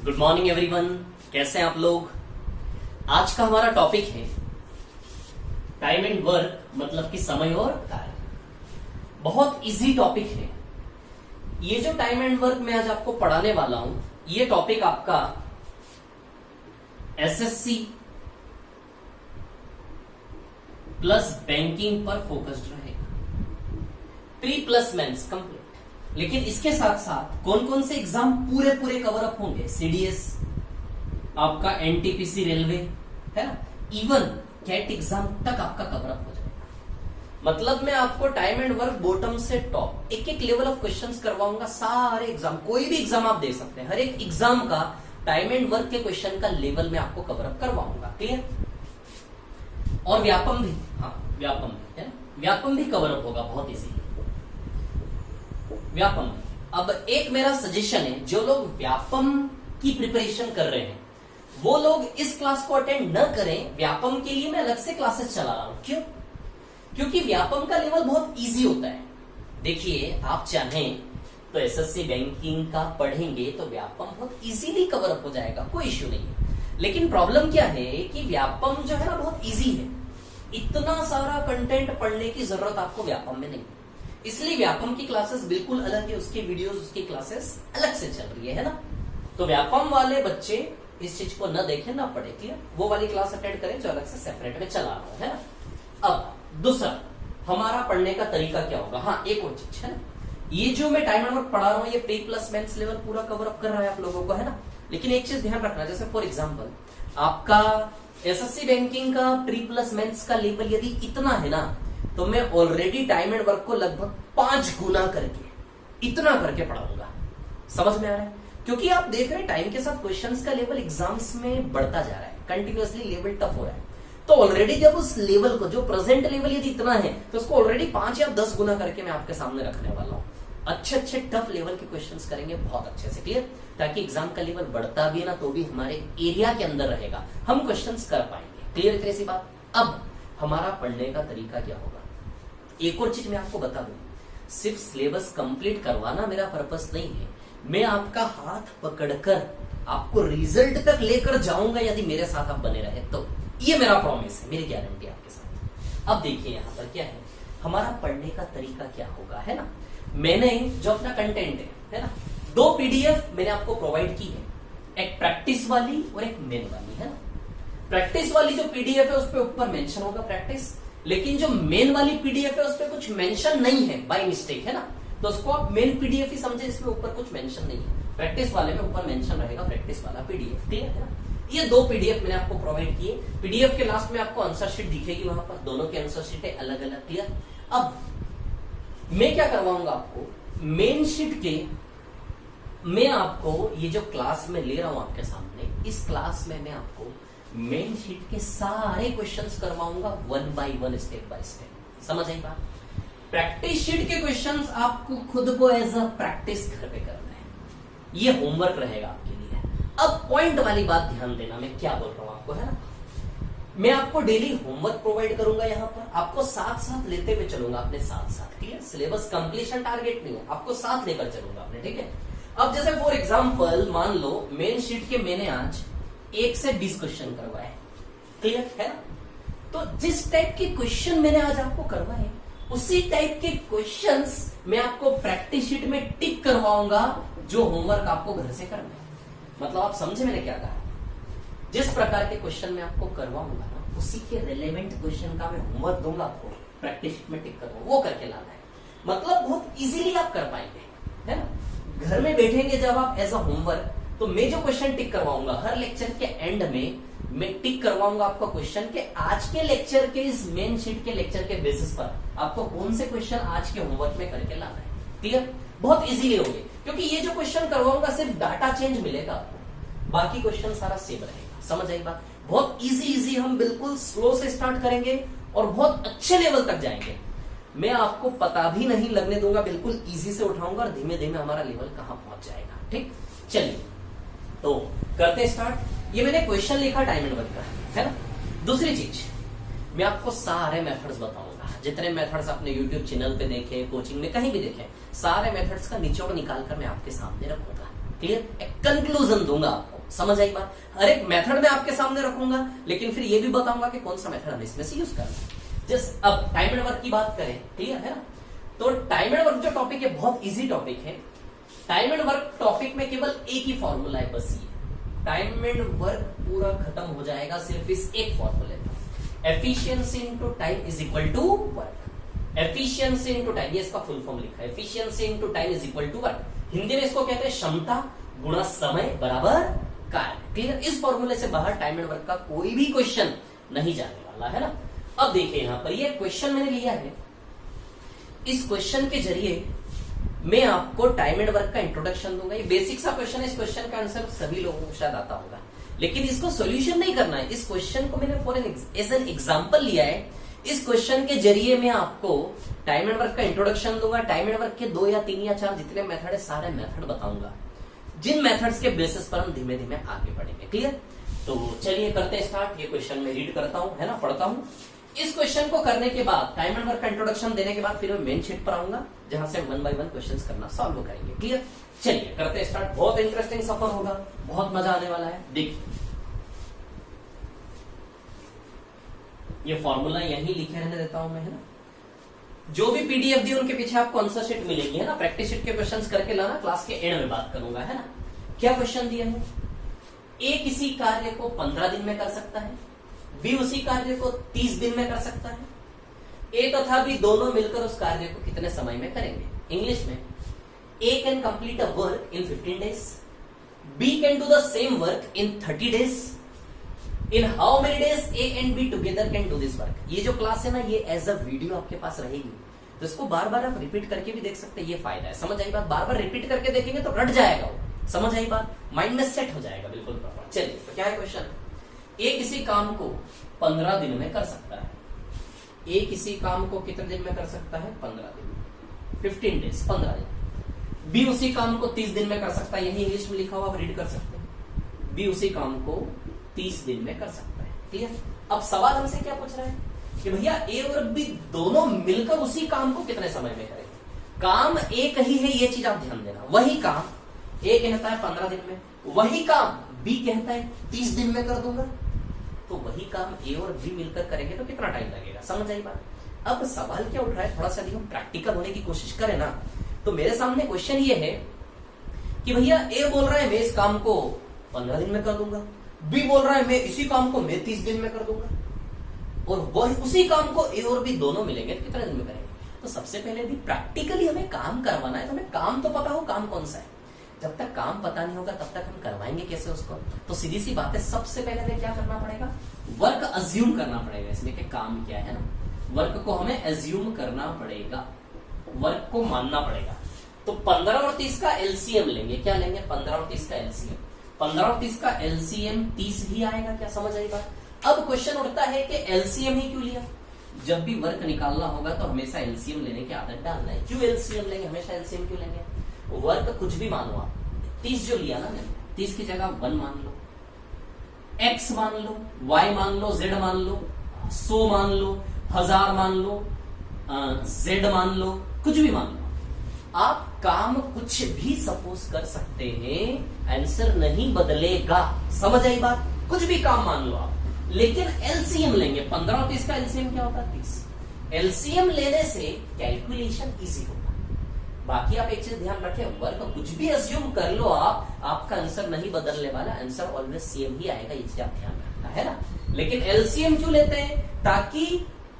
Good morning everyone, कैसे हैं आप लोग। आज का हमारा टॉपिक है टाइम एंड वर्क, मतलब कि समय और कार्य। बहुत इजी टॉपिक है ये। जो टाइम एंड वर्क मैं आज आपको पढ़ाने वाला हूं, ये टॉपिक आपका एसएससी प्लस बैंकिंग पर फोकस्ड रहेगा, प्री प्लस मेंस कंप्लीट। लेकिन इसके साथ साथ कौन कौन से एग्जाम पूरे पूरे कवर अप होंगे, सीडीएस, आपका एनटीपीसी रेलवे, है ना, इवन कैट एग्जाम तक आपका कवर अप हो जाएगा। मतलब मैं आपको टाइम एंड वर्क बॉटम से टॉप एक एक लेवल ऑफ क्वेश्चंस करवाऊंगा। सारे एग्जाम, कोई भी एग्जाम आप दे सकते हैं, हर एक एग्जाम का टाइम एंड वर्क के क्वेश्चन का लेवल में आपको कवर अप करवाऊंगा। क्लियर। और व्यापम भी, हाँ व्यापम भी है ना, व्यापम भी कवर अप होगा बहुत इजीली। व्यापम, अब एक मेरा सजेशन है, जो लोग व्यापम की प्रिपरेशन कर रहे हैं वो लोग इस क्लास को अटेंड न करें। व्यापम के लिए मैं अलग से क्लासेस चला रहा हूं। क्यों? क्योंकि व्यापम का लेवल बहुत इजी होता है। देखिए, आप चाहें तो एसएससी बैंकिंग का पढ़ेंगे तो व्यापम बहुत इजीली कवर अप हो जाएगा, कोई इश्यू नहीं है। लेकिन प्रॉब्लम क्या है कि व्यापम जो है ना बहुत इजी है, इतना सारा कंटेंट पढ़ने की जरूरत आपको व्यापम में नहीं। इसलिए व्यापम की क्लासेस बिल्कुल अलग है, उसके वीडियोस, उसकी क्लासेस अलग से चल रही है ना। तो व्यापम वाले बच्चे इस चीज को न देखें ना पढ़े। क्लियर। वो वाली क्लास अटेंड करें जो अलग से सेपरेट में चला रहा है ना। अब दूसरा हमारा पढ़ने का तरीका क्या होगा। हाँ, एक और चीज है ना, ये जो मैं टाइम एंड वर्क पढ़ा रहा हूं ये प्री प्लस मेंस लेवल पूरा कवर अप कर रहा है आप लोगों को, है ना। लेकिन एक चीज ध्यान रखना, जैसे फॉर एग्जाम्पल आपका एसएससी बैंकिंग का प्री प्लस मेंस का लेवल यदि इतना है ना, तो मैं ऑलरेडी टाइम एंड वर्क को लगभग 5 गुना करके, इतना करके पढ़ाऊंगा। समझ में आ रहा है? क्योंकि आप देख रहे हैं टाइम के साथ क्वेश्चंस का लेवल एग्जाम्स में बढ़ता जा रहा है, कंटिन्यूअसली लेवल टफ हो रहा है। तो ऑलरेडी जब उस लेवल को, जो प्रेजेंट लेवल यदि इतना है, तो उसको ऑलरेडी 5 या 10 गुना करके मैं आपके सामने रखने वाला हूं। अच्छे अच्छे टफ लेवल के क्वेश्चंस करेंगे बहुत अच्छे से। क्लियर। ताकि एग्जाम का लेवल बढ़ता भी है ना, तो भी हमारे एरिया के अंदर रहेगा, हम क्वेश्चंस कर पाएंगे। क्लियर, इतनी सी बात। अब हमारा पढ़ने का तरीका क्या होगा, एक और चीज मैं आपको बता दूं, सिर्फ सिलेबस कंप्लीट करवाना मेरा पर्पस नहीं है। मैं आपका हाथ पकड़कर आपको रिजल्ट तक लेकर जाऊंगा यदि मेरे साथ आप बने रहे तो। ये मेरा प्रॉमिस है, मेरी गारंटी आपके साथ। अब देखिए यहां पर क्या है, हमारा पढ़ने का तरीका क्या होगा, है ना। मैंने जो अपना कंटेंट है ना, 2 पीडीएफ मैंने आपको प्रोवाइड की है, एक प्रैक्टिस वाली और एक मेन वाली, है ना। प्रैक्टिस वाली जो पीडीएफ है उस पर ऊपर मेंशन होगा प्रैक्टिस, लेकिन जो मेन वाली पीडीएफ है उस पर कुछ मेंशन नहीं है बाय मिस्टेक, है ना। तो उसको आप मेन पीडीएफ ही समझे, इसमें ऊपर कुछ मेंशन नहीं है। प्रैक्टिस वाले में ऊपर मेंशन रहेगा प्रैक्टिस वाला पीडीएफ। क्लियर है ना। ये 2 पीडीएफ मैंने आपको प्रोवाइड किए। पीडीएफ के लास्ट में आपको आंसर शीट दिखेगी, वहां पर दोनों की आंसर शीटें अलग अलग। क्लियर। अब मैं क्या करवाऊंगा आपको, मेन शीट के मैं आपको ये जो क्लास में ले रहा हूं आपके सामने, इस क्लास में मैं आपको मेन शीट के सारे क्वेश्चंस करवाऊंगा 1 बाय 1, स्टेप बाय स्टेप। समझ आई बात। प्रैक्टिस शीट के क्वेश्चंस आपको खुद को एज अ प्रैक्टिस घर पे करना है, ये होमवर्क रहेगा आपके लिए। अब पॉइंट वाली बात ध्यान देना, मैं क्या बोल रहा हूं आपको, है ना। मैं आपको डेली होमवर्क प्रोवाइड करूंगा, यहां पर आपको साथ साथ लेते हुए चलूंगा अपने साथ साथ। क्लियर। सिलेबस कंप्लीशन टारगेट नहीं है, आपको साथ लेकर चलूंगा अपने, ठीक है। अब जैसे फॉर एग्जाम्पल मान लो मेन शीट के मैंने आज 1 से 20 क्वेश्चन करवाए। क्लियर है ना। तो जिस टाइप के क्वेश्चन मैंने आज आपको करवाए, उसी टाइप के क्वेश्चंस मैं आपको प्रैक्टिस शीट में टिक करवाऊंगा, जो होमवर्क आपको घर से करना है। मतलब आप समझे मैंने क्या कहा। जिस प्रकार के क्वेश्चन मैं आपको करवाऊंगा ना, उसी के रिलेवेंट क्वेश्चन का मैं होमवर्क दूंगा आपको, प्रैक्टिस शीट में टिक करवाऊंगा, वो करके लाना है। मतलब बहुत इजीली आप कर पाएंगे, है ना। घर में बैठेंगे जब आप एज अ होमवर्क, तो मैं जो क्वेश्चन टिक करवाऊंगा हर लेक्चर के एंड में, मैं टिक करवाऊंगा आपका क्वेश्चन के आज के लेक्चर के, इस मेन शीट के लेक्चर के बेसिस पर आपको कौन से क्वेश्चन आज के होमवर्क में करके लाना है। क्लियर। बहुत इजीली होंगे, क्योंकि ये जो क्वेश्चन करवाऊंगा सिर्फ डाटा चेंज मिलेगा आपको, बाकी क्वेश्चन सारा सेम रहेगा। समझ आई बात। बहुत इजी हम बिल्कुल स्लो से स्टार्ट करेंगे और बहुत अच्छे लेवल तक जाएंगे। मैं आपको पता भी नहीं लगने दूंगा, बिल्कुल इजी से उठाऊंगा और धीमे धीमे हमारा लेवल कहां पहुंच जाएगा। ठीक, चलिए तो करते स्टार्ट। ये मैंने क्वेश्चन लिखा टाइम एंड वर्क का, है ना। दूसरी चीज, मैं आपको सारे मेथड्स बताऊंगा, जितने मेथड्स आपने यूट्यूब चैनल पे देखे, कोचिंग में कहीं भी देखे, सारे मेथड्स का निचोड़ निकाल कर मैं आपके सामने रखूंगा। क्लियर, एक कंक्लूजन दूंगा आपको, समझ आई बात। हर एक मेथड में आपके सामने रखूंगा, लेकिन फिर ये भी बताऊंगा कि कौन सा मेथड हमें इसमें से यूज करना है। जस्ट अब टाइम एंड वर्क की बात करें, क्लियर है ना। तो टाइम एंड वर्क जो टॉपिक है बहुत इजी टॉपिक है। टाइम एंड वर्क टॉपिक में केवल एक ही फॉर्मूला है, बस ये टाइम एंड वर्क पूरा खत्म हो जाएगा सिर्फ इस एक फॉर्मूले में। Efficiency into time is equal to work. Efficiency into time, ये इसका फुल फॉर्म लिखा है, efficiency into time is equal to work. Hindi में इसको कहते हैं क्षमता गुणा समय बराबर कार्य। क्लियर, इस फॉर्मूले से बाहर टाइम एंड वर्क का कोई भी क्वेश्चन नहीं जाने वाला है ना। अब देखिए यहां पर ये क्वेश्चन मैंने लिया है, इस क्वेश्चन के जरिए मैं आपको टाइम एंड वर्क का इंट्रोडक्शन दूंगा। ये बेसिक सा क्वेश्चन है, इस क्वेश्चन का आंसर सभी लोगों को शायद आता होगा, लेकिन इसको सॉल्यूशन नहीं करना है। इस क्वेश्चन को मैंने फॉर एज एन एग्जांपल लिया है। इस क्वेश्चन के जरिए मैं आपको टाइम एंड वर्क का इंट्रोडक्शन दूंगा। टाइम एंड वर्क के 2 या 3 या 4 जितने मेथड है सारे मेथड बताऊंगा, जिन मेथड्स के बेसिस पर हम धीमे धीमे आगे बढ़ेंगे। क्लियर, तो चलिए करते हैं स्टार्ट। ये क्वेश्चन मैं रीड करता हूं, है ना, पढ़ता हूं। इस क्वेश्चन को करने के बाद, टाइम एंड वर्क का इंट्रोडक्शन देने के बाद फिर मैं मेन शीट पर आऊंगा, जहां से 1 बाय 1 क्वेश्चंस करना सॉल्व करेंगे। क्लियर, चलिए करते हैं स्टार्ट। बहुत इंटरेस्टिंग सफर होगा, बहुत मजा आने वाला है। देखिए ये फॉर्मूला यहीं लिखे रहने देता हूं मैं, है ना। जो भी पीडीएफ दी उनके पीछे आपको आंसर शीट मिलेगी, है ना। प्रैक्टिस शीट के क्वेश्चंस करके लाना, क्लास के एंड में बात करूंगा, है ना। क्या क्वेश्चन दिया है? ए किसी कार्य को 15 दिन में कर सकता है, बी उसी कार्य को 30 दिन में कर सकता है। ए तथा बी दोनों मिलकर उस कार्य को कितने समय में करेंगे? इंग्लिश में, A can complete a work in 15 days, B can do the same work in 30 days. In how many days A and B together can do this work. ये जो क्लास है ना, ये एज अ वीडियो आपके पास रहेगी, तो इसको बार बार आप रिपीट करके भी देख सकते हैं। ये फायदा है, समझ आई बात। बार बार रिपीट करके देखेंगे तो रट जाएगा वो, समझ आई बात, माइंड में सेट हो जाएगा बिल्कुल प्रॉपर। चलिए तो क्या है क्वेश्चन? ए किसी काम को 15 दिन में कर सकता है। ए किसी काम को कितने दिन में कर सकता है? 15 दिन, 15 डेज, 15 दिन। बी उसी काम को 30 दिन में कर सकता है, यही इंग्लिश में लिखा हुआ, आप रीड कर सकते हैं। बी उसी काम को 30 दिन में कर सकता है। क्लियर। अब सवाल हमसे क्या पूछ रहा है कि भैया ए और बी दोनों मिलकर उसी काम को कितने समय में करेंगे। काम एक ही है, ये चीज आप ध्यान देना। वही काम ए कहता है 15 दिन में, वही काम बी कहता है 30 दिन में कर दूंगा। तो वही काम ए और बी मिलकर करेंगे तो कितना टाइम लगेगा, समझ आई बात। अब सवाल क्या उठ रहा है, थोड़ा सा यदि हम प्रैक्टिकल होने की कोशिश करें ना, तो मेरे सामने क्वेश्चन ये है कि भैया ए बोल रहा है मैं इस काम को 15 दिन में कर दूंगा, बी बोल रहा है मैं इसी काम को मैं 30 दिन में कर दूंगा, और वही उसी काम को ए और बी दोनों मिलेंगे तो कितने दिन में करेंगे। तो सबसे पहले यदि प्रैक्टिकली हमें काम करवाना है तो हमें काम तो पता हो काम कौन सा है। जब तक काम पता नहीं होगा तब तक हम करवाएंगे कैसे उसको। तो सीधी सी बात है, सबसे पहले हमें क्या करना पड़ेगा, वर्क अज्यूम करना पड़ेगा इसमें कि काम क्या है ना। वर्क को हमें अज्यूम करना पड़ेगा, वर्क को मानना पड़ेगा। तो 15 और 30 का एलसीएम लेंगे। क्या लेंगे? 15 और 30 का एलसीएम। 15 और 30 का एलसीएम 30 ही आएगा। क्या समझ आई बात। अब क्वेश्चन उठता है कि एलसीएम ही क्यों लिया। जब भी वर्क निकालना होगा तो हमेशा एलसीएम लेने की आदत डालना है। क्यों एलसीएम लेंगे, हमेशा एलसीएम क्यों लेंगे? वर्क कुछ भी मानो आप, 30 जो लिया ना मैंने, 30 की जगह 1 मान लो, x मान लो, y मान लो, z मान लो, 100 मान लो, 1000 मान लो, z मान लो, कुछ भी मान लो। आप काम कुछ भी सपोज कर सकते हैं, आंसर नहीं बदलेगा। समझ आई बात। कुछ भी काम मान लो आप, लेकिन एलसीएम लेंगे। 15 और 30 का एलसीएम क्या होता है? 30। एलसीएम लेने से कैलकुलेशन इजी होगा। बाकी आप एक चीज ध्यान रखें, वर्क कुछ भी अज्यूम कर लो आप, आपका आंसर नहीं बदलने वाला, आंसर ऑलवेज सेम ही आएगा। ये चीज आप ध्यान रखना है ना। लेकिन एलसीएम क्यों लेते हैं? ताकि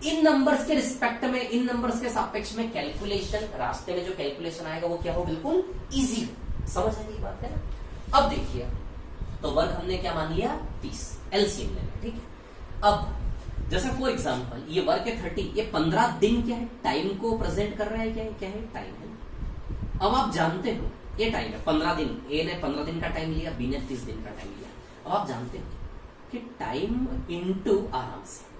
इन नंबर्स के रिस्पेक्ट में, इन नंबर्स के सापेक्ष में कैलकुलेशन, रास्ते में जो कैलकुलेशन आएगा वो क्या हो, बिल्कुल इजी हो। समझ आई बात है ना। अब देखिए, तो वर्क हमने क्या मान लिया? 30, एलसीएम लेना, ठीक है। अब जैसे फॉर एग्जांपल ये वर्क है 30, ये 15 दिन क्या है, टाइम को प्रेजेंट कर रहा है। क्या है? टाइम है। अब आप जानते हो ये टाइम है 15 दिन, ए ने 15 दिन का टाइम लिया, बी ने 30 दिन का टाइम लिया। अब आप जानते हो कि टाइम इंटू, आराम से,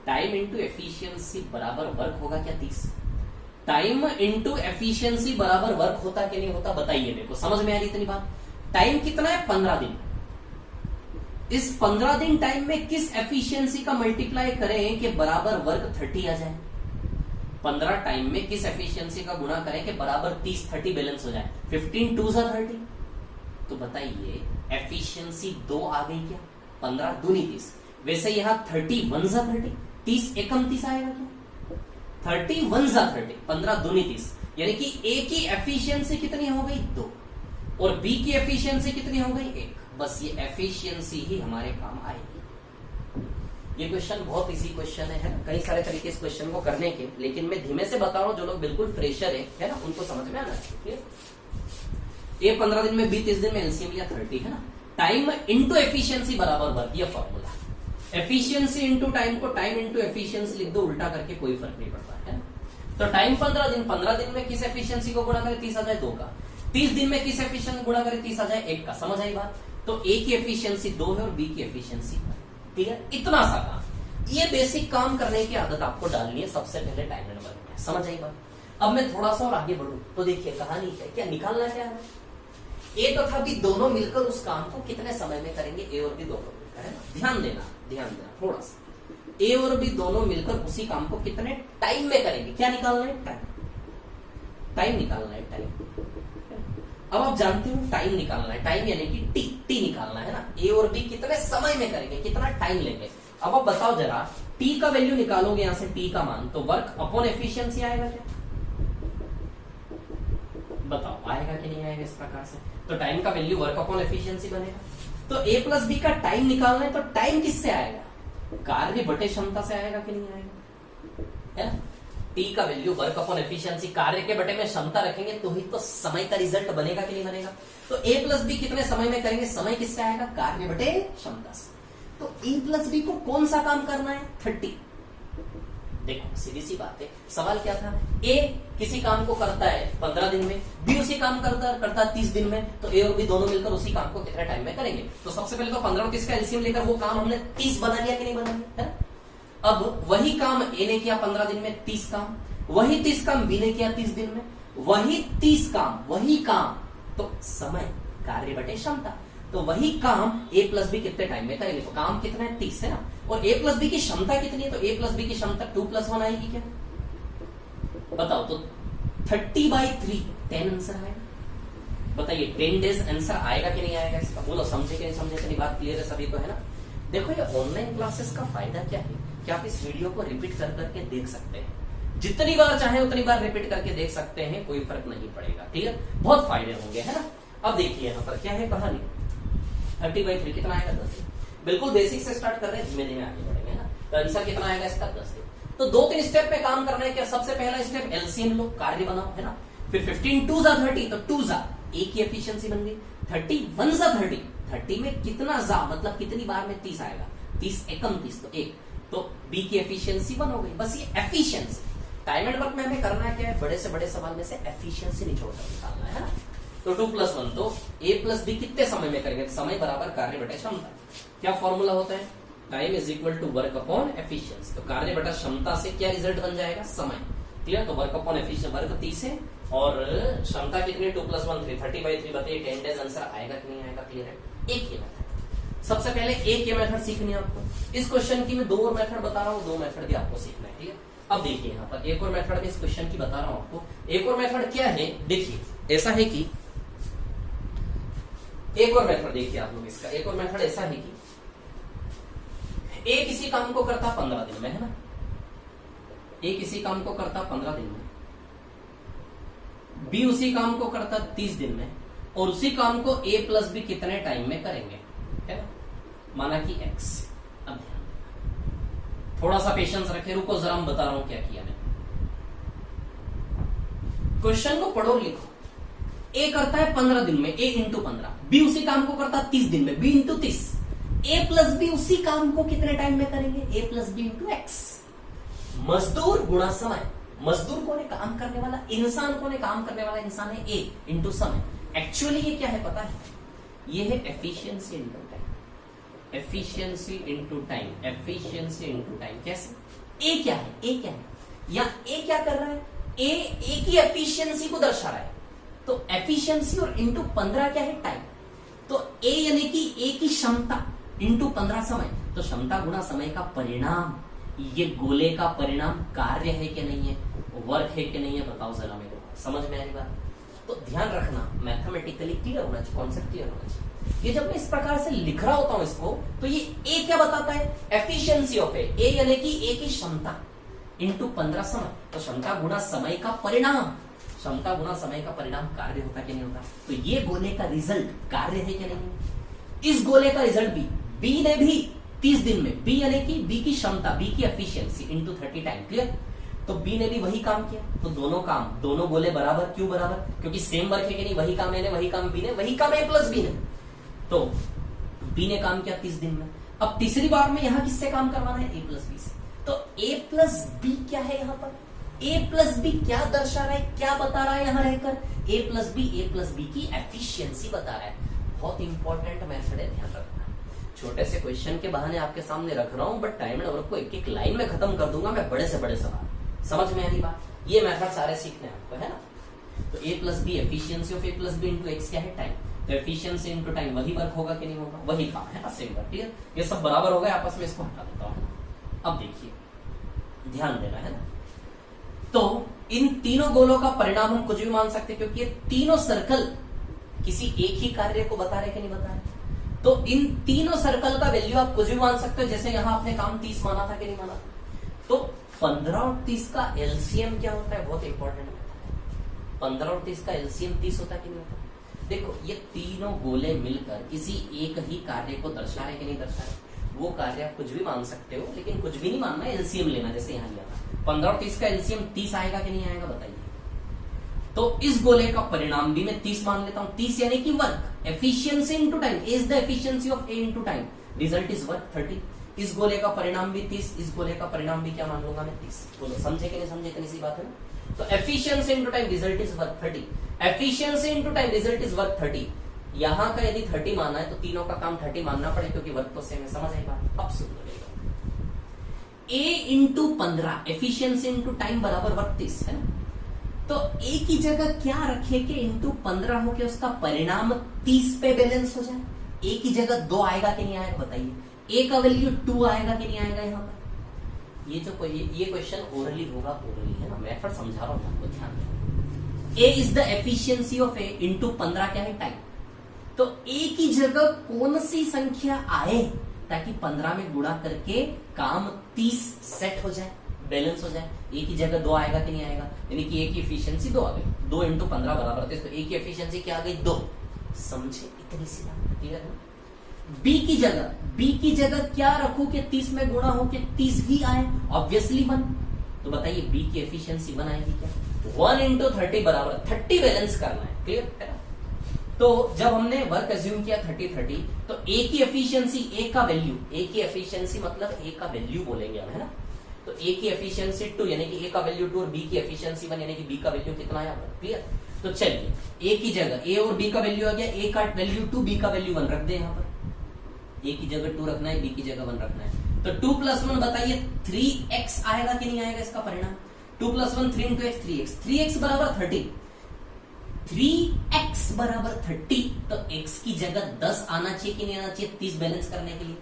टाइम इंटू एफिशिएंसी बराबर वर्क होगा क्या? 30। टाइम इंटू एफिशिएंसी बराबर वर्क होता कि नहीं होता, बताइए मेरे को। समझ में आ रही इतनी बात। टाइम कितना है? 15 दिन। इस 15 दिन टाइम में किस एफिशिएंसी का मल्टीप्लाई करें कि बराबर वर्क 30 आ जाए। 15 टाइम में किस एफिशिएंसी का गुणा करें कि बराबर 30 30 बैलेंस हो जाए। 15 2 30, तो बताइए एफिशिएंसी 2 आ गई क्या? 15 दूनी 30। वैसे यहां 31 जा 30, 30 एकम 30 आएगा क्या? 31 जा 30, 15 दूनी 30, यानी कि ए की एफिशिएंसी कितनी हो गई? 2, और बी की एफिशिएंसी कितनी हो गई? 1। बस ये एफिशिएंसी ही हमारे काम आएगी। ये क्वेश्चन बहुत इजी क्वेश्चन है ना? कई सारे तरीके इस क्वेश्चन को करने के, लेकिन मैं धीमे से बता रहा हूं, जो लोग बिल्कुल फ्रेशर है ना, उनको समझ में आना चाहिए। ए 15 दिन में, बी 30 दिन में, एलसीएम लिया 30 है ना। टाइम इंटू एफिशिएंसी बराबर वर्क, ये फॉर्मूला। एफिशिएंसी इंटू टाइम को टाइम इंटू एफिशिएंसी लिख दो, उल्टा करके कोई फर्क नहीं पड़ता है ना। तो टाइम 15 दिन, 15 दिन में किस एफिशिएंसी को गुणा करें? 30 आ जाए 2 का। 30 दिन में किस एफिशिएंसी गुणा करें? 30 आ जाए 1 का। समझ आई बात? तो ए की एफिशिएंसी 2 है और बी की एफिशिएंसी 1। क्लियर? इतना सा काम। ये बेसिक काम करने की आदत आपको डालनी है सबसे पहले टाइम एंड वर्क में। समझ आई बात? अब मैं थोड़ा सा और आगे बढ़ूं तो देखिए कहानी क्या निकालना क्या है। ए तथा बी दोनों मिलकर उस काम को कितने समय में करेंगे? ए और बी दोनों मिलकर, है ना। ध्यान देना थोड़ा सा। ए और बी दोनों मिलकर उसी काम को कितने टाइम में करेंगे? क्या निकालना है? टाइम निकालना है, टाइम। अब आप जानते हो टाइम निकालना है, टाइम यानी कि टी निकालना है ना। ए और बी कितने समय में करेंगे, कितना टाइम लेंगे। अब आप बताओ जरा, टी का वैल्यू निकालोगे यहां से, टी का मान, तो वर्क अपॉन एफिशिएंसी आएगा क्या? बताओ आएगा कि नहीं आएगा? इस प्रकार से तो टाइम का वैल्यू वर्क अपॉन एफिशिएंसी बनेगा। तो ए प्लस बी का टाइम निकालना है, तो टाइम किससे आएगा? कार्य बटे क्षमता से आएगा कि नहीं आएगा? है ना। टी का वैल्यू वर्क अपॉन एफिशिएंसी, कार्य के बटे में क्षमता रखेंगे तो ही तो समय का रिजल्ट बनेगा कि नहीं बनेगा। तो ए प्लस बी कितने समय में करेंगे? समय किससे आएगा? कार्य बटे क्षमता से। तो ए प्लस बी को कौन सा काम करना है? 30। देखो सीधी सी बात है, सवाल क्या था? ए किसी काम को करता है 15 दिन में, बी उसी काम करता है 30 दिन में, तो ए और बी दोनों मिलकर उसी काम को कितने टाइम में करेंगे? तो सबसे पहले तो 15 और 30 का एलसीएम लेकर वो काम हमने 30 बना लिया कि नहीं बना लिया, है ना। अब वही काम ए ने किया 15 दिन में 30 काम, वही 30 काम बी ने किया 30 दिन में, वही 30 काम, वही काम, तो समय कार्य बटे क्षमता, तो वही काम ए प्लस बी कितने टाइम में करेंगे? तो काम कितना है? 30 है ना। और ए प्लस बी की क्षमता कितनी है? तो ए प्लस बी की क्षमता 2+1 आएगी क्या? बताओ। तो 30/3 10 आंसर आएगा। बताइए 10 डेज आंसर आएगा कि नहीं आएगा इसका? बोलो समझे कि नहीं समझे? इतनी बात क्लियर है सभी को, है ना। देखो ये ऑनलाइन क्लासेस का फायदा क्या है कि आप इस वीडियो को रिपीट कर करके देख सकते हैं, जितनी बार चाहे उतनी बार रिपीट करके देख सकते हैं, कोई फर्क नहीं पड़ेगा। क्लियर? बहुत फायदे होंगे, है ना। अब देखिए यहाँ पर क्या है कहानी। 30/3 कितना आएगा? 10। बिल्कुल बेसिक से स्टार्ट कर रहे हैं, धीमे धीमे आगे बढ़ेंगे, है ना। तो आंसर कितना आएगा इसका? 10। तो 2-3 स्टेप में काम करना है क्या? सबसे पहला स्टेप एलसीएम लो, कार्य बनाओ, है ना। फिर 15 2 जा 30, तो 2 जा ए की एफिशिएंसी बन गई। 31 जा 30, 30 में कितना जा मतलब कितनी बार में 30 आएगा? 30 एकम 30, तो 1, तो बी की एफिशिएंसी 1 हो गई। बस ये एफिशिएंसी। टाइम एंड वर्क में हमें करना क्या है? बड़े से बड़े सवाल में से एफिशिएंसी निचोड़कर निकालना है ना। तो 2+1, तो ए प्लस बी कितने समय में करेंगे? समय बराबर कार्य बटा क्षमता। क्या फॉर्मूला होता है? Time is equal to work upon efficiency. तो कार्य बटा क्षमता से क्या रिजल्ट बन जाएगा? समय। क्लियर? तो वर्क अपॉन एफिशिएंसी, वर्क 30 है और क्षमता कितनी? 2+1 3, 30/3 बताइए 10 डेज आंसर आएगा कि नहीं आएगा? क्लियर है? एक ही मेथड, सबसे पहले एक ही मेथड सीखनी है आपको। इस क्वेश्चन की मैं 2 और मेथड बता रहा हूँ, 2 मेथड भी आपको सीखना है। ठीक है? अब देखिए यहाँ पर एक और मेथड में इस क्वेश्चन की बता रहा हूँ आपको। एक और मेथड क्या है? देखिए ऐसा है कि एक और मेथड देखिए आप लोग इसका। एक और मेथड ऐसा है कि ए किसी काम को करता 15 दिन में, है ना। ए किसी काम को करता 15 दिन में, बी उसी काम को करता 30 दिन में, और उसी काम को ए प्लस बी कितने टाइम में करेंगे, है ना। माना कि एक्स। अब ध्यान देना, थोड़ा सा पेशेंस रखे, रुको जरा, मैं बता रहा हूं क्या किया मैंने। क्वेश्चन को पढ़ो लिखो। ए करता है 15 दिन में, ए इंटू 15, बी उसी काम को करता 30 दिन में, बी इंटू 30, ए प्लस बी उसी काम को कितने टाइम में करेंगे? ए प्लस बी इंटू एक्स। मजदूर गुणा समय। मजदूर कौन है? काम करने वाला। इंसान कौन है? काम करने वाला इंसान है। ए इंटू समय। एक्चुअली ये क्या है पता है? ये है efficiency into time. Efficiency into time, efficiency into time. कैसे? ए क्या है? ए क्या है? या ए क्या कर रहा है? ए की एफिशिएंसी को दर्शा रहा है, तो एफिशिएंसी और इंटू 15 क्या है? टाइम। तो ए यानी कि ए की क्षमता इंटू 15 समय, तो क्षमता गुणा समय का परिणाम। ये गोले का परिणाम कार्य है कि नहीं है? वर्क है कि नहीं है? बताओ जरा मेरे को, समझ में आई बात? तो ध्यान रखना, मैथमेटिकली क्लियर होना चाहिए, कॉन्सेप्ट क्लियर होना चाहिए। ये जब मैं इस प्रकार से लिख रहा होता हूं इसको, तो ये ए क्या बताता है, एफिशिएंसी ऑफ ए यानी कि ए की क्षमता इंटू 15 समय, तो क्षमता गुना समय का परिणाम, क्षमता गुना समय का परिणाम कार्य होता कि नहीं होता। तो ये गोले का रिजल्ट कार्य है क्या नहीं। इस गोले का रिजल्ट बी ने भी 30 दिन में, बी यानी कि बी की क्षमता, बी की एफिशिएंसी इंटू 30 टाइम, क्लियर। तो बी ने भी वही काम किया, तो दोनों काम, दोनों गोले बराबर, क्यों बराबर, क्योंकि सेम वर्क है कि नहीं, वही काम मैंने, वही काम बी ने, वही काम ए प्लस बी ने। तो बी ने काम किया 30 दिन में। अब तीसरी बार में यहां किससे काम करवाना है, ए प्लस बी से। तो ए प्लस बी क्या है यहां पर, ए प्लस बी क्या दर्शा रहा है, क्या बता रहा है यहां रहकर, ए प्लस बी की एफिशिएंसी बता रहा है। बहुत इंपॉर्टेंट मेथड है, ध्यान रखना। छोटे से क्वेश्चन के बहाने आपके सामने रख रहा हूं, बट टाइम एंड वर्क को एक एक लाइन में खत्म कर दूंगा मैं, बड़े से बड़े सवाल। समझ में आनी बात, ये मेथड सारे सीखने आपको, है ना। तो A plus B, efficiency of A plus B into X क्या है, टाइम। तो एफिशिएंसी इनटू टाइम वही वर्क होगा कि नहीं होगा, वही काम है ना, सेम वर्क, क्लियर। ये सब बराबर हो गए आपस में, इसको हटा देता हूं। अब देखिए, ध्यान देना है ना। तो इन तीनों गोलों का परिणाम हम कुछ भी मान सकते हैं, क्योंकि ये तीनों सर्कल किसी एक ही कार्य को बता रहे कि नहीं बता रहे। तो इन तीनों सर्कल का वैल्यू आप कुछ भी मान सकते हो। जैसे यहां आपने काम 30 माना था कि नहीं माना, तो 15 और 30 का एलसीएम क्या होता है, बहुत इंपॉर्टेंट है। 15 और 30 का एलसीएम 30 होता है कि नहीं होता। देखो, ये तीनों गोले मिलकर किसी एक ही कार्य को दर्शा रहे कि नहीं दर्शा रहे। वो कार्य आप कुछ भी मान सकते हो, लेकिन कुछ भी नहीं मानना, एलसीएम लेना। जैसे यहाँ लिया था 15 और 30 का एलसीएम 30 आएगा कि नहीं आएगा, बताइए। तो इस गोले का परिणाम भी मैं 30 मान लेता हूं। 30 यानी कि work, efficiency into time, is the efficiency of A into time, result is work 30। इस गोले का परिणाम भी 30, इस गोले का परिणाम भी क्या मान लूंगा मैं, 30। बोलो समझे कि नहीं समझे, इतनी सी बात है ना। तो efficiency into time, result is work 30। Efficiency into time, result is work 30। यहां का यदि 30 माना है तो तीनों का काम 30 मानना पड़े, क्योंकि वर्क तो सेम है। समझ आई बात। अब सुन लो, ए इंटू 15, एफिशिएंसी इंटू टाइम बराबर वर्क 30 है ना। तो ए की जगह क्या रखे कि इंटू 15 हो के उसका परिणाम 30 पे बैलेंस हो जाए। ए की जगह 2 आएगा कि नहीं आएगा, बताइए। ए का वैल्यू 2 आएगा कि नहीं आएगा यहाँ पर। ये जो ये क्वेश्चन ओरली होगा, ओरली है ना, मेथड समझा रहा हूं आपको, ध्यान देना। A is the efficiency of A into 15 क्या है, टाइम। तो ए की जगह कौन सी संख्या आए ताकि 15 में गुणा करके काम 30 सेट हो जाए, बैलेंस हो जाए। ए की जगह 2 आएगा कि नहीं आएगा, यानी कि ए की एफिशिएंसी 2 आ गई। 2 इंटू 15 बराबर 30, तो ए की एफिशिएंसी क्या आ गई, 2। समझे, इतनी सी बात, क्लियर है। बी की जगह क्या रखूं कि 30 में गुणा हो के 30 ही आए, ऑब्वियसली 1। तो बताइए बी की एफिशिएंसी 1 आएगी क्या। 1 इंटू 30 बराबर 30 बैलेंस करना है, क्लियर है ना। तो जब हमने वर्क एज्यूम किया 30, तो ए की एफिशिएंसी, ए का वैल्यू, ए की एफिशिएंसी मतलब ए का वैल्यू बोलेंगे हम, है ना। तो ए की एफिशिएंसी 2 यानी कि ए का वैल्यू 2 और बी की एफिशिएंसी 1 यानी कि बी का वैल्यू कितना है, क्लियर। तो चलिए, ए की जगह ए और बी का वैल्यू आ गया, ए का वैल्यू 2, बी का वैल्यू 1 रख दे यहाँ पर। ए की जगह 2 रखना है, बी की जगह 1 रखना है। तो 2 + 1 बताइए 3x आएगा कि नहीं आएगा इसका परिणाम। 2 + 1 3 × x 3x, 3x बराबर 30, 3x बराबर 30। तो x की जगह 10 आना चाहिए कि नहीं आना चाहिए 30 बैलेंस करने के लिए।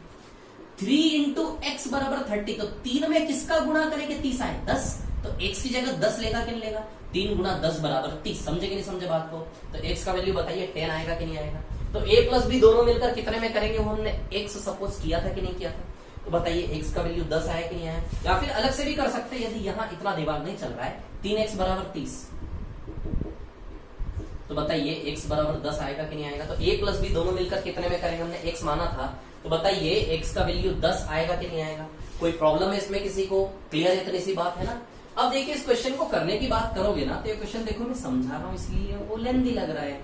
3 इंटू x बराबर 30, तो 3 में किसका गुणा करेंगे 30 आए, 10। तो x की जगह 10 लेगा कि नहीं लेगा, 3 × 10 बराबर 30। समझे कि नहीं समझे बात को। तो x का वैल्यू बताइए 10 आएगा कि नहीं आएगा। तो a प्लस b दोनों मिलकर कितने में करेंगे, वो हमने x सपोज किया था कि नहीं किया था। तो बताइए x का वैल्यू 10 आया कि नहीं आया। या फिर अलग से भी कर सकते हैं, यदि यहाँ इतना दिमाग नहीं चल रहा है। 3x बराबर 30, तो बताइए x बराबर 10 आएगा कि नहीं आएगा। तो a प्लस b दोनों मिलकर कितने में करेंगे, हमने x माना था। तो बताइए x का वैल्यू 10 आएगा कि नहीं आएगा। कोई प्रॉब्लम है इसमें किसी को, क्लियर है, इतनी सी बात है ना। अब देखिए, इस क्वेश्चन को करने की बात करोगे ना, तो ये क्वेश्चन देखो मैं समझा रहा हूं इसलिए वो लेंथी लग रहा है।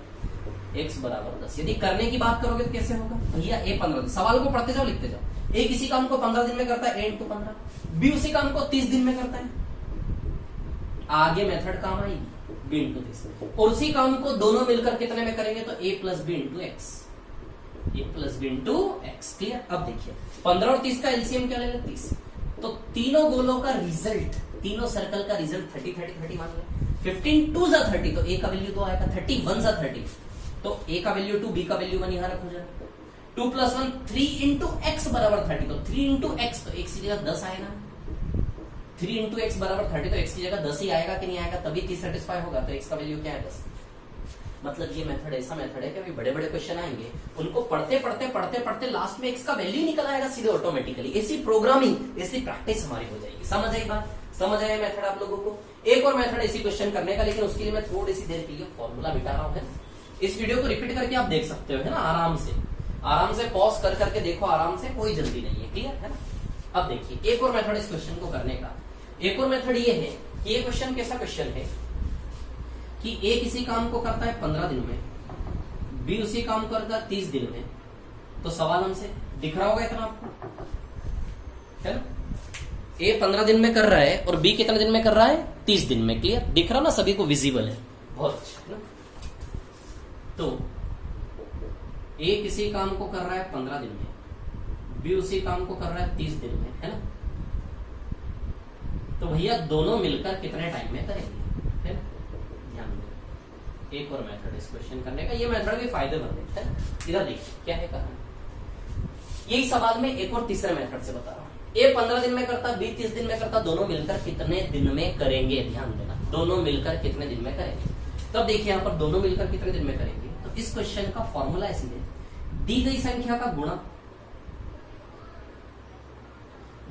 x बराबर 10 यदि करने की बात करोगे तो कैसे होगा भैया। a 15, सवाल को पढ़ते जाओ, लिखते जाओ। a किसी काम को 15 दिन में करता है, a इंटू 15। b उसी काम को 30 दिन में करता है, आगे मेथड काम आएगी b इंटू 30। और उसी काम को दोनों मिलकर कितने में करेंगे, तो a plus b into x, a plus b into x, clear. अब देखिए 15 और 30 का एलसीएम क्या ले लें, 30। तो तीनों गोलों का रिजल्ट, तीनों सर्कल का रिजल्ट 30 30 30 मान लो। 15 2 = 30, तो a का वैल्यू 2 आएगा। 30 1 = 30, तो a का वैल्यू 2, b का वैल्यू 1 यहां रखो जरा। 2 + 1 3 इंटू x बराबर 30, तो 3 इंटू एक्स, तो x की जगह 10 आएगा। 3 इंटू एक्स बराबर 30, तो x की जगह 10 ही आएगा कि नहीं आएगा, तभी 30 सेटिस्फाई होगा। तो x का वैल्यू क्या है, 10। मतलब ये मेथड ऐसा मेथड है कि अभी बड़े बड़े क्वेश्चन आएंगे, उनको पढ़ते पढ़ते पढ़ते पढ़ते लास्ट में x का वैल्यू निकल आएगा सीधे ऑटोमेटिकली। ऐसी प्रोग्रामिंग, ऐसी प्रैक्टिस हमारी हो जाएगी। समझ आई बात? समझ आया मेथड आप लोगों को? एक और मेथड इसी क्वेश्चन करने का, लेकिन उसके लिए मैं थोड़ी सी देर के लिए फॉर्मूला मिटा रहा हूं, है। इस वीडियो को रिपीट करके आप देख सकते हो, है ना, आराम से पॉज कर करके देखो, आराम से, कोई जल्दी नहीं है, क्लियर है ना। अब देखिए एक और मेथड इस क्वेश्चन को करने का। एक और मेथड ये है कि ये क्वेश्चन कैसा क्वेश्चन है कि ए किसी काम को करता है 15 दिन में, बी उसी काम को करता है 30 दिन में। तो सवाल हमसे दिख रहा होगा इतना आपको, है ना। ए 15 दिन में कर रहा है और बी कितने दिन में कर रहा है? 30 दिन में। क्लियर दिख रहा ना, सभी को विजिबल है, बहुत अच्छा, है ना। तो ए किसी काम को कर रहा है 15 दिन में, बी उसी काम को कर रहा है 30 दिन में, है ना। तो भैया दोनों मिलकर कितने टाइम में करेंगे, है ना। ध्यान दो, एक और मेथड इस क्वेश्चन करने का, ये मेथड भी फायदेमंद है। इधर देखिए क्या है कहानी। यही सवाल में एक और तीसरे मेथड से बता रहा हूं। ए 15 दिन में करता, बी 30 दिन में करता, दोनों मिलकर कितने दिन में करेंगे? ध्यान देना, दोनों मिलकर कितने दिन में करेंगे। तब देखिए यहाँ पर दोनों मिलकर कितने दिन में करेंगे। तो इस क्वेश्चन का फॉर्मूला ऐसी है, दी गई संख्या का गुणा,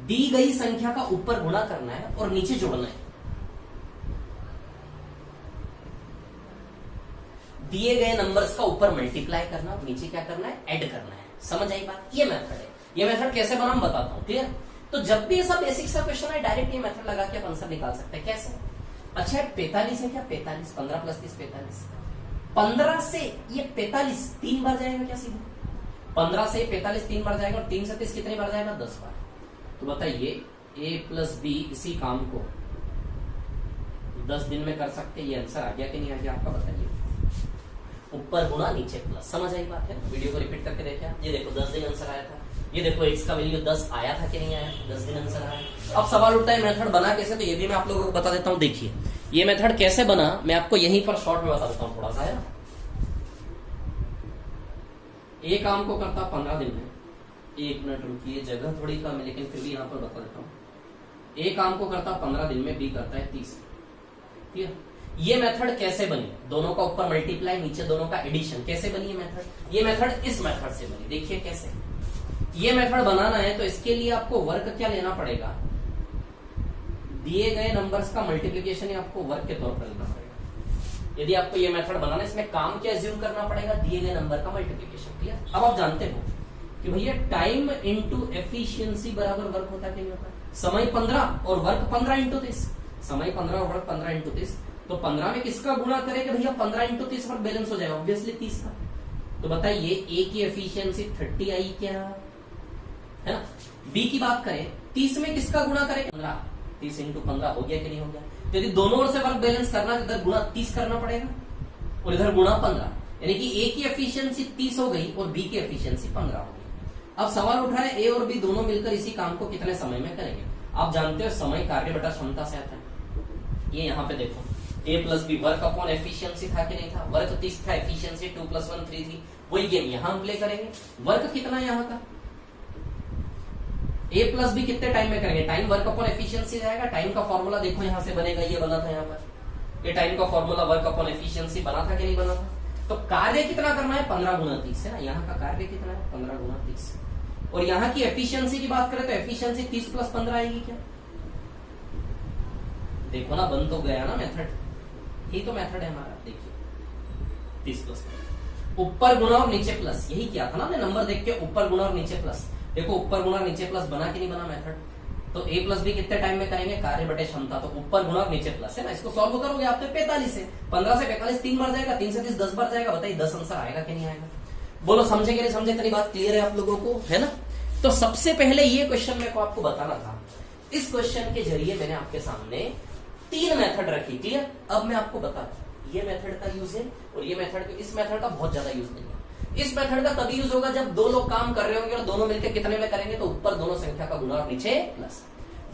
दी गई संख्या का ऊपर गुणा करना है और नीचे जोड़ना है। दिए गए नंबर्स का ऊपर मल्टीप्लाई करना और नीचे क्या करना है? ऐड करना है। समझ आई बात? ये मेथड है। ये मेथड कैसे बना मैं बताता हूं, क्लियर। तो जब भी ऐसा बेसिक सा क्वेश्चन है, डायरेक्ट ये मेथड लगा के आप आंसर निकाल सकते हैं। कैसे? अच्छा 45 है क्या? 45, 15 प्लस 30 45। 15 से ये 45 3 बार जाएगा क्या? सीधा 15 से 45 3 बार जाएगा और 3 से 30 कितनी बार जाएगा? 10 बार। तो बताइए a प्लस बी इसी काम को 10 दिन में कर सकते, ये आंसर आ गया कि नहीं आ गया आपका? बताइए। ऊपर गुणा नीचे प्लस। समझ आई बात है? वीडियो को रिपीट करके देखिए। ये देखो 10 दिन आंसर आया था, ये देखो x का वैल्यू 10 आया था कि नहीं आया? 10 दिन आंसर आया। अब सवाल उठता है मेथड बना कैसे, तो ये भी मैं आप लोगों को बता देता हूं। देखिए ये मेथड कैसे बना, मैं आपको यहीं पर शॉर्ट में बता देता हूं थोड़ा सा, है ना। ए काम को करता 15 दिन में, 1 मिनट रुकिए, जगह थोड़ी कम है लेकिन फिर भी यहां पर बता देता हूं। ए काम को करता 15 दिन में, बी करता है 30। ठीक है, ये मेथड कैसे बनी? दोनों का ऊपर मल्टीप्लाई, नीचे दोनों का एडिशन। कैसे बनी ये मेथड? ये मेथड इस मेथड से बनी। देखिए कैसे। ये मेथड बनाना है तो इसके लिए आपको वर्क क्या लेना पड़ेगा? दिए गए नंबर्स का मल्टीप्लीकेशन आपको वर्क के तौर पर लेना पड़ेगा। यदि आपको ये मेथड बनाना है, इसमें काम क्या एज्यूम करना पड़ेगा? दिए गए नंबर का मल्टीप्लीकेशन। क्लियर? अब आप जानते हो कि भैया टाइम इंटू एफिशिएंसी बराबर वर्क होता है कि नहीं होता? समय 15 और वर्क 15 इंटू 30। समय 15 और वर्क 15 इंटू 30। तो 15 में किसका गुणा करेगा भैया? 15 इंटू 30 वर्क बैलेंस हो जाएगा ऑब्वियसली 30 का। तो बताइए ए की एफिशिएंसी 30 आई क्या, है ना। बी की बात करें, 30 में किसका गुणा करें? 15। 30 इंटू 15 हो गया कि नहीं हो गया? तो यदि दोनों ओर से वर्क बैलेंस करना है, इधर गुणा 30 करना पड़ेगा और इधर गुणा 15, यानी कि ए की एफिशिएंसी 30 हो गई और बी की एफिशिएंसी 15 हो गई। अब सवाल उठ रहा है ए और बी दोनों मिलकर इसी काम को कितने समय में करेंगे? आप जानते हो समय कार्य बटा क्षमता से आता है। ये यहाँ पे देखो, A plus B work upon efficiency था कि नहीं था? वर्क 30 था, एफिशिएंसी 2 + 1 3 थी। वही गेम यहाँ हम प्ले करेंगे। वर्क कितना है यहाँ का? ए प्लस बी कितने टाइम में करेंगे? टाइम वर्क अपॉन एफिशिएंसी जाएगा। टाइम का फॉर्मूला देखो यहां से बनेगा, ये बना था यहाँ पर। ये टाइम का फॉर्मूला वर्क अपॉन एफिशिएंसी बना था कि नहीं बना था? तो कार्य कितना करना है? 15 गुना 30, है ना। यहाँ का कार्य कितना है? 15 गुना 30। और यहाँ की एफिशिएंसी की बात करें तो एफिशिएंसी 30 + 15 आएगी क्या? देखो ना, बन तो गया ना मेथड। यही तो मेथड है हमारा। देखिए 30 + 15, ऊपर गुणा और नीचे प्लस। यही किया था ना हमने, नंबर देख के ऊपर गुणा और नीचे प्लस। देखो ऊपर गुणा नीचे प्लस बना कि नहीं बना मेथड? तो ए प्लस बी कितने टाइम में करेंगे? कार्य बटे क्षमता। तो ऊपर गुणा और नीचे प्लस, है ना। इसको सॉल्व करोगे आप तो 45 से 15 से 45 3 बार जाएगा, 3 से 30 10 बार जाएगा। बताइए 10 आंसर आएगा कि नहीं आएगा? बोलो समझे कि नहीं समझे? इतनी बात क्लियर है आप लोगों को, है ना। तो सबसे पहले ये क्वेश्चन मेरे को आपको बताना था। इस क्वेश्चन के जरिए मैंने आपके सामने 3 मेथड रखी। क्लियर? अब मैं आपको बता, ये मेथड का यूज है और ये मेथड, इस मेथड का बहुत ज्यादा यूज नहीं है। इस मेथड का तभी यूज होगा जब दो लोग काम कर रहे होंगे और दोनों मिलकर कितने में करेंगे? तो ऊपर दोनों संख्या का गुणा और नीचे प्लस।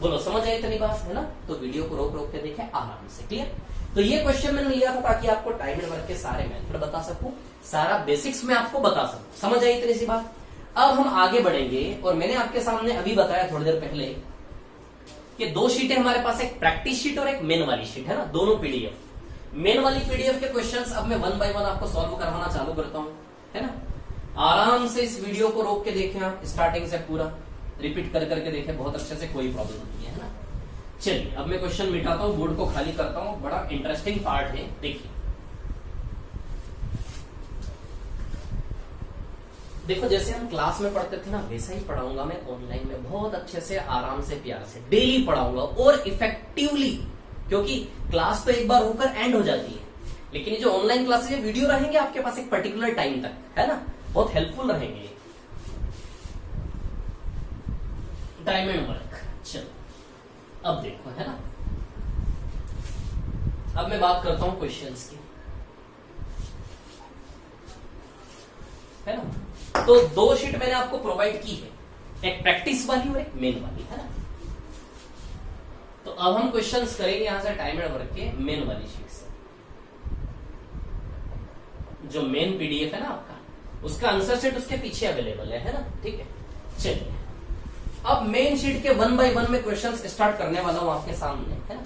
बोलो समझ आई इतनी बात, है ना। तो वीडियो को रोक रोक के देखें आराम से। क्लियर? तो ये क्वेश्चन मैंने लिया था ताकि आपको टाइम एंड वर्क के सारे मेथड बता सकूं, सारा बेसिक्स में आपको बता सकूं। समझ आई इतनी सी बात? अब हम आगे बढ़ेंगे और मैंने आपके सामने अभी बताया थोड़ी देर पहले कि 2 शीटें हमारे पास, एक प्रैक्टिस शीट और एक मेन वाली शीट, है ना। दोनों पीडीएफ। मेन वाली पीडीएफ के क्वेश्चंस अब मैं 1 बाय 1 आपको सॉल्व करवाना चालू करता हूं, है ना। आराम से इस वीडियो को रोक के देखें आप, स्टार्टिंग से पूरा रिपीट कर करके देखें बहुत अच्छे से, कोई प्रॉब्लम नहीं है ना। चलिए अब मैं क्वेश्चन मिटाता हूं, बोर्ड को खाली करता हूं, बड़ा इंटरेस्टिंग पार्ट है, देखिए। देखो जैसे हम क्लास में पढ़ते थे ना, वैसा ही पढ़ाऊंगा मैं ऑनलाइन में, बहुत अच्छे से, आराम से, प्यार से, डेली पढ़ाऊंगा और इफेक्टिवली, क्योंकि क्लास तो एक बार होकर एंड हो जाती है, लेकिन ये जो ऑनलाइन क्लासेस है वीडियो रहेंगे आपके पास एक पर्टिकुलर टाइम तक, है ना, बहुत हेल्पफुल रहेंगे। टाइम एंड वर्क, चलो अब देखो, है ना। अब मैं बात करता हूं क्वेश्चंस की, है ना। तो 2 शीट मैंने आपको प्रोवाइड की है, एक प्रैक्टिस वाली और एक मेन वाली, है ना। तो अब हम क्वेश्चंस करेंगे यहां से टाइम एंड वर्क के मेन वाली शीट से। जो मेन पीडीएफ है ना आपका, उसका आंसर शीट उसके पीछे अवेलेबल है ना, ठीक है। चलिए अब मेन शीट के 1 बाय 1 में क्वेश्चंस स्टार्ट करने वाला हूं आपके सामने, है ना।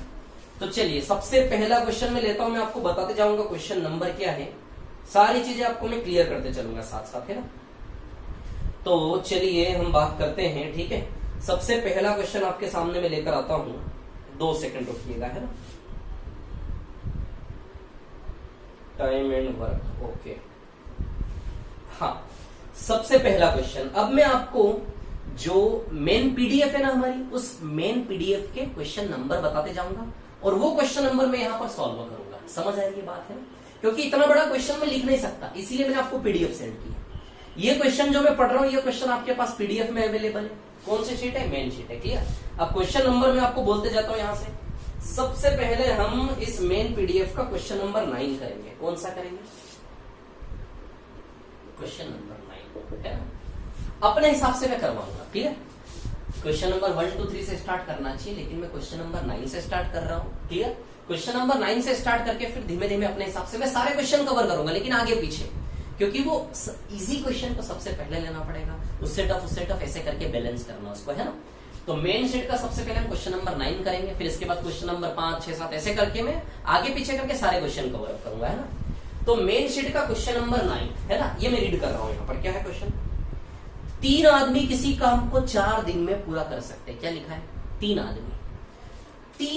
तो चलिए सबसे पहला क्वेश्चन में लेता हूं, मैं आपको बताते जाऊंगा क्वेश्चन नंबर क्या है, सारी चीजें आपको मैं क्लियर करते चलूंगा साथ साथ, है ना। तो चलिए हम बात करते हैं, ठीक है। सबसे पहला क्वेश्चन आपके सामने मैं लेकर आता हूं, 2 सेकंड रुकिएगा, है ना। Time and work, okay. हाँ, सबसे पहला क्वेश्चन, अब मैं आपको जो मेन पीडीएफ है ना हमारी, उस मेन पीडीएफ के क्वेश्चन नंबर बताते जाऊंगा और वो क्वेश्चन नंबर मैं यहां पर सॉल्व करूंगा। समझ आ रही है बात, है ना। क्योंकि इतना बड़ा क्वेश्चन मैं लिख नहीं सकता, इसीलिए मैंने आपको पीडीएफ सेंड किया। ये क्वेश्चन जो मैं पढ़ रहा हूं, ये क्वेश्चन आपके पास पीडीएफ में अवेलेबल है। कौन सी शीट है? मेन शीट है, क्लियर। अब क्वेश्चन नंबर मैं आपको बोलते जाता हूं यहां से। सबसे पहले हम इस मेन पीडीएफ का क्वेश्चन नंबर 9 करेंगे। कौन सा करेंगे? क्वेश्चन नंबर 9, है ना। अपने हिसाब से मैं करवाऊंगा, क्लियर। क्वेश्चन नंबर 1 2 3 से स्टार्ट करना चाहिए, लेकिन मैं क्वेश्चन नंबर 9 से स्टार्ट कर रहा हूं, क्लियर। क्वेश्चन नंबर 9 से स्टार्ट करके फिर धीमे धीमे अपने हिसाब से मैं सारे क्वेश्चन कवर करूंगा, लेकिन आगे पीछे, क्योंकि वो इजी क्वेश्चन को सबसे पहले लेना पड़ेगा, उससे टफ ऐसे करके बैलेंस करना उसको, है ना। तो मेन शीट का सबसे पहले हम क्वेश्चन नंबर 9 करेंगे, फिर इसके बाद क्वेश्चन नंबर 5 6 7 ऐसे करके मैं आगे पीछे करके सारे क्वेश्चन कवर अप करूंगा, है ना। तो मेन शीट का क्वेश्चन नंबर 9, है ना, ये मैं रीड कर रहा हूं यहाँ पर। क्या है क्वेश्चन? 3 आदमी किसी काम को 4 दिन में पूरा कर सकते हैं। क्या लिखा है? 3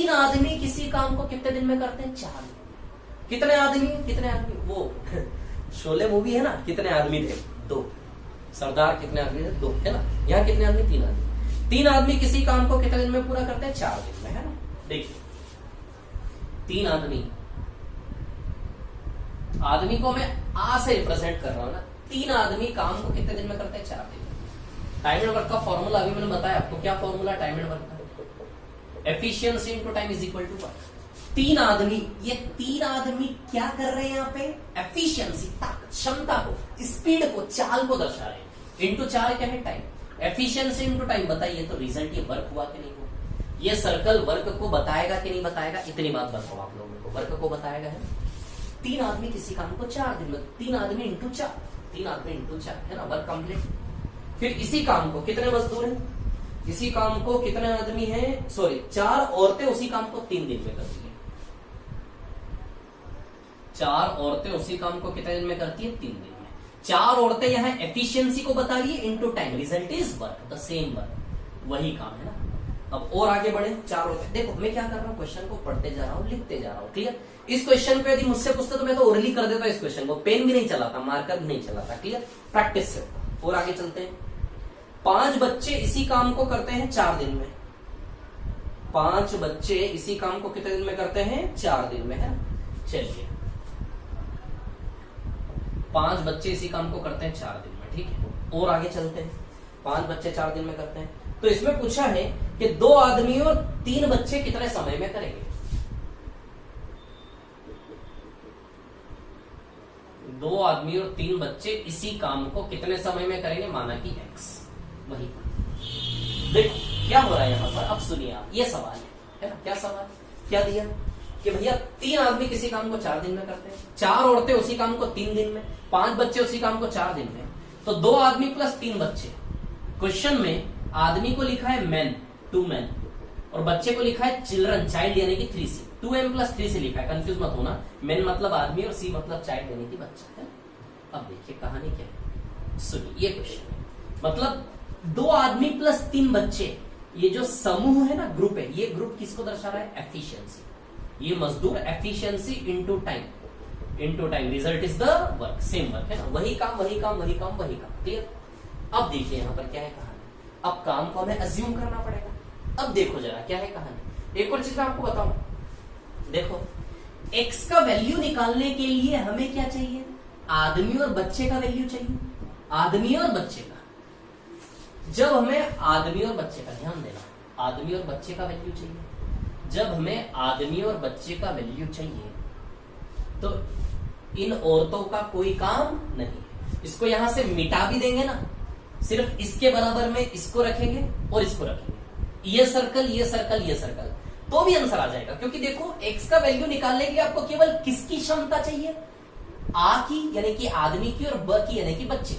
आदमी किसी काम को कितने दिन में करते हैं? 4 दिन। कितने आदमी वो शोले मूवी है ना, कितने आदमी थे? 2। सरदार कितने आदमी थे? 2, है ना। यहाँ कितने आदमी? 3 आदमी। 3 आदमी किसी काम को कितने दिन में पूरा करते हैं? 4 दिन में, है ना। देखिए 3 आदमी को मैं आ से रिप्रेजेंट कर रहा हूं ना। 3 आदमी काम को कितने दिन में करते हैं? 4 दिन में। टाइम एंड वर्क का फॉर्मूला अभी मैंने बताया आपको। क्या फॉर्मूला टाइम एंड वर्क का? Efficiency into time is equal to work. 3 आदमी, ये 3 आदमी क्या कर रहे हैं यहाँ पे? एफिशिएंसी, क्षमता को, स्पीड को, चाल को दर्शा रहे हैं। इनटू 4 क्या है? टाइम। एफिशिएंसी इनटू टाइम बताइए तो रिजल्ट ये वर्क हुआ कि नहीं हुआ? ये सर्कल वर्क को बताएगा कि नहीं बताएगा? इतनी बात बताओ आप लोगों को, वर्क को बताएगा, है। 3 आदमी किसी काम को 4 दिन में, 3 आदमी इंटू 4, 3 आदमी इंटू 4, है ना, वर्क कंप्लीट। फिर इसी काम को कितने मजदूर हैं? इसी काम को कितने आदमी हैं? सॉरी, 4 औरतें उसी काम को 3 दिन में करती है। 4 औरतें उसी काम को कितने दिन में करती है? 3 दिन में। 4 औरतें यहाँ एफिशिएंसी को बता रही है into time, result is work, the same work, वही काम, है ना। अब और आगे बढ़े। 4 औरतें, देखो मैं क्या कर रहा हूँ, क्वेश्चन को पढ़ते जा रहा हूँ, लिखते जा रहा हूँ, क्लियर। इस क्वेश्चन को यदि मुझसे पूछते तो मैं तो ओरली कर देता इस क्वेश्चन को, पेन भी नहीं चलाता, मार्कर भी नहीं चलाता, क्लियर। प्रैक्टिस से। और आगे चलते हैं। 5 बच्चे इसी काम को करते हैं 4 दिन में। 5 बच्चे इसी काम को कितने दिन में करते हैं? 4 दिन में, है ना। चलिए 5 बच्चे इसी काम को करते हैं 4 दिन में, ठीक है। और आगे चलते हैं। 5 बच्चे 4 दिन में करते हैं, तो इसमें पूछा है कि 2 आदमी और 3 बच्चे कितने समय में करेंगे? 2 आदमी और 3 बच्चे इसी काम को कितने समय में करेंगे? माना कि x, वही। देखो क्या हो रहा है यहां पर, अब सुनिए आप, ये सवाल है ना। क्या सवाल, क्या दिया कि भैया 3 आदमी किसी काम को 4 दिन में करते हैं, 4 औरतें उसी काम को 3 दिन में, 5 बच्चे उसी काम को 4 दिन में, तो 2 आदमी प्लस 3 बच्चे। क्वेश्चन में आदमी को लिखा है मैन, 2 मैन, और बच्चे को लिखा है चिल्ड्रन, चाइल्ड, यानी कि 3 सी। 2m+3 से लिखा है, कंफ्यूज मत होना। मेन मतलब आदमी और सी मतलब चाइल्ड यानी कि बच्चा है। अब देखिए कहानी क्या है, सुनिए। ये क्वेश्चन है, मतलब 2 आदमी प्लस 3 बच्चे, ये जो समूह है ना, ग्रुप है, ये ग्रुप किसको दर्शा रहा है? एफिशिएंसी। ये मजदूर efficiency into time result is the work, same work है ना, वही काम वही काम वही काम वही काम। क्लियर? अब देखिए यहां पर क्या है कहानी। अब काम को हमें अज्यूम करना पड़ेगा। अब देखो जरा क्या है कहानी। एक और चीज मैं आपको बताऊं, देखो x का वैल्यू निकालने के लिए हमें क्या चाहिए? आदमी और बच्चे का वैल्यू चाहिए। आदमी और बच्चे का, जब हमें आदमी और बच्चे का, ध्यान देना, आदमी और बच्चे का वैल्यू चाहिए, जब हमें आदमी और बच्चे का वैल्यू चाहिए तो इन औरतों का कोई काम नहीं। इसको यहां से मिटा भी देंगे ना, सिर्फ इसके बराबर में इसको रखेंगे और इसको रखेंगे, ये सर्कल ये सर्कल ये सर्कल, तो भी आंसर आ जाएगा। क्योंकि देखो x का वैल्यू निकालने के लिए आपको केवल किसकी क्षमता चाहिए? आ की यानी कि आदमी की और ब की यानी कि बच्चे।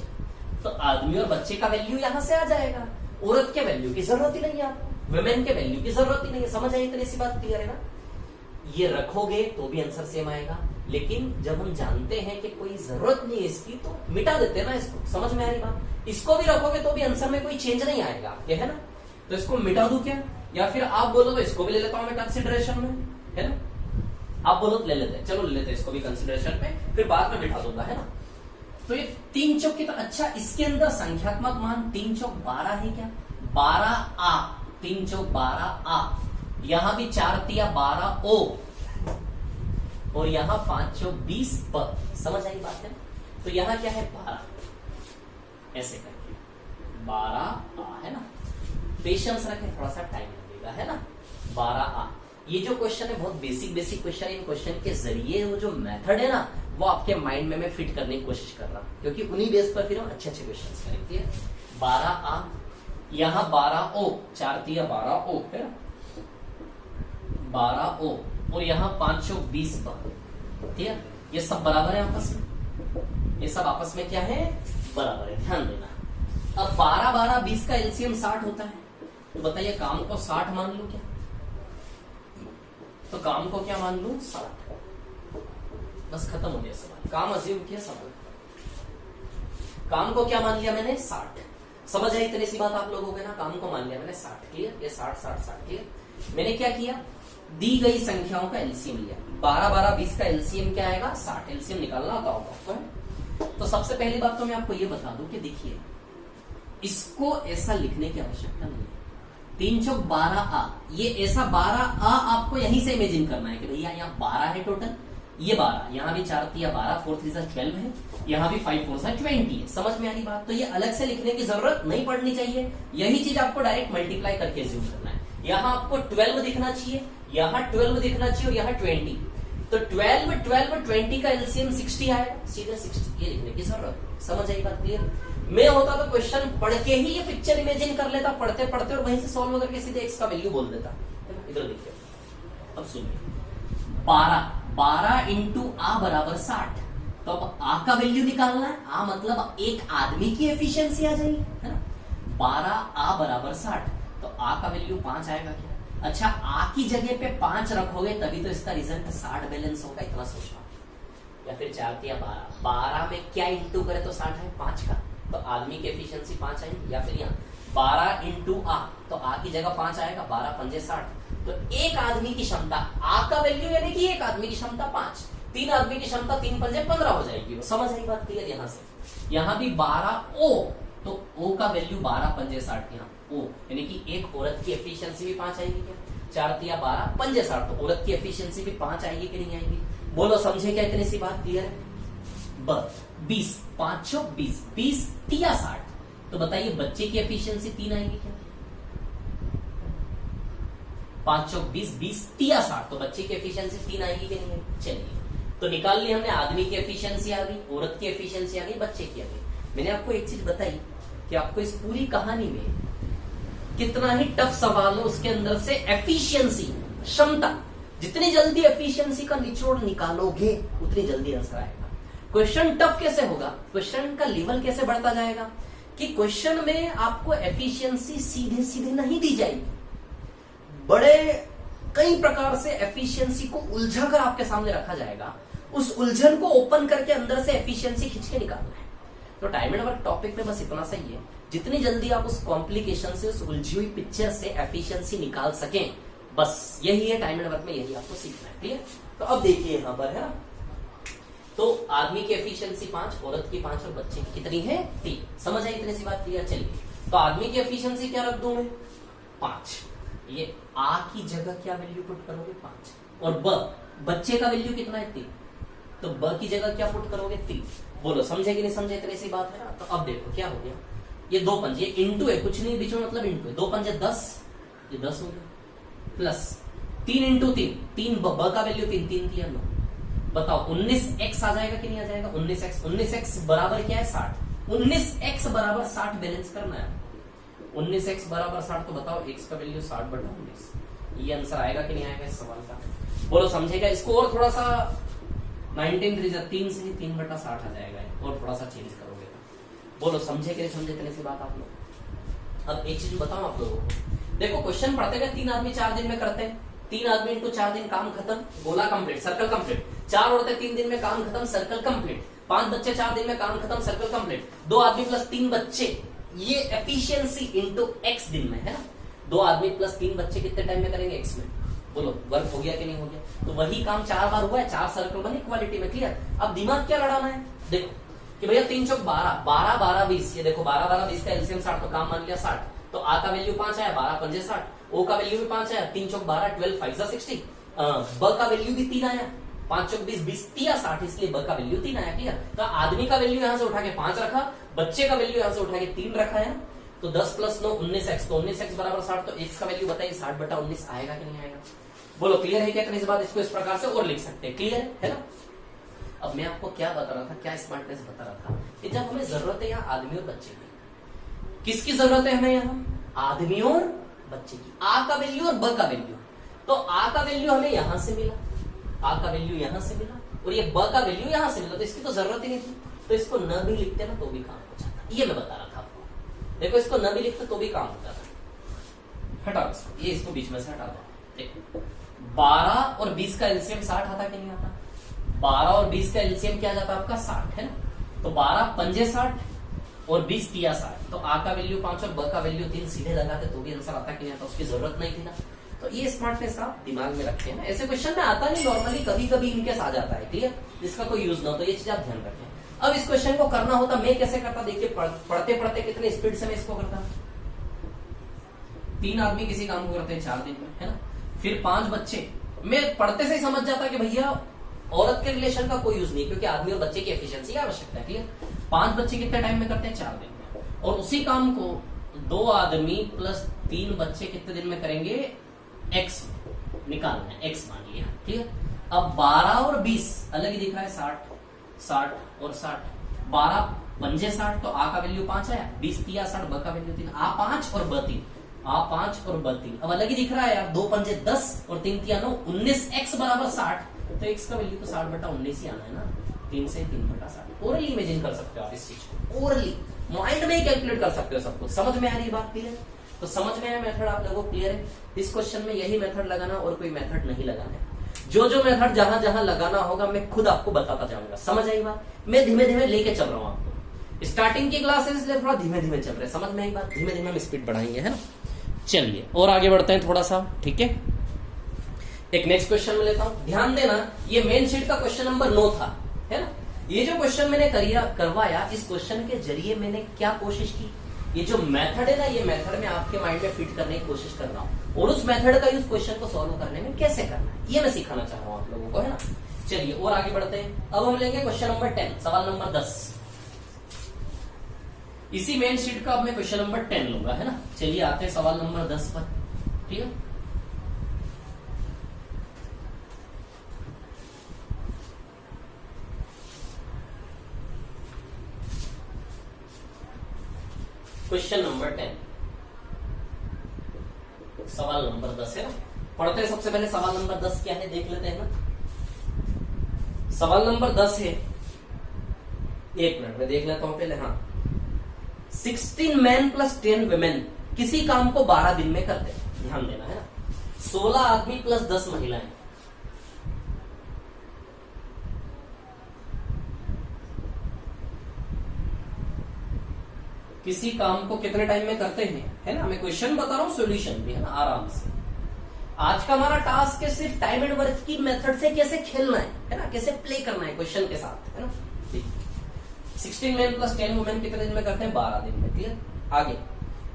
तो आदमी और बच्चे का वैल्यू यहां से आ जाएगा। औरत के वैल्यू की जरूरत ही नहीं है आपको, वुमेन के वैल्यू की जरूरत ही नहीं है। समझ आई इतनी सी बात? क्लियर है ना? ये रखोगे तो भी आंसर सेम आएगा, लेकिन जब हम जानते हैं कि कोई जरूरत नहीं है इसकी तो मिटा देते हैं ना इसको। समझ में आ रही बात? इसको भी रखोगे तो भी आंसर में कोई चेंज नहीं आएगा आपके, है ना? तो इसको मिटा दूं क्या, या फिर आप बोलो तो इसको भी ले लेता हूं मैं कंसिडरेशन में, है ना? आप बोलो तो ले लेते हैं, चलो ले लेते हैं इसको भी कंसिडरेशन में, फिर बाद में बिठा दूंगा, है ना? तो ये 3 चौक कितना अच्छा, इसके अंदर संख्यात्मक मान 3 चौक 12 है क्या? 12 आ, 3 चौक 12 आ, यहां भी 4 तिया 12 ओ, और यहां 5 चौक 20 प। समझ आई बात है? तो यहां क्या है? 12, ऐसे करके 12 आ, है ना? पेशेंस रखें, थोड़ा सा टाइम लगेगा, है ना? 12 आ। ये जो क्वेश्चन है बहुत बेसिक क्वेश्चन है। इन क्वेश्चन के जरिए वो जो मेथड है ना, वो आपके माइंड में मैं फिट करने की कोशिश कर रहा हूं, क्योंकि उन्हीं बेस पर फिर हम अच्छे क्वेश्चन करेंगे। 12 आ, यहां 12 ओ, 4 तिया 12 ओ, है ना? 12 ओ, और यहां 5 चौक 20 प। ठीक है? ये सब बराबर है आपस में, ये सब आपस में क्या है? बराबर है। ध्यान देना। अब 12 12 20 का एलसीएम 60 होता है, तो बताइए काम को 60 मान लूं क्या? तो काम को क्या मान लूं? 60। बस खत्म हो गया सवाल, काम अज्यूम किया, सवाल। काम को क्या मान लिया मैंने? 60। समझ आई इतनी सी बात आप लोगों को ना? काम को मान लिया मैंने 60। क्लियर? ये 60 60 60। क्लियर? मैंने क्या किया? दी गई संख्याओं का एलसीएम लिया। 12 12 20 का एलसीएम क्या आएगा? 60। एलसीएम निकालना आता होगा आपको। तो सबसे पहली बात तो मैं आपको ये बता दूं कि देखिए, इसको ऐसा लिखने की आवश्यकता नहीं है। 3 चौक 12 आ, ये ऐसा 12 आ आपको यहीं से इमेजिन करना है कि भैया यहाँ 12 है टोटल, ये 12, यहाँ भी 4 तिया 12, 4 3 12 है, यहाँ भी 5 4 20 है। समझ में आ रही बात? तो ये अलग से लिखने की जरूरत नहीं पड़नी चाहिए। यही चीज आपको डायरेक्ट मल्टीप्लाई करके एज्यूम करना है। यहाँ आपको 12 दिखना चाहिए, यहाँ 12 दिखना चाहिए, और यहाँ 20। तो 12 12 20 का एलसीएम 60 आएगा, सीधे 60। ये लिखने की जरूरत है। समझ आई बात? क्लियर? मैं होता तो क्वेश्चन पढ़ के ही ये पिक्चर इमेजिन कर लेता, पढ़ते पढ़ते, और वहीं से सॉल्व करके सीधे एक्स का वैल्यू बोल देता। इधर देखिए, अब सुनिए। 12 इंटू आ बराबर 60। तो अब आ का वैल्यू निकालना है। आ मतलब एक आदमी की एफिशिएंसी आ जाएगी, है ना? 12 आ बराबर 60, तो आ का वैल्यू 5 आएगा क्या? अच्छा, आ की जगह पे 5 रखोगे तभी तो इसका रिजल्ट 60 बैलेंस होगा, इतना सोचना। या फिर 4 तिया 12, 12 में क्या इंटू करे तो 60 है? 5 का, तो आदमी की एफिशिएंसी 5 आएगी। या फिर यहाँ 12 इंटू आ, तो आ की जगह 5 आएगा, 12 पंजे 60। तो एक आदमी की क्षमता, आ का वैल्यू यानी कि एक आदमी की क्षमता 5, 3 आदमी की क्षमता 3 पंजे 15 हो जाएगी। समझ आई बात? क्लियर? यहाँ से यहाँ भी 12 ओ, तो ओ का वैल्यू 12 पंजे 60, यहाँ ओ यानी कि एक औरत की एफिशिएंसी भी 5 आएगी क्या? 4 तिया 12 पंजे 60, तो औरत की एफिशिएंसी भी 5 आएगी कि नहीं आएगी? बोलो, समझे क्या इतनी सी बात? क्लियर है? 20 5 चौक 20, 20 तिया 60, तो बताइए बच्चे की एफिशिएंसी 3 आएगी क्या? 5 चौक 20, 20 तिया 60, तो बच्चे की एफिशिएंसी 3 आएगी कि नहीं आएगी? चलिए, तो निकाल ली हमने। आदमी की एफिशिएंसी आ गई, औरत की एफिशिएंसी आ गई, बच्चे की आ गई। मैंने आपको एक चीज बताई कि आपको इस पूरी कहानी में कितना ही टफ सवाल हो, उसके अंदर से एफिशिएंसी, क्षमता, जितनी जल्दी एफिशिएंसी का निचोड़ निकालोगे उतनी जल्दी आंसर आएगा। क्वेश्चन टफ कैसे होगा? क्वेश्चन का लेवल कैसे बढ़ता जाएगा कि क्वेश्चन में आपको एफिशिएंसी सीधे सीधे नहीं दी जाएगी, बड़े कई प्रकार से एफिशिएंसी को उलझा कर आपके सामने रखा जाएगा, उस उलझन को ओपन करके अंदर से एफिशिएंसी खींच के निकालना है। तो टाइम एंड वर्क टॉपिक में बस इतना सही है, जितनी जल्दी आप उस कॉम्प्लिकेशन से, उस उलझी हुई पिक्चर से एफिशिएंसी निकाल सकें, बस यही है टाइम एंड वर्क में, यही आपको सीखना है। क्लियर? तो अब देखिए यहां पर है ना, तो आदमी की एफिशिएंसी 5, औरत की 5 और बच्चे की कितनी है 3। समझ आई इतनी सी बात? क्लियर? चलिए, तो आदमी की एफिशिएंसी क्या रख दूं मैं 5, ये आ की जगह क्या वैल्यू पुट करोगे 5, और बच्चे का वैल्यू कितना है 3, तो ब की जगह क्या पुट करोगे 3। बोलो समझे कि नहीं समझे? इतनी सी बात है ना। तो अब देखो क्या हो गया, ये 2 पंजे, ये इंटू है, कुछ नहीं बीच में मतलब इंटू है, 2 पंजे 10, ये 10 हो गया, प्लस 3 इंटू 3 ब का वैल्यू 3 किया 9। बताओ 19x आ जाएगा कि नहीं आ जाएगा? 19x बराबर क्या है 60, 19x बराबर 60 बैलेंस करना है। 19x बराबर 60, तो बताओ x का वैल्यू 60/19, ये आंसर आएगा कि नहीं आएगा इस सवाल का? बोलो समझेगा? इसको और थोड़ा सा 19 3 से 3/60 आ जाएगा, और थोड़ा सा चेंज करोगे तो। बोलो समझे कि नहीं समझे? इतनी सी बात आप लोग। अब एक चीज बताओ आप लोगों को, देखो क्वेश्चन पढ़ते गए, 3 आदमी 4 दिन में करते हैं, 3 आदमी इंटू 4 दिन, काम खत्म, गोला कंप्लीट, सर्कल कंप्लीट। 4 औरतें 3 दिन में काम खत्म, सर्कल कंप्लीट। 5 बच्चे 4 दिन में काम खत्म, सर्कल कंप्लीट। 2 आदमी प्लस 3 बच्चे, ये एफिशिएंसी इंटू x दिन में है ना। 2 आदमी प्लस 3 बच्चे कितने टाइम में करेंगे x में? बोलो वर्क हो गया कि नहीं हो गया? तो वही काम 4 बार हुआ है, 4 सर्कल बने क्वालिटी में। क्लियर? अब दिमाग क्या लड़ाना है, देखो कि भैया 3 चौक 12, 12 12 20, ये देखो 12 12 20 का एलसीएम 60, तो काम मान लिया 60, तो आ का वैल्यू 5 आया, 12 पंजे 60, ओ का वैल्यू भी 5 आया, 3 चौक 12, 12 5 60, ब का वैल्यू भी 3 आया, 5 चौक 20, 20 3 60, इसलिए ब का वैल्यू 3 आया। क्लियर? तो आदमी का वैल्यू यहां से उठा के 5 रखा, बच्चे का वैल्यू यहां से उठा के 3 रखा है, तो 10 + 9 19x, तो 19x बराबर 60, तो x का वैल्यू बताइए 60/19 आएगा कि नहीं आएगा? बोलो क्लियर है क्या? इस बात इसको इस प्रकार से और लिख सकते हैं। क्लियर है ना? अब मैं आपको क्या बता रहा था, क्या स्मार्टनेस बता रहा था, कि जब हमें जरूरत है यहाँ आदमी और बच्चे की, किसकी जरूरत है हमें यहाँ? आदमी और बच्चे की। आ का वैल्यू और ब का वैल्यू, तो आ का वैल्यू हमें यहां से मिला, आ का वैल्यू यहां से मिला, और ये ब का वैल्यू यहां से मिला, तो इसकी तो जरूरत ही नहीं थी, तो इसको न भी लिखते ना तो भी काम हो जाता। ये मैं बता रहा था आपको। देखो इसको न भी लिखते तो भी काम होता था। हटाओ इसको, ये इसको बीच में से हटा दो। देखो 12 और 20 का एलसीएम 60 आता कि नहीं आता? 12 और 20 का एलसीएम क्या जाता है आपका 60 है ना। तो 12 पंजे 60 और 20 तिया 60, तो आ का वैल्यू 5 और ब का वैल्यू 3 सीधे लगाते तो भी आंसर आता कि नहीं आता? उसकी जरूरत नहीं थी ना। तो ये स्मार्टनेस आप दिमाग में रखें ना, ऐसे क्वेश्चन में आता नहीं, नॉर्मली कभी कभी इनकेस आ जाता है। क्लियर? जिसका कोई यूज ना हो, तो ये चीज आप ध्यान रखें। अब इस क्वेश्चन को करना होता मैं कैसे करता, देखिए पढ़ते पढ़ते कितने स्पीड से मैं इसको करता। 3 आदमी किसी काम को करते हैं 4 दिन में, है ना। फिर 5 बच्चे, मैं पढ़ते से ही समझ जाता कि भैया औरत के रिलेशन का कोई यूज नहीं, क्योंकि आदमी और बच्चे की एफिशिएंसी की आवश्यकता है। क्लियर? 5 बच्चे कितने टाइम में करते हैं? 4 दिन में। और उसी काम को 2 आदमी प्लस 3 बच्चे कितने दिन में करेंगे? x निकालना है, x मान लिया। क्लियर? अब 12 और 20 अलग ही दिख रहा है, 60 और 60, 12 पंजे 60, तो आ का वैल्यू 5 आया, 20 तिया 60, ब का वैल्यू 3, आ 5 और ब 3, आ 5 और ब 3, अब अलग ही दिख रहा है यार, 2 पंजे 10 और 3 तिया 9, 19x बराबर 60, तो x का वैल्यू तो 60/19 ही आना है ना, 3 से 3/60। ओरली इमेजिन कर सकते हो आप इस चीज को, ओरली माइंड में ही कैलकुलेट कर सकते हो सब कुछ। समझ में आ रही बात? क्लियर? तो समझ में आया मेथड आप लोगों को? क्लियर है? इस क्वेश्चन में यही मेथड लगाना और कोई मेथड नहीं लगाना है। जो जो मेथड जहां जहां लगाना होगा मैं खुद आपको बताता जाऊंगा। समझ आई बात? मैं धीमे धीमे लेके चल रहा हूं आपको, स्टार्टिंग की क्लासेस इसलिए थोड़ा धीमे धीमे चल रहे। समझ में आई बात? धीमे धीमे हम स्पीड बढ़ाएंगे, है ना। चलिए और आगे बढ़ते हैं थोड़ा सा, ठीक है। एक नेक्स्ट क्वेश्चन में लेता हूं, ध्यान देना, ये मेन शीट का क्वेश्चन नंबर 9 था, है ना। ये जो क्वेश्चन मैंने करवाया, इस क्वेश्चन के जरिए मैंने क्या कोशिश की, ये जो मेथड है ना, ये मेथड में आपके माइंड में फिट करने की कोशिश कर रहा हूं, और उस मेथड का यूज क्वेश्चन को सॉल्व करने में कैसे करना है ये मैं सिखाना चाह रहा हूं आप लोगों को, है ना। चलिए और आगे बढ़ते हैं। अब हम लेंगे क्वेश्चन नंबर 10, सवाल नंबर 10। इसी मेन शीट का अब मैं क्वेश्चन नंबर 10 लूंगा, है ना। चलिए आते हैं सवाल नंबर 10 पर, ठीक है। क्वेश्चन नंबर 10, सवाल नंबर 10 है ना। पढ़ते हैं सबसे पहले सवाल नंबर 10 क्या है देख लेते हैं ना। सवाल नंबर 10 है, एक मिनट में देख लेता हूं पहले। हाँ, 16 मैन प्लस 10 वुमेन किसी काम को 12 दिन में करते हैं। ध्यान देना, है ना। 16 आदमी प्लस 10 महिलाएं। किसी काम को कितने टाइम में करते हैं, है ना। मैं क्वेश्चन बता रहा हूं, सॉल्यूशन भी है ना, आराम से। आज का हमारा टास्क है सिर्फ टाइम एंड वर्क की मेथड से कैसे खेलना है ना, कैसे प्ले करना है क्वेश्चन के साथ, है ना। 16 मैन प्लस 10 वुमेन कितने दिन में करते हैं, 12 दिन में। क्लियर। आगे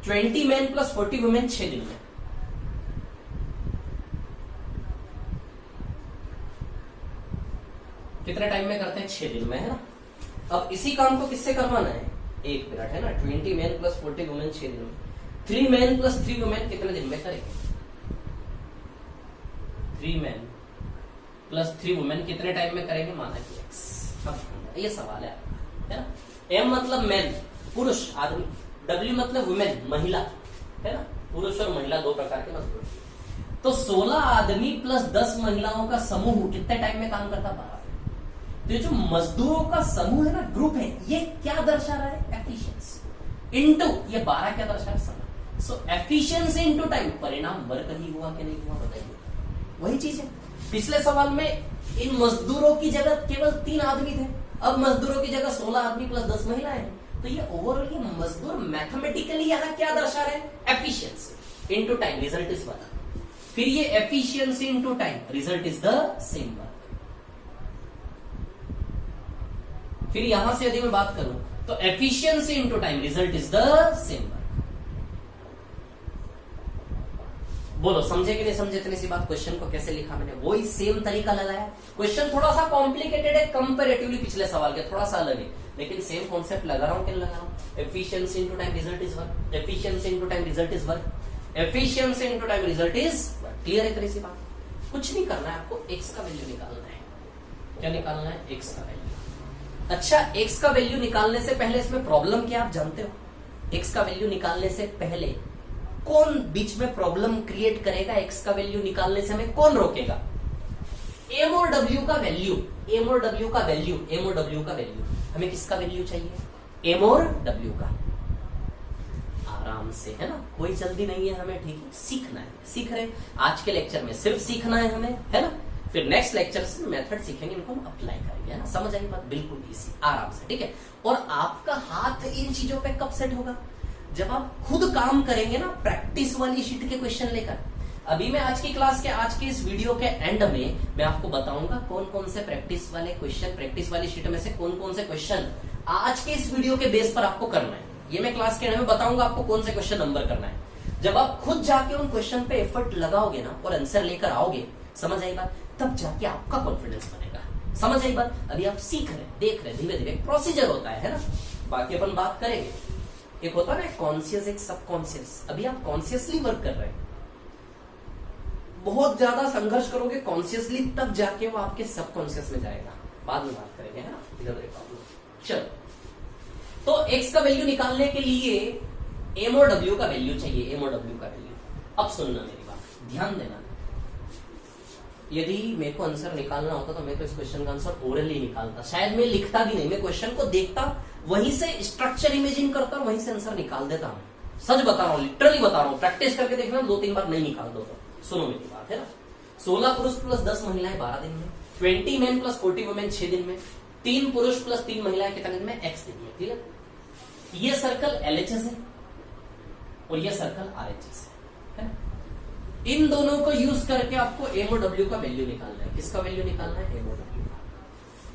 20 मैन प्लस 40 वुमेन 6 दिन में। कितने टाइम में करते हैं, 6 दिन में, है ना। अब इसी काम को किससे करवाना है, 1 मिनट, है ना। 20 मैन प्लस 40 वुमेन 6 दिन में। 3 मैन प्लस 3 वुमेन कितने दिन में करेंगे, 3 मैन प्लस 3 वुमेन कितने टाइम में करेंगे, माना कि x। अब ये सवाल है ना। m मतलब मैन, पुरुष आदमी, w मतलब वुमेन, महिला, है ना। पुरुष और महिला 2 प्रकार के मजदूर। तो 16 आदमी प्लस 10 महिलाओं का समूह कितने टाइम में काम करता, 12। तो ये जो मजदूरों का समूह है ना, ग्रुप है, ये क्या दर्शा रहा है, एफिशिएंसी इनटू ये 12 क्या दर्शा रहा है, समय। सो एफिशिएंसी इनटू टाइम, परिणाम वर्क ही हुआ कि नहीं हुआ, बताइए। वही चीज है। पिछले सवाल में इन मजदूरों की जगह केवल 3 आदमी थे, अब मजदूरों की जगह 16 आदमी प्लस 10 महिलाएं हैं। तो ये ओवरऑल ये मजदूर मैथमेटिकली यहां क्या दर्शा रहे हैं, efficiency into time, result is 1। फिर ये efficiency into time, result is the same work. फिर यहां से यदि मैं बात करूं तो efficiency into time, result is the same work. बोलो समझे कि नहीं समझे, इतनी सी बात। क्वेश्चन को कैसे लिखा मैंने, वही सेम तरीका लगाया। क्वेश्चन थोड़ा सा कॉम्प्लिकेटेड है कंपैरेटिवली पिछले सवाल के, थोड़ा सा अलग है, लेकिन सेम कॉन्सेप्ट लगा रहा हूं कि लगा रहा हूं। Efficiency into time, result is work. Efficiency into time, result is work. Efficiency into time, result is work. Clear है इतनी सी बात। कुछ नहीं करना है आपको, एक्स का वैल्यू निकालना है। क्या निकालना है, एक्स का वैल्यू। अच्छा, एक्स का वैल्यू निकालने से पहले इसमें प्रॉब्लम क्या आप जानते हो, एक्स का वैल्यू निकालने से पहले कौन बीच में प्रॉब्लम क्रिएट करेगा, एक्स का वैल्यू निकालने से हमें कौन रोकेगा, एम और डब्ल्यू का वैल्यू। एम और डब्ल्यू का वैल्यू, एम और डब्ल्यू का वैल्यू, हमें किसका वैल्यू चाहिए, एम और डब्ल्यू का। आराम से, है ना, कोई जल्दी नहीं है हमें, ठीक है। सीखना है, सीख रहे हैं आज के लेक्चर में, सिर्फ सीखना है हमें, है ना। फिर नेक्स्ट लेक्चर से मेथड सीखेंगे, इनको हम अप्लाई करेंगे, है ना। समझ आई बात, बिल्कुल इजी, आराम से, ठीक है। और आपका हाथ इन चीजों पे कब सेट होगा, जब आप खुद काम करेंगे ना, प्रैक्टिस वाली शीट के क्वेश्चन लेकर। अभी मैं आज की क्लास के, आज के इस वीडियो के एंड में मैं आपको बताऊंगा कौन कौन से प्रैक्टिस वाले क्वेश्चन, प्रैक्टिस वाली शीट में से कौन कौन से क्वेश्चन आज के इस वीडियो के बेस पर आपको करना है। ये मैं क्लास के एंड में बताऊंगा आपको कौन से क्वेश्चन नंबर करना है। जब आप खुद जाके उन क्वेश्चन पे एफर्ट लगाओगे ना और आंसर लेकर आओगे, समझ आई बात, तब जाके आपका कॉन्फिडेंस बनेगा। समझ आई बात। अभी आप सीख रहे हैं, देख रहे हैं, धीरे धीरे प्रोसीजर होता है ना। बाकी अपन बात करेंगे, एक होता है ना कॉन्शियस, एक सबकॉन्शियस। अभी आप कॉन्शियसली वर्क कर रहे हैं, बहुत ज्यादा संघर्ष करोगे कॉन्शियसली, तब जाके वो आपके सबकॉन्शियस में जाएगा। बाद में बात करेंगे, है ना, इधर प्रॉब्लम। चलो, तो एक्स का वैल्यू निकालने के लिए एम और डब्ल्यू का वैल्यू चाहिए, एम और डब्ल्यू का वैल्यू। अब सुनना मेरी बात, ध्यान देना। यदि मेरे को आंसर निकालना होता तो मैं तो इस क्वेश्चन का आंसर ओरली निकालता, शायद मैं लिखता भी नहीं, मैं क्वेश्चन को देखता, वहीं से स्ट्रक्चर इमेजिन करता और वहीं से आंसर निकाल देता हूं। सच बता रहा हूं, लिटरली बता रहा हूं, प्रैक्टिस करके देखना, 2-3 बार नहीं निकाल दो तो। सुनो मेरी बात, है ना। 16 पुरुष प्लस 10 महिलाएं 12 दिन में, 20 मैन प्लस 40 वुमेन 6 दिन में, 3 पुरुष प्लस 3 महिलाएं कितने दिन में, x दिन में। क्लियर। ये सर्कल LHS है और ये सर्कल RHS है ना। इन दोनों को यूज करके आपको एम और डब्ल्यू का वैल्यू निकालना है। किसका वैल्यू निकालना है, एम और डब्ल्यू का।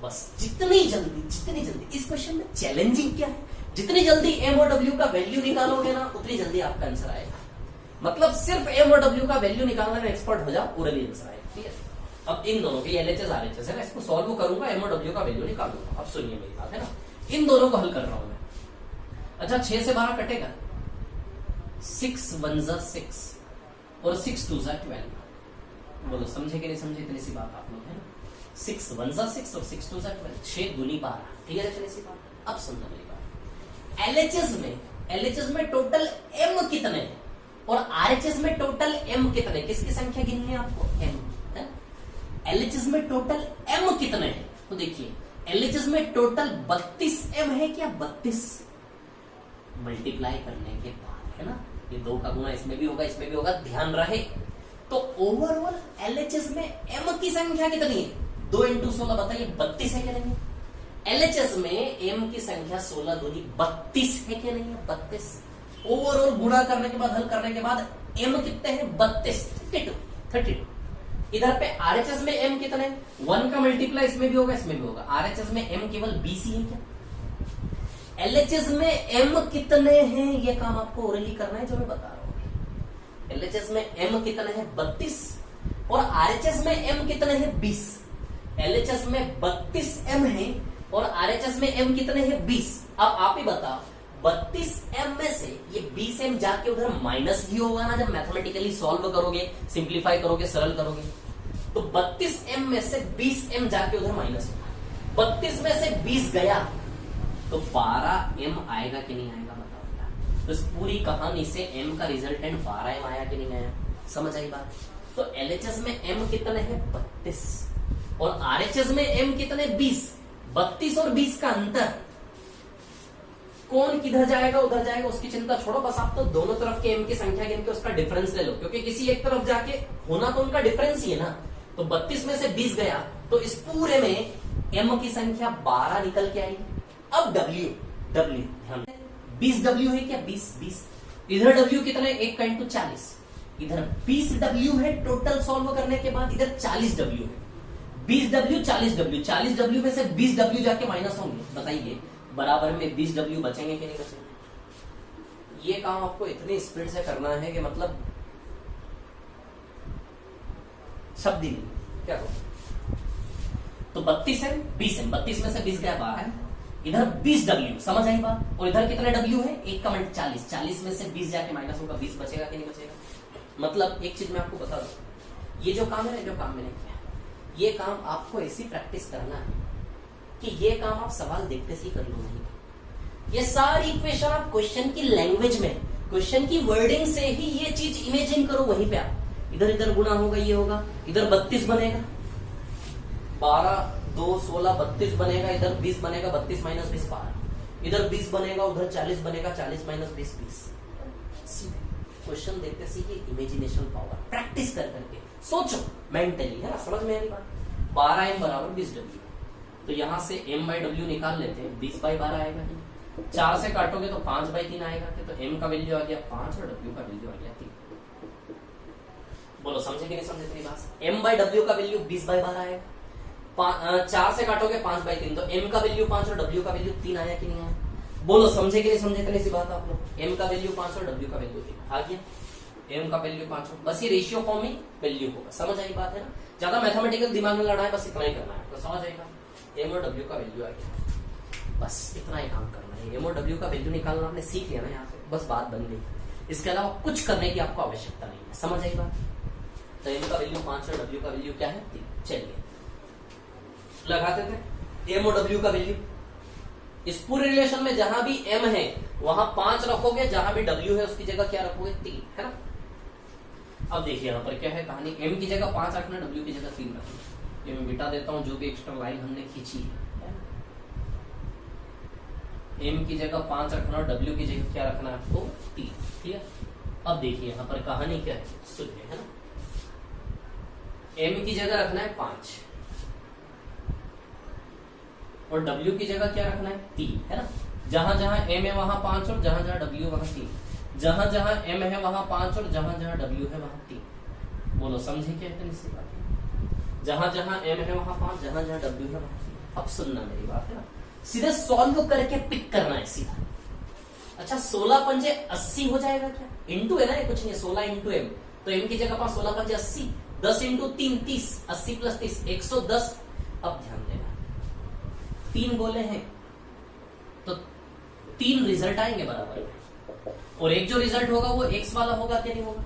बस जितनी जल्दी, इस क्वेश्चन में चैलेंजिंग क्या है, जितनी जल्दी एम और डब्ल्यू का वैल्यू निकालोगे ना, उतनी जल्दी आपका आंसर आएगा। मतलब सिर्फ एम और डब्ल्यू का वैल्यू निकालने में एक्सपर्ट हो जाओ, ओरली आंसर आएगा। ठीक है। अब इन दोनों के LHS RHS है ना, इसको सॉल्व करूंगा, एम और डब्ल्यू का वैल्यू निकालूंगा। अब सुनिए मेरी बात, है ना, इन दोनों को हल कर रहा हूं मैं। अच्छा, 6 से 12 कटेगा, 6 1 जा 6 और 6 2 जा 12। बोलो समझे कि नहीं समझे, इतनी सी बात आप लोग, है ना। 6 1 जा 6 और 6 2 जा 12, 6 दूनी 12। ठीक है, इतनी सी बात। अब सुनना मेरी बात, LHS में टोटल M कितने हैं और RHS में टोटल M कितने, किसकी संख्या गिननी है आपको, M है। LHS में टोटल M कितने हैं, तो देखिए LHS में टोटल 32 M है क्या, 32 मल्टीप्लाई करने के बाद, है ना, ये 2 का गुना इसमें भी होगा, इसमें भी होगा, ध्यान रहे। तो ओवरऑल एलएचएस में एम की संख्या कितनी है? 2 इंटू 16 बताइए 32 है क्या नहीं? एलएचएस में एम की संख्या 16 दूनी 32 है क्या नहीं है? 32। ओवरऑल गुणा करने के बाद, हल करने के बाद एम कितने हैं? 32, 32। इधर पे आरएचएस में एम कितने हैं? 1 का मल्टीप्लाई इसमें भी होगा, इसमें भी होगा। आरएचएस में एम केवल 20 ही है क्या? एलएचएस में एम कितने हैं? ये काम आपको ओरली करना है जो मैं बता रहा हूं। एलएचएस में एम कितने हैं? 32। और आरएचएस में एम कितने हैं? 20। एलएचएस में 32 एम है और आरएचएस में एम कितने हैं? 20। अब आप ही बताओ, 32 एम में से ये 20 एम जाके उधर माइनस भी होगा ना जब मैथमेटिकली सॉल्व करोगे, सिंप्लीफाई करोगे, सरल करोगे। तो 32 एम में से 20 एम जाके उधर माइनस होगा। 32 में से 20 गया तो 12 एम आएगा कि नहीं आएगा बताओ। तो इस पूरी कहानी से एम का रिजल्टेंट 12 एम आया कि नहीं आया? समझ आई बात? तो एलएचएस में एम कितने हैं? 32 और आरएचएस में एम कितने? 20। 32 और 20 का अंतर, कौन किधर जाएगा उधर जाएगा उसकी चिंता छोड़ो, बस आप तो दोनों तरफ के एम की संख्या गिन के उसका डिफरेंस ले लो, क्योंकि किसी एक तरफ जाके होना तो उनका डिफरेंस ही है ना। तो 32 में से 20 गया तो इस पूरे में एम की संख्या 12 निकल के आएगी। अब डब्ल्यू, ध्यान 20 डब्ल्यू है क्या? 20। इधर डब्ल्यू कितने? 1 का इंटू 40। इधर 20 डब्ल्यू है टोटल सॉल्व करने के बाद, इधर 40 डब्ल्यू है। 20 डब्ल्यू 40 डब्ल्यू, 40 डब्ल्यू में से 20 डब्ल्यू जाके माइनस होंगे। बताइए बराबर में 20 डब्ल्यू बचेंगे कि नहीं बचेंगे? ये काम आपको इतनी स्पीड से करना है कि मतलब शब्द ही नहीं क्या करो। तो 32 है, 20 है, 32 में से 20 गया 12 है। इधर 20 डब्ल्यू, समझ आई बात? और इधर कितने डब्ल्यू है? 1 का मल्ट 40। 40 में से 20 जाके माइनस होगा, 20 बचेगा कि नहीं बचेगा? मतलब एक चीज मैं आपको बता दूं, ये जो काम है, जो काम मैंने किया, ये काम आपको ऐसी प्रैक्टिस करना है कि ये काम आप सवाल देखते से कर लो नहीं। ये सारी इक्वेशन आप क्वेश्चन की लैंग्वेज में, क्वेश्चन की वर्डिंग से ही ये चीज इमेजिन करो। वहीं पे आप इधर इधर गुणा होगा, ये होगा, इधर 32 बनेगा, 12 2 16 32 बनेगा, इधर 20 बनेगा, 32 माइनस 20 12, इधर 20 बनेगा, उधर 40 बनेगा, 40 माइनस 20 20। क्वेश्चन देखते सीखिए, इमेजिनेशन पावर, प्रैक्टिस कर करके सोचो मेंटली, है ना? समझ में आ रही बात? 12 एम बराबर 20 डब्ल्यू, तो यहां से m बाई डब्ल्यू निकाल लेते हैं, 20 बाई 12 आएगा। 4 से काटोगे तो 5 बाई 3 आएगा। तो m का वैल्यू आ गया 5 और w का वैल्यू आ गया 3। बोलो समझे कि नहीं समझे मेरी बात? m बाई w का वैल्यू 20 बाई 12 आएगा। 4 से काटोगे 5 बाई 3, तो m का वैल्यू 5 और w का वैल्यू 3 आया कि नहीं आया? बोलो समझे कि नहीं समझे? इतनी सी बात आप लोग, m का वैल्यू 5 और w का वैल्यू 3 आ गया। m का वैल्यू 5, बस ये रेशियो फॉर्म में वैल्यू होगा। समझ आई बात है ना? ज्यादा मैथमेटिकल दिमाग में लड़ा है, बस इतना ही करना है, तो समझ आएगा। m और w का वैल्यू आ गया, बस इतना ही काम करना है। m और w का वैल्यू निकालना आपने सीख लिया ना यहाँ से, बस बात बन गई। इसके अलावा कुछ करने की आपको आवश्यकता नहीं है। समझ आई बात? तो m का वैल्यू 5 और w का वैल्यू क्या है? 3। चलिए लगाते थे m और w का वैल्यू। इस पूरे रिलेशन में जहां भी m है वहां 5 रखोगे, जहां भी w है उसकी जगह क्या रखोगे? 3, है ना? अब देखिए यहाँ पर क्या है कहानी, m की जगह 5 रखना, w की जगह 3 रखना। ये मैं मिटा देता हूं जो भी एक्स्ट्रा लाइन हमने खींची है। m की जगह 5 रखना और w की जगह क्या रखना है आपको? 3। ठीक है? अब देखिए यहाँ पर कहानी क्या है, सुनिए, है ना? m की जगह रखना है 5 और w की जगह क्या रखना है? 3, है ना? जहां जहां m है वहां 5 और जहां जहां w वहां 3। जहां जहां m है वहां 5 और जहां जहां w है वहां 3। बोलो समझे क्या इतनी सी बात? जहां जहां m है वहां 5, जहां जहां w है वहां 3। अब सुनना मेरी बात, है ना? सीधे सॉल्व करके पिक करना है सीधा। अच्छा 16 पंजे 80 हो जाएगा क्या? इंटू है ना, ये कुछ नहीं है, 16 इंटू m, तो m की जगह 16 पंजे 80, 10 इंटू 3 30, 80 प्लस 30 110। अब ध्यान देना, 3 गोले हैं तो 3 रिजल्ट आएंगे बराबर में, और एक जो रिजल्ट होगा वो x वाला होगा कि नहीं होगा?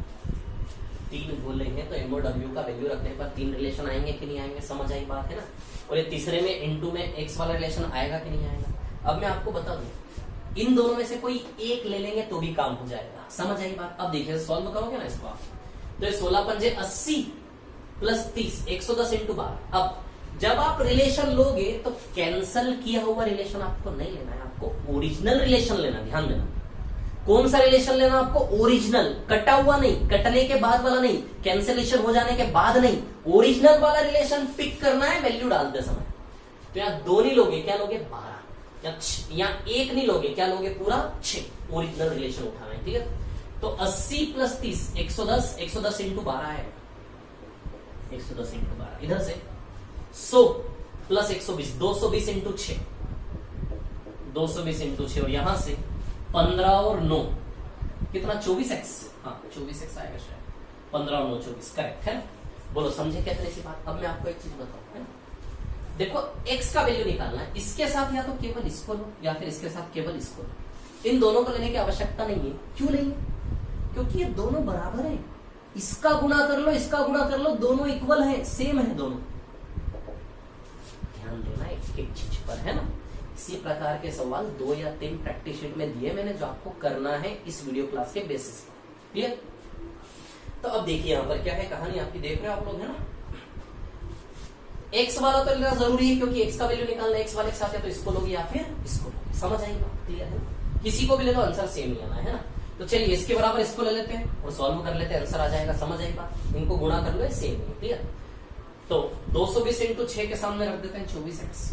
3 गोले हैं तो m और w का वैल्यू रखने पर 3 रिलेशन आएंगे कि नहीं आएंगे? समझ आई बात, है ना? और ये तीसरे में इनटू में x वाला रिलेशन आएगा कि नहीं आएगा? अब मैं आपको बता दूं, इन दोनों में से कोई एक ले लेंगे तो भी काम हो जाएगा। समझ आई बात? अब देखिए सॉल्व करोगे ना इसको आप, तो ये 16 पंजे 80 प्लस 30 110 इंटू 12। अब जब आप रिलेशन लोगे तो कैंसल किया हुआ रिलेशन आपको नहीं लेना है, आपको ओरिजिनल रिलेशन लेना। ध्यान देना, कौन सा रिलेशन लेना आपको? ओरिजिनल, कटा हुआ नहीं, कटने के बाद वाला नहीं, कैंसिलेशन हो जाने के बाद नहीं, ओरिजिनल वाला रिलेशन पिक करना है वैल्यू डालते समय। तो यहां 2 नहीं लोगे, क्या लोगे? 12। या 1 नहीं लोगे, क्या लोगे? पूरा 6 ओरिजिनल रिलेशन उठाना है। ठीक है, तो 80 प्लस 30 110, 110 इंटू 12 है, 110 इंटू 12। इधर से 100 प्लस 120, 220 इंटू 6, 220 इंटू 6, और यहां से 15 और 9 कितना? 24x। हाँ 24x आएगा शायद, 15 और 9 24, करेक्ट है। बोलो समझे क्या सी बात? अब मैं आपको एक चीज बताऊं, है ना, देखो x का वैल्यू निकालना है, इसके साथ या तो केवल इसको लो या फिर इसके साथ केवल इसको लो। इन दोनों को लेने की आवश्यकता नहीं है। क्यों नहीं? क्योंकि ये दोनों बराबर है। इसका गुणा कर लो, इसका गुणा कर लो, दोनों इक्वल है, सेम है दोनों। ध्यान देना एक चीज पर, है ना। इसी प्रकार के सवाल 2 या 3 प्रैक्टिस शीट में दिए मैंने, जो आपको करना है इस वीडियो क्लास के बेसिस पर। क्लियर? तो अब देखिए यहां पर क्या है, कहानी आपकी देख रहे हो आप लोग, है ना। एक्स वाला तो लेना जरूरी है, क्योंकि एक्स का वैल्यू निकालना है, एक्स वाले के साथ या तो इसको लोगे या फिर इसको लोगे। समझ आई बात? क्लियर है? किसी को भी ले लो, आंसर सेम ही आना है ना। तो चलिए इसके बराबर इसको ले लेते हैं और सॉल्व कर लेते हैं, आंसर आ जाएगा। समझ आई बात? इनको गुणा कर लो, सेम है। क्लियर? तो 220 इंटू 6 के सामने रख देते हैं 24x,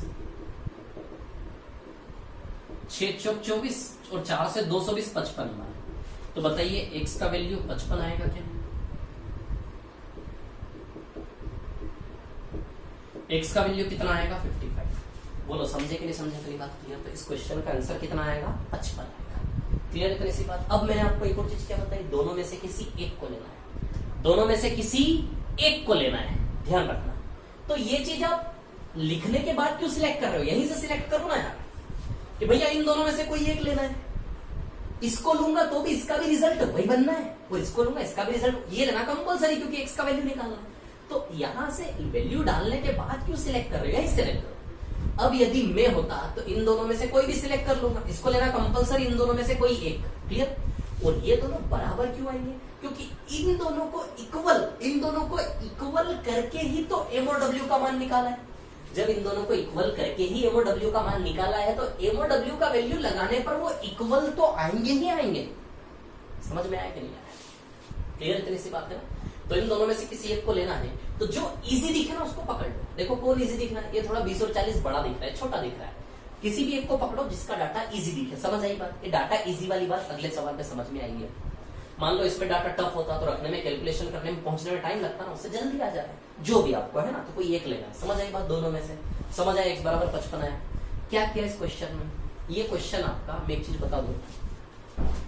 6 चौक 24 और 4 से 220 55 बार। तो बताइए x का वैल्यू 55 आएगा क्या? x का वैल्यू कितना आएगा? 55। बोलो समझे कि नहीं समझे? इतनी बात क्लियर? तो इस क्वेश्चन का आंसर कितना आएगा? 55 आएगा। क्लियर? इतनी सी बात। अब मैंने आपको एक और चीज क्या बताई, दोनों में से किसी एक को लेना है, दोनों में से किसी एक को लेना है, ध्यान रखना। तो ये चीज आप लिखने के बाद क्यों सिलेक्ट कर रहे हो? यहीं से सिलेक्ट करो ना यार, कि भैया इन दोनों में से कोई एक लेना है। इसको लूंगा तो भी इसका भी रिजल्ट वही बनना है, और इसको लूंगा इसका भी रिजल्ट ये लेना कंपलसरी, क्योंकि एक्स का वैल्यू निकालना है। तो यहां से वैल्यू डालने के बाद क्यों सिलेक्ट कर रहे हो? यही सिलेक्ट करो। अब यदि मैं होता तो इन दोनों में से कोई भी सिलेक्ट कर लूंगा, इसको लेना कंपलसरी, इन दोनों में से कोई एक। क्लियर? और ये दोनों बराबर क्यों आएंगे? क्योंकि इन दोनों को इक्वल करके ही तो एम और डब्ल्यू का मान निकाला है। जब इन दोनों को इक्वल करके ही एम और डब्ल्यू का मान निकाला है, तो एम और डब्ल्यू का वैल्यू लगाने पर वो इक्वल तो आएंगे ही आएंगे। समझ में आया कि नहीं आया? क्लियर? इतनी सी बात है ना। तो इन दोनों में से किसी एक को लेना है, तो जो इजी दिखे ना उसको पकड़ लो। देखो कौन इजी दिख रहा है? ये थोड़ा 20 और 40 बड़ा दिख रहा है, छोटा दिख रहा है। किसी भी एक को पकड़ो जिसका डाटा इजी दिखे। समझ आई बात? ये डाटा इजी वाली बात अगले सवाल में समझ में आएगी। मान लो इसमें डाटा टफ होता तो रखने में, कैलकुलेशन करने में, पहुंचने में टाइम लगता ना, उससे जल्दी आ जाए। जो भी आपको है ना, तो कोई एक लेना है। समझ आई बात? दोनों में से समझ आया? x बराबर 55 आया। क्या किया इस क्वेश्चन में? ये क्वेश्चन आपका, मैं एक चीज बता दूं,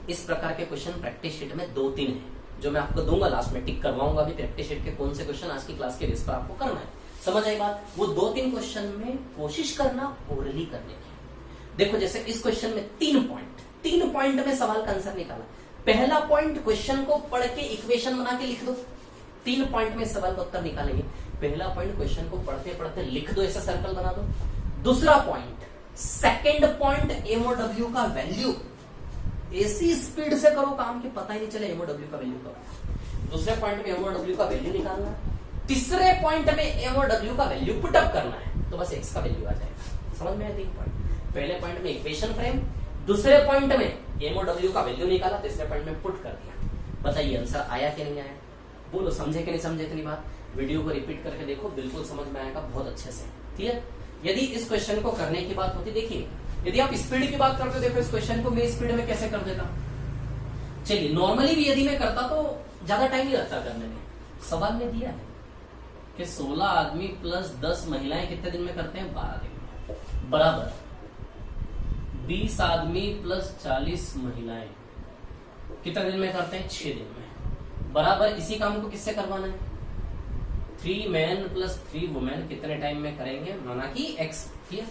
इस प्रकार के क्वेश्चन प्रैक्टिस शीट में 2-3 है, जो मैं आपको दूंगा, लास्ट में टिक करवाऊंगा अभी प्रैक्टिस शीट के कौन से क्वेश्चन आज की क्लास के बेस पर आपको करना है। समझ आई बात? वो 2-3 क्वेश्चन में कोशिश करना ओरली करने की। देखो जैसे इस क्वेश्चन में 3 पॉइंट में सवाल का आंसर निकाला। पहला पॉइंट क्वेश्चन को पढ़ के इक्वेशन बना के लिख दो, 3 पॉइंट में सवाल का उत्तर निकालेंगे। पहला पॉइंट क्वेश्चन को पढ़ते पढ़ते लिख दो, ऐसा सर्कल बना दो। दूसरा पॉइंट, सेकंड पॉइंट एम और डब्ल्यू का वैल्यू, ऐसी स्पीड से करो काम कि पता ही नहीं चले एम और डब्ल्यू का वैल्यू कब। दूसरे पॉइंट में एम और डब्ल्यू का वैल्यू निकालना है। तीसरे पॉइंट में एम और डब्ल्यू का वैल्यू पुटअप करना है, तो बस एक्स का वैल्यू आ जाएगा। समझ में आया? 3 पॉइंट। पहले पॉइंट में इक्वेशन फ्रेम, दूसरे पॉइंट में एम और डब्ल्यू का वैल्यू निकाला, तीसरे पॉइंट में पुट कर दिया। बताइए आंसर आया कि नहीं आया? बोलो समझे कि नहीं समझे? इतनी बात वीडियो को रिपीट करके देखो, बिल्कुल समझ में आएगा बहुत अच्छे से। क्लियर? यदि इस क्वेश्चन को करने की बात होती, देखिए यदि आप स्पीड की बात करते हो, देखो इस क्वेश्चन को मैं स्पीड में कैसे कर देता। चलिए नॉर्मली भी यदि मैं करता तो ज्यादा टाइम नहीं लगता करने में। सवाल में दिया है कि 16 आदमी प्लस 10 महिलाएं कितने दिन में करते हैं? 12 दिन में। बराबर 20 आदमी प्लस 40 महिलाएं कितने दिन में करते हैं? 6 दिन में। बराबर इसी काम को किससे करवाना है? 3 मैन प्लस 3 वुमेन कितने टाइम में करेंगे? माना कि एक्स। क्लियर?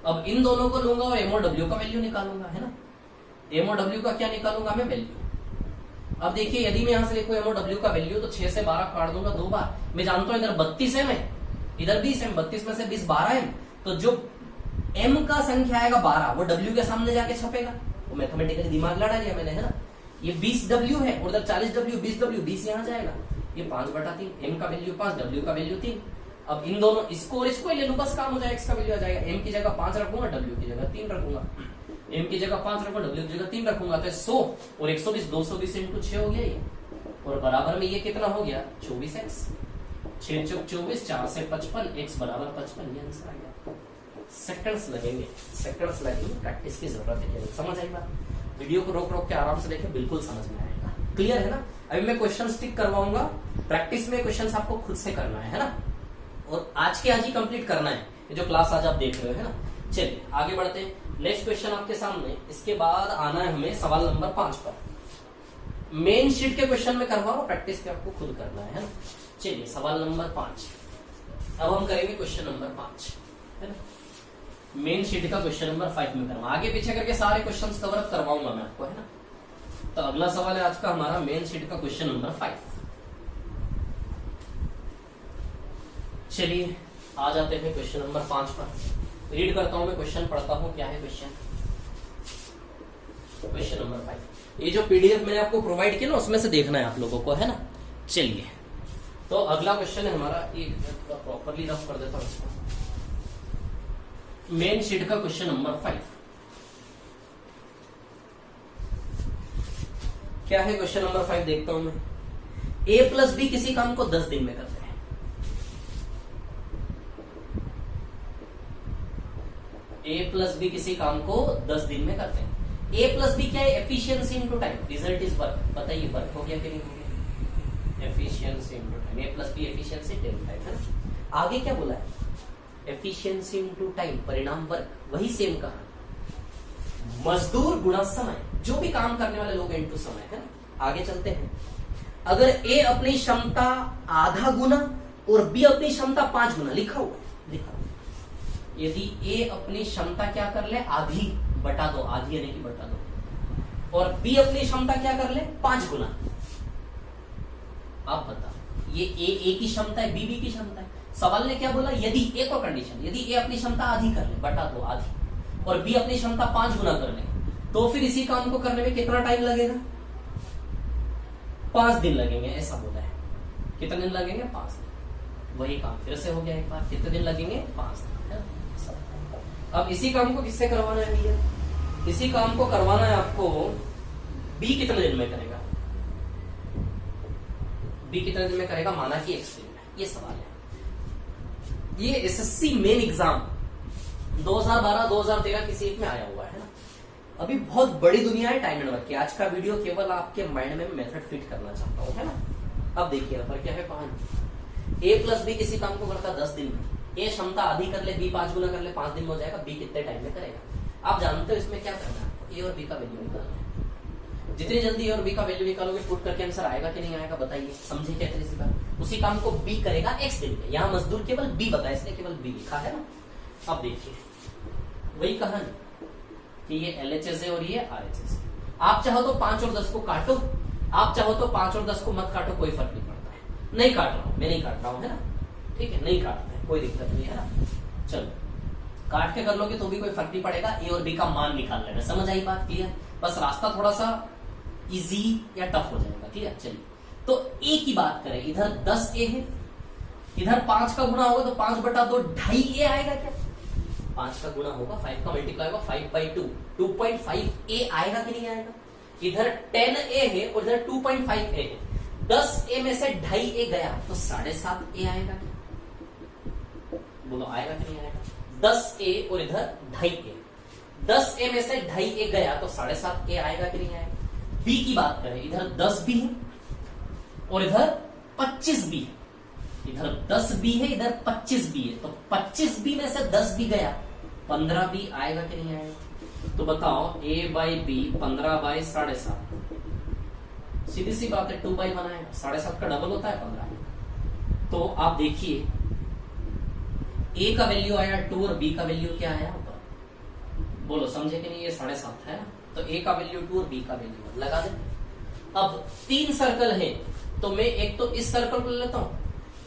अब इन दोनों को लूंगा और एम और डब्ल्यू का वैल्यू निकालूंगा, है ना। एम और डब्ल्यू का क्या निकालूंगा मैं? वैल्यू। अब देखिए यदि मैं यहां से देखो एम और डब्ल्यू का वैल्यू, तो 6 से 12 काट दूंगा 2 बार। मैं जानता हूं इधर 32 है, मैं इधर 20 है, 32 में से 20 12 है, तो जो एम का संख्या आएगा 12 वो डब्ल्यू के सामने जाके छपेगा। वो मैथमेटिकली दिमाग लड़ा लिया मैंने, है ना। ये 20 डब्ल्यू है और उधर 40 डब्ल्यू, 20 डब्ल्यू, 20 यहां जाएगा। ये 5/3, एम का वैल्यू 5, डब्ल्यू का वैल्यू 3। अब इन दोनों इसको और इसको ले लूं, बस काम हो जाएगा, एक्स का वैल्यू आ जाएगा। एम की जगह 5 रखूंगा, डब्ल्यू की जगह 3 रखूंगा। m की जगह 5 रखूंगा, w की जगह 3 रखूंगा, तो 100 और 120 220 इंटू 6 हो गया ये, और बराबर में ये कितना हो गया 24x, 6 चौक 24, 4 से 55, x बराबर 55, ये आंसर आ गया। सेकंड्स लगेंगे, सेकंड्स लगेंगे, प्रैक्टिस की जरूरत है। समझ आई बात? वीडियो को रोक रोक के आराम से देखें, बिल्कुल समझ में आएगा। क्लियर है ना? अभी मैं क्वेश्चन टिक करवाऊंगा, प्रैक्टिस में क्वेश्चन आपको खुद से करना है ना, और आज के आज ही कंप्लीट करना है ये जो क्लास आज आप देख रहे हो, है ना। चलिए आगे बढ़ते हैं, नेक्स्ट क्वेश्चन आपके सामने। इसके बाद आना है हमें सवाल नंबर 5 पर। मेन शीट के क्वेश्चन में करवाओ, प्रैक्टिस पे आपको खुद करना है ना। चलिए सवाल नंबर 5, अब हम करेंगे क्वेश्चन नंबर 5, है ना। मेन शीट का क्वेश्चन नंबर 5 में करवा, आगे पीछे करके सारे क्वेश्चंस कवर अप करवाऊंगा मैं आपको, है ना। तो अगला सवाल है आज का हमारा मेन शीट का क्वेश्चन नंबर 5। चलिए आ जाते हैं क्वेश्चन नंबर 5 पर। रीड करता हूं मैं, क्वेश्चन पढ़ता हूं, क्या है क्वेश्चन। क्वेश्चन नंबर 5, ये जो पीडीएफ मैंने आपको प्रोवाइड किया ना, उसमें से देखना है आप लोगों को, है ना। चलिए तो अगला क्वेश्चन है हमारा, एक प्रॉपरली रफ कर देता हूं इसको। मेन शीट का क्वेश्चन नंबर 5 क्या है? क्वेश्चन नंबर 5 देखता हूं मैं। a प्लस बी किसी काम को 10 दिन में करते हैं। a प्लस बी किसी काम को 10 दिन में करते हैं। a प्लस बी क्या है? Efficiency into time, result is work. बताइए वर्क हो गया कि नहीं हो गया? Efficiency into time, a plus B efficiency 10 time, है ना। आगे क्या बोला है? एफिशिएंसी इनटू टाइम, परिणाम वर्क, वही सेम कहा। मजदूर गुणा समय, जो भी काम करने वाले लोग इनटू समय, है ना। आगे चलते हैं। अगर a अपनी क्षमता आधा गुना और b अपनी क्षमता 5 गुना, लिखा हुआ है, लिखा हुआ है। यदि a अपनी क्षमता क्या कर ले? आधी बटा दो, आधी यानी कि बटा दो, और b अपनी क्षमता क्या कर ले? 5 गुना। आप बताओ, ये a की क्षमता है, b की क्षमता है। सवाल ने क्या बोला? यदि एक और कंडीशन, यदि a अपनी क्षमता आधी कर ले, बटा दो आधी, और b अपनी क्षमता 5 गुना कर ले, तो फिर इसी काम को करने में कितना टाइम लगेगा? 5 दिन लगेंगे, ऐसा बोला है। कितने दिन लगेंगे? 5 दिन। वही काम फिर से हो गया एक बार, कितने दिन लगेंगे? 5 दिन। अब इसी काम को किससे करवाना है भैया? इसी काम को करवाना है आपको, b कितने दिन में करेगा? b कितने दिन में करेगा? माना कि x दिन में। ये सवाल है। ये एसएससी मेन एग्जाम 2012-2013 किसी एक में आया हुआ है ना। अभी बहुत बड़ी दुनिया है टाइम एंड वर्क की। आज का वीडियो केवल आपके माइंड में मेथड फिट करना चाहता हूं, है ना। अब देखिए पर क्या है कहानी। a प्लस बी किसी काम को करता 10 दिन में, a क्षमता आधी कर ले, b 5 गुना कर ले, 5 दिन में हो जाएगा। b कितने टाइम में करेगा? आप जानते हो इसमें क्या करना है, a और b का वैल्यू निकालना है। जितनी जल्दी a और b का वैल्यू निकालोगे, पुट करके आंसर आएगा कि नहीं आएगा? बताइए, समझे क्या तरीके से? उसी काम को b करेगा x दिन में। यहाँ मजदूर केवल b बताया, इसलिए केवल b लिखा है ना। अब देखिए वही कहानी कि ये LHS है और ये RHS है। आप चाहो तो 5 और 10 को काटो, आप चाहो तो 5 और 10 को मत काटो, कोई फर्क नहीं पड़ता है। नहीं काट रहा हूं, मैं नहीं काट रहा हूं, है ना। ठीक है, नहीं काटते हैं, कोई दिक्कत नहीं है ना। चलो काट के कर लोगे तो भी कोई फर्क नहीं पड़ेगा। a और b का मान निकाल लेना। समझ आई बात? क्लियर? बस रास्ता थोड़ा सा इजी या टफ हो जाएगा। क्लियर? चलिए तो a की बात करें, इधर 10a है, इधर 5 का गुणा होगा तो 5 बटा 2 2.5a आएगा क्या? 5 का गुणा होगा, 5 का मल्टीप्लाई होगा, 5/2 2.5a आएगा कि नहीं आएगा? इधर 10a है और इधर 2.5a है। 10a में से 2.5a गया तो 7.5a आएगा क्या? बोलो आएगा कि नहीं आएगा? 10a और इधर 2.5a, 10a में से 2.5a गया तो 7.5a आएगा कि नहीं आएगा? b की बात करें, इधर 10 भी है और इधर 25 भी है। इधर 10 भी है, इधर 25 भी है, तो 25 भी में से 10 भी गया, 15 भी आएगा कि नहीं आएगा? तो बताओ a/b 15/7.5, सीधी सी बात है, 2/1 आएगा। 7.5 का डबल होता है 15। तो आप देखिए a का वैल्यू आया 2 और b का वैल्यू क्या आया ऊपर? बोलो समझे कि नहीं? ये 7.5 है ना। तो a का वैल्यू 2 और b का वैल्यू लगा दे। अब 3 सर्कल है, तो मैं एक तो इस सर्कल को ले लेता हूं,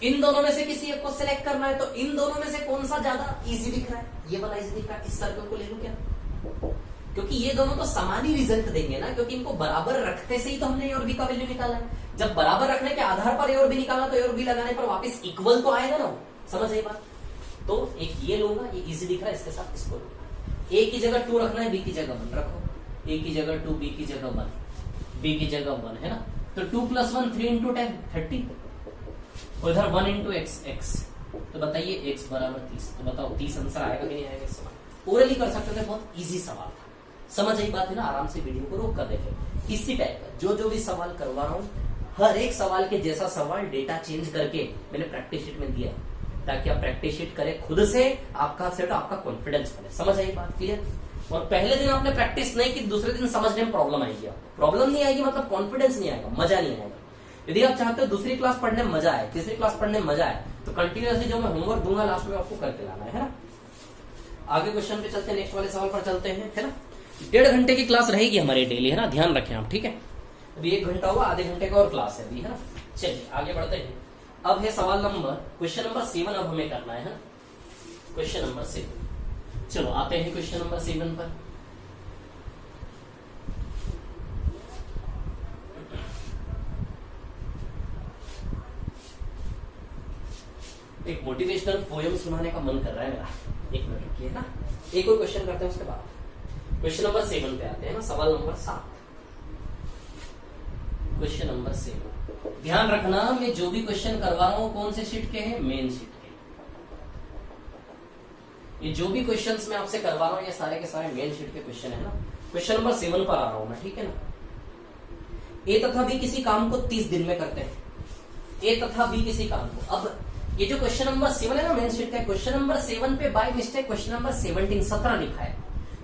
इन दोनों में से किसी एक को सिलेक्ट करना है। तो इन दोनों में से कौन सा ज्यादा इजी दिख रहा है? ये वाला इजी दिख रहा है, इस सर्कल को ले लूं क्या? क्योंकि ये दोनों तो समान ही रिजल्ट देंगे ना, क्योंकि इनको बराबर रखते से ही तो हमने ए और बी का वैल्यू निकाला है। जब बराबर रखने के आधार पर ए और बी निकाला तो ए और बी लगाने पर वापस इक्वल तो आएगा ना। समझ आई बात? तो एक ये लूंगा, ये इजी दिख रहा है, इसके साथ इसको लूंगा। ए की जगह 2 रखना है, बी की जगह 1 रखो। ए की जगह 2, बी की जगह 1, बी की जगह 1 है ना। तो 2 + 1 3 × 10 30, और इधर 1 × x। तो बताइए x बराबर 30। तो बताओ 30 आंसर आएगा कि नहीं आएगा इस सवाल? ओरली कर सकते थे, बहुत इजी सवाल था। समझ आई बात है ना? आराम से वीडियो को रोक कर देखे। इसी टाइप का जो भी सवाल करवा रहा हूँ, हर एक सवाल के जैसा सवाल डेटा चेंज करके मैंने प्रैक्टिस शीट में दिया है, ताकि आप प्रैक्टिस शीट करें खुद से, आपका सेट आपका कॉन्फिडेंस बने। समझ आई बात? क्लियर? और पहले दिन आपने प्रैक्टिस नहीं की, दूसरे दिन समझने में प्रॉब्लम आएगी। प्रॉब्लम नहीं आएगी मतलब कॉन्फिडेंस नहीं आएगा, मजा नहीं आएगा। यदि आप चाहते हो दूसरी क्लास पढ़ने में मजा आए, तीसरी क्लास पढ़ने में मजा आए, तो कंटिन्यूअसली जो मैं होमवर्क दूंगा लास्ट में आपको करके लाना है ना। आगे क्वेश्चन पे चलते हैं, नेक्स्ट वाले सवाल पर चलते हैं, है ना। 1.5 घंटे की क्लास रहेगी हमारी डेली, है ना, ध्यान रखें आप, ठीक है। अभी 1 घंटा हुआ, आधे घंटे का और क्लास है अभी, है ना। चलिए आगे बढ़ते हैं। अब है सवाल नंबर, क्वेश्चन नंबर 7 अब हमें करना है ना, क्वेश्चन नंबर 7। चलो आते हैं क्वेश्चन नंबर 7 पर। एक मोटिवेशनल पोयम सुनाने का मन कर रहा है मेरा, 1 मिनट रुकिए ना। एक और क्वेश्चन करते हैं, उसके बाद क्वेश्चन नंबर 7 पे आते हैं ना, सवाल नंबर 7। क्वेश्चन नंबर 7, ध्यान रखना मैं जो भी क्वेश्चन करवा रहा हूं कौन से शीट के हैं? मेन शीट के। ये जो भी क्वेश्चंस मैं आपसे करवा रहा हूं ये सारे के सारे मेन शीट के क्वेश्चन है ना। क्वेश्चन नंबर 7 पर आ रहा हूं मैं, ठीक है ना। ए तथा बी किसी काम को 30 दिन में करते हैं। ए तथा बी किसी काम को, अब ये जो क्वेश्चन नंबर 7 है ना मेन शीट का, क्वेश्चन नंबर 7 पे बाय मिस्टेक क्वेश्चन नंबर 17 लिखा है,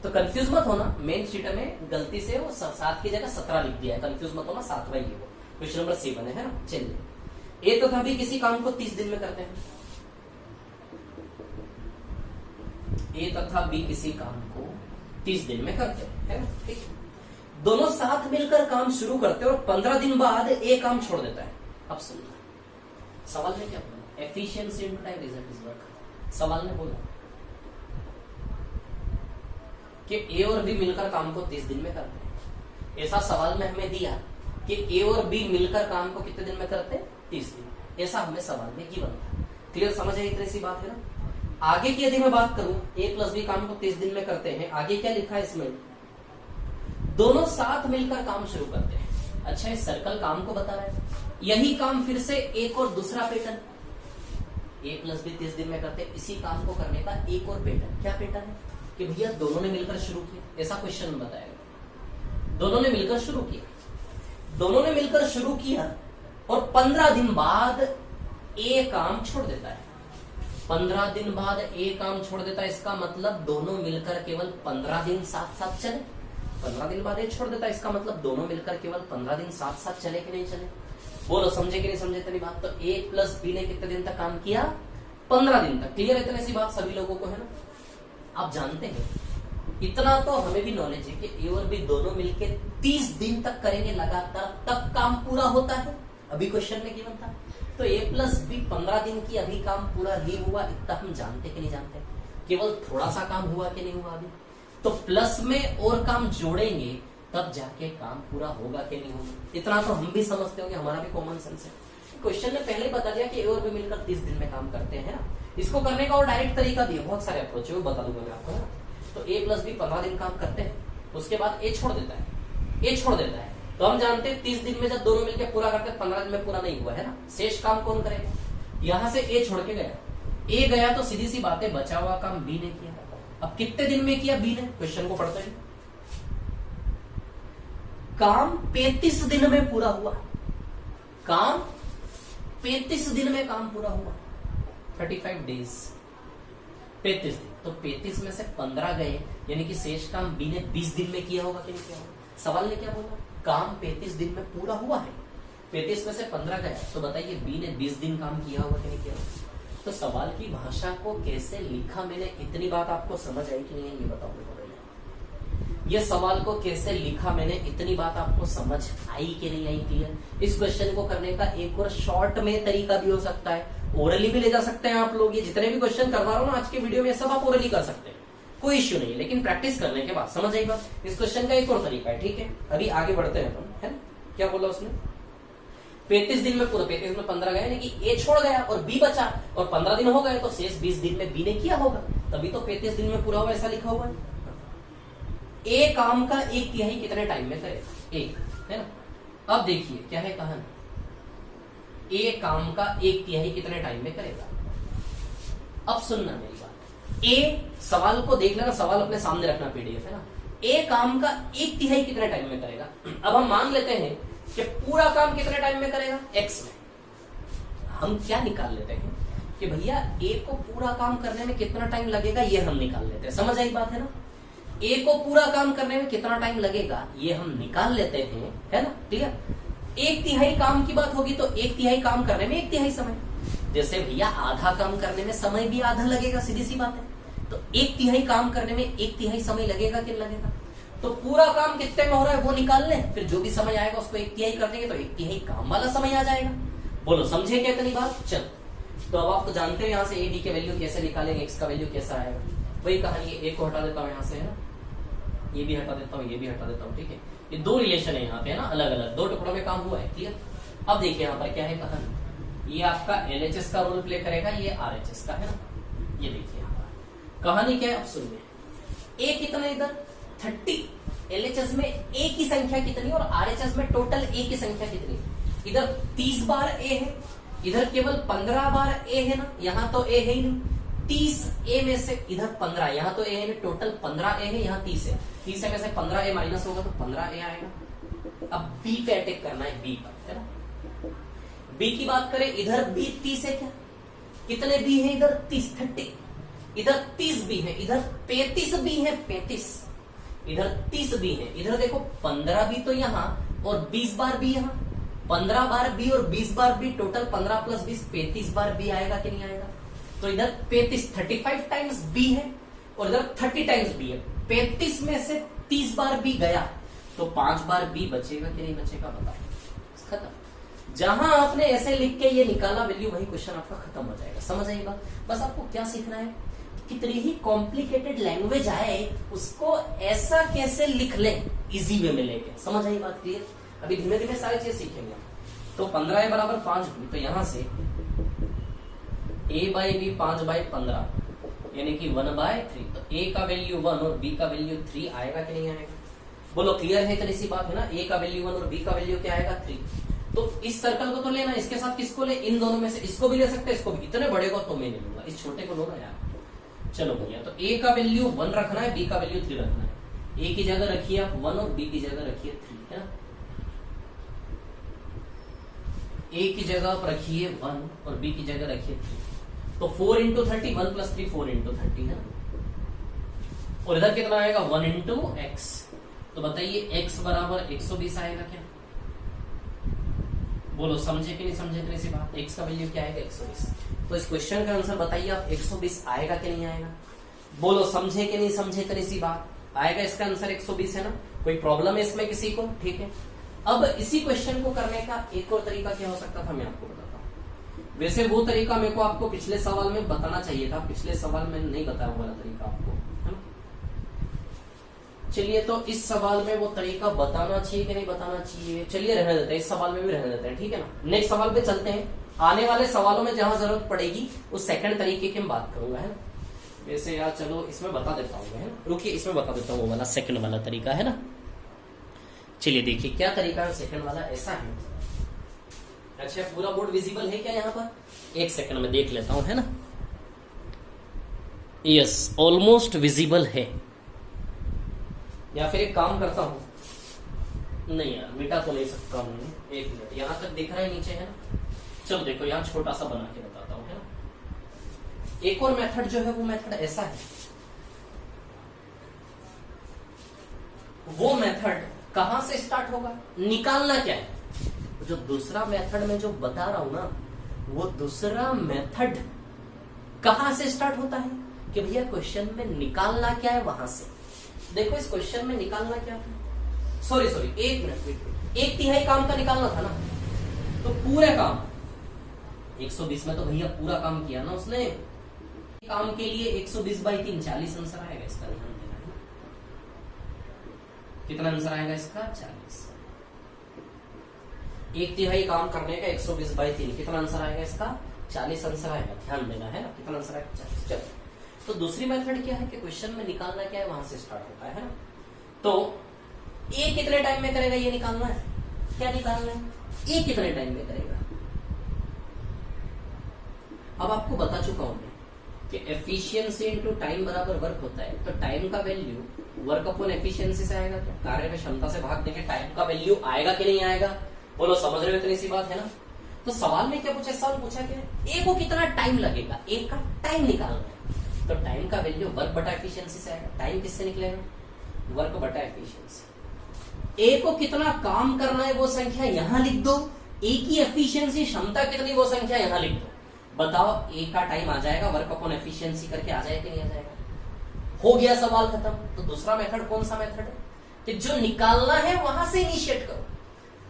तो कंफ्यूज मत होना। मेन शीट में गलती से वो 7 की जगह 17 लिख दिया है, कंफ्यूज मत होना, 7वां ही है वो। क्वेश्चन नंबर 7 है ना। चलिए, ए तथा बी किसी काम को 30 दिन में करते हैं। ए तथा बी किसी काम को 30 दिन में करते हैं, है ना, ठीक। दोनों साथ मिलकर काम शुरू करते हैं और 15 दिन बाद ए काम छोड़ देता है। अब सुनना, सवाल में क्या बोला? Efficiency into time result is work. सवाल ने बोला कि ए और बी मिलकर काम को 30 दिन में करते हैं। ऐसा सवाल में हमें दिया कि ए और बी मिलकर काम को कितने दिन में करते हैं? 30 दिन। ऐसा हमें सवाल में गिवन था। क्लियर? समझ आई? इतनी सी बात है ना। आगे की यदि मैं बात करूं, ए प्लस बी काम को 30 दिन में करते हैं, आगे क्या लिखा है इसमें? दोनों साथ मिलकर काम शुरू करते हैं। अच्छा, इस सर्कल काम को बता रहा है। यही काम फिर से एक और दूसरा पैटर्न, ए प्लस बी 30 दिन में करते हैं, इसी काम को करने का एक और पैटर्न। क्या पैटर्न है? कि भैया दोनों ने मिलकर शुरू किया, ऐसा क्वेश्चन में बताएगा। दोनों ने मिलकर शुरू किया, दोनों ने मिलकर शुरू किया और 15 दिन बाद ए काम छोड़ देता है। 15 दिन बाद ए काम छोड़ देता है, इसका मतलब दोनों मिलकर केवल 15 दिन साथ साथ चले। 15 दिन बाद ए छोड़ देता है, इसका मतलब दोनों मिलकर केवल 15 दिन साथ साथ चले कि नहीं चले? बोलो, समझे कि नहीं समझे तेरी बात? तो ए प्लस बी ने कितने दिन तक काम किया? 15 दिन तक। क्लियर है? इतनी सी बात सभी लोगों को है ना। आप जानते हैं, इतना तो हमें भी नॉलेज है कि ए और बी दोनों मिलके 30 दिन तक करेंगे लगातार, तब काम पूरा होता है। अभी क्वेश्चन में गिवन था। तो ए प्लस बी 15 दिन की अभी काम पूरा नहीं हुआ, इतना हम जानते कि नहीं जानते? केवल थोड़ा सा काम हुआ कि नहीं हुआ अभी? तो प्लस में और काम जोड़ेंगे तब जाके काम पूरा होगा कि नहीं होगा, इतना तो हम भी समझते होंगे, हमारा भी कॉमन सेंस है। क्वेश्चन ने पहले बता दिया कि ए और बी मिलकर 30 दिन में काम करते हैं ना। इसको करने का और डायरेक्ट तरीका दिया, बहुत सारे अप्रोच है, वो बता दूंगा मैं आपको ना। तो ए प्लस बी 15 दिन काम करते हैं, उसके बाद ए छोड़ देता है। ए छोड़ देता है तो हम जानते हैं 30 दिन में जब दोनों मिलकर पूरा करते हैं, 15 दिन में पूरा नहीं हुआ है ना, शेष काम कौन करेगा? यहां से ए छोड़ के गया, ए गया तो सीधी सी बात है बचा हुआ काम बी ने किया। अब कितने दिन में किया बी ने? क्वेश्चन को पढ़ते हैं। काम 35 दिन में पूरा हुआ। काम 35 दिन में काम पूरा हुआ, 35 डेज, 35 दिन। तो 35 में से 15 गए, यानी कि शेष काम बी ने 20 दिन में किया होगा कि नहीं किया होगा? सवाल ने क्या बोला? काम 35 दिन में पूरा हुआ है, 35 में से 15 गया, तो बताइए बी ने 20 दिन काम किया होगा कि नहीं किया होगा? तो सवाल की भाषा को कैसे लिखा मैंने, इतनी बात आपको समझ आई कि नहीं है, ये बताओ मेरे को। ये सवाल को कैसे लिखा मैंने, इतनी बात आपको समझ आई कि नहीं आई? क्लियर? इस क्वेश्चन को करने का एक और शॉर्ट में तरीका भी हो सकता है, ओरली भी ले जा सकते हैं आप लोग। ये जितने भी क्वेश्चन करवा रहा हूं ना आज के वीडियो में, सब आप ओरली कर सकते हैं, कोई इश्यू नहीं है, लेकिन प्रैक्टिस करने के बाद समझ आई बात। इस क्वेश्चन का एक और तरीका है, ठीक है। अभी आगे बढ़ते हैं अपन, है ना। क्या बोला उसने? 35 दिन में पूरा, 35 में 15 गए, यानी कि ए छोड़ गया और बी बचा, और 15 दिन हो गए तो शेष 20 दिन में बी ने किया होगा, तभी तो 35 दिन में पूरा हुआ, ऐसा लिखा हुआ है। ए काम का 1/3 कितने टाइम में करेगा? एक, है ना। अब देखिए क्या है कहानी, ए काम का 1/3 कितने टाइम में करेगा? अब सुनना मेरी बात, ए सवाल को देख लेना, सवाल अपने सामने रखना, पीडीएफ है ना। ए काम का 1/3 कितने टाइम में करेगा? अब हम मान लेते हैं कि पूरा काम कितने टाइम में करेगा? एक्स में। हम क्या निकाल लेते हैं कि भैया ए को पूरा काम करने में कितना टाइम लगेगा, ये हम निकाल लेते हैं। समझ आई बात है ना। ए को पूरा काम करने में कितना टाइम लगेगा ये हम निकाल लेते हैं, है ना। ठीक है, 1/3 काम की बात होगी तो 1/3 काम करने में 1/3 समय। जैसे भैया आधा काम करने में समय भी आधा लगेगा, सीधी सी बात है। तो 1/3 काम करने में 1/3 समय लगेगा कि लगेगा? तो पूरा काम कितने में हो रहा है वो निकाल लें, फिर जो भी समय आएगा उसको 1/3 कर देंगे तो 1/3 काम वाला समय आ जाएगा। बोलो समझे क्या इतनी बात? चल, तो अब आप तो जानते हो यहाँ से ए डी के वैल्यू कैसे निकालेंगे, एक्स का वैल्यू कैसा आएगा। वही कहानी, ए को हटा देता हूँ यहाँ से, है ना, ये भी हटा देता हूँ, ये भी हटा देता हूँ। ठीक है, ये दो रिलेशन है यहाँ पे, है ना, अलग अलग दो टुकड़ों में काम हुआ है। क्लियर। अब देखिए यहाँ पर क्या है कहानी, ये आपका एलएचएस का रोल प्ले करेगा, ये आरएचएस का, है ना। ये देखिए यहाँ पर कहानी क्या है, अब सुनिए। ए कितना इधर 30, एलएचएस में ए की संख्या कितनी और आरएचएस में टोटल ए की संख्या कितनी? इधर 30 बार ए है, इधर केवल 15 बार ए है ना, यहाँ तो ए है ही नहीं। 30 ए में से इधर 15, यहाँ तो ए है नहीं, टोटल 15 ए है, यहाँ 30 है। 30 में से 15 ए माइनस होगा तो 15 ए आएगा। अब बी पे अटैक करना है, बी पर, है ना। बी की बात करें, इधर भी 30 है क्या? कितने बी है इधर? 30 इधर 30 बी है, इधर 35 बी है, 35 इधर 30 बी है। इधर देखो 15 बी तो यहाँ और 20 बार बी यहाँ, 15 बार बी और 20 बार बी, टोटल 15 + 20 35 बार बी आएगा कि नहीं आएगा? तो इधर 35 टाइम्स बी है और इधर 30 टाइम्स बी है। 35 में से 30 बार बी गया तो 5 बार बी बचेगा कि नहीं बचेगा? बताओ। खत्म। जहां आपने ऐसे लिख के ये निकाला वैल्यू, वही क्वेश्चन आपका खत्म हो जाएगा। समझ आई बात? बस आपको क्या सीखना है, कितनी ही कॉम्प्लिकेटेड लैंग्वेज आए उसको ऐसा कैसे लिख ले इजी वे में लेके। समझ आई बात? क्लियर। अभी धीमे धीमे सारी चीज सीखेंगे। तो 15 = 5 बी, तो यहां से a/b 5/15 यानी कि 1/3। तो a का वैल्यू 1 और b का वैल्यू 3 आएगा कि नहीं आएगा? बोलो क्लियर है? इतनी सी बात है ना। a का वैल्यू 1 और b का वैल्यू क्या आएगा? 3। तो इस सर्कल को तो लेना, इसके साथ किसको ले? इन दोनों में से इसको भी ले सकते हैं, इसको भी। इतने बड़े को तो मैं नहीं लूंगा, इस छोटे को लो ना यार। चलो भैया, तो a का वैल्यू 1 रखना है, b का वैल्यू 3 रखना है। a की जगह रखिए आप 1 और b की जगह रखिए 3, है ना। a की जगह आप रखिए 1 और b की जगह रखिए 3। तो 4 × 30, 1 + 3 4 × 30 है ना। और इधर कितना आएगा? 1 × x। तो बताइए x = 120 आएगा क्या? बोलो समझे कि नहीं समझे? इतनी सी बात। x का वैल्यू क्या आएगा? 120। तो इस क्वेश्चन का आंसर बताइए आप, 120 आएगा कि नहीं आएगा? बोलो समझे कि नहीं समझे? इतनी सी बात। आएगा इसका आंसर 120, है ना। कोई प्रॉब्लम है इसमें किसी को? ठीक है। अब इसी क्वेश्चन को करने का एक और तरीका क्या हो सकता था, मैं आपको बताता हूँ। वैसे वो तरीका मेरे को आपको पिछले सवाल में बताना चाहिए था, पिछले सवाल में नहीं बताया वाला तरीका आपको, है ना। चलिए, तो इस सवाल में वो तरीका बताना चाहिए कि नहीं बताना चाहिए? चलिए रहने देते हैं, इस सवाल में भी रहने देते हैं, ठीक है ना। नेक्स्ट सवाल पे चलते हैं। आने वाले सवालों में जहां जरूरत पड़ेगी उस सेकंड तरीके की हम बात करूंगा, है ना। वैसे यार चलो इसमें बता देता हूँ मैं, रुकिए इसमें बता देता हूँ वो वाला सेकंड वाला तरीका, है ना। चलिए देखिए क्या तरीका है सेकंड वाला। ऐसा है, अच्छा पूरा बोर्ड विजिबल है क्या यहाँ पर? एक सेकंड में देख लेता हूं, है ना। यस, ऑलमोस्ट विजिबल है। या फिर एक काम करता हूं, नहीं यार मिटा तो नहीं सकता हूं, 1 मिनट। यहां तक दिख रहा है नीचे, है ना। चलो देखो यहां छोटा सा बना के बताता हूं, है ना। एक और मेथड जो है वो मेथड ऐसा है। वो मेथड कहां से स्टार्ट होगा? निकालना क्या है? जो दूसरा मेथड में जो बता रहा हूं ना, वो दूसरा मेथड कहां से स्टार्ट होता है कि भैया क्वेश्चन में निकालना क्या है वहां से। देखो इस क्वेश्चन में निकालना क्या था, सॉरी 1 मिनट, 1/3 काम का निकालना था ना। तो पूरे काम 120 में तो भैया पूरा काम किया ना उसने। काम के लिए 120/3 40 आंसर आएगा इसका, ध्यान देना है। कितना आंसर आएगा इसका? 40। 1/3 काम करने का 120/3 कितना आंसर आएगा इसका? 40 आंसर आएगा, ध्यान देना है ना। कितना आंसर आएगा? 40। चलो, तो दूसरी मेथड क्या है कि क्वेश्चन में निकालना क्या है वहां से स्टार्ट होता है ना। तो ए कितने टाइम में करेगा ये निकालना है। क्या निकालना है? ए कितने टाइम में करेगा। अब आपको बता चुका हूं मैं कि एफिशिएंसी इनटू टाइम बराबर वर्क होता है। तो टाइम का वैल्यू वर्क अपॉन एफिशिएंसी से आएगा। क्या कार्य में क्षमता से भाग देंगे, टाइम का वैल्यू आएगा कि नहीं आएगा? बोलो, समझ रहे हो? इतनी सी बात है ना। तो सवाल में क्या पूछा? सवाल पूछा क्या? ए को कितना टाइम लगेगा, ए का टाइम निकालना है। तो टाइम का वैल्यू वर्क बटा एफिशिएंसी से आएगा। टाइम किससे निकलेगा? वर्क बटा एफिशिएंसी। ए को कितना काम करना है वो संख्या यहां लिख दो, ए की एफिशिएंसी क्षमता कितनी वो संख्या यहां लिख दो। बताओ, ए का टाइम आ जाएगा, वर्क अपॉन एफिशिएंसी करके आ जाएगा कि नहीं आ जाएगा? हो गया सवाल खत्म। तो दूसरा मेथड कौन सा मेथड है कि जो निकालना है वहां से इनिशिएट करो।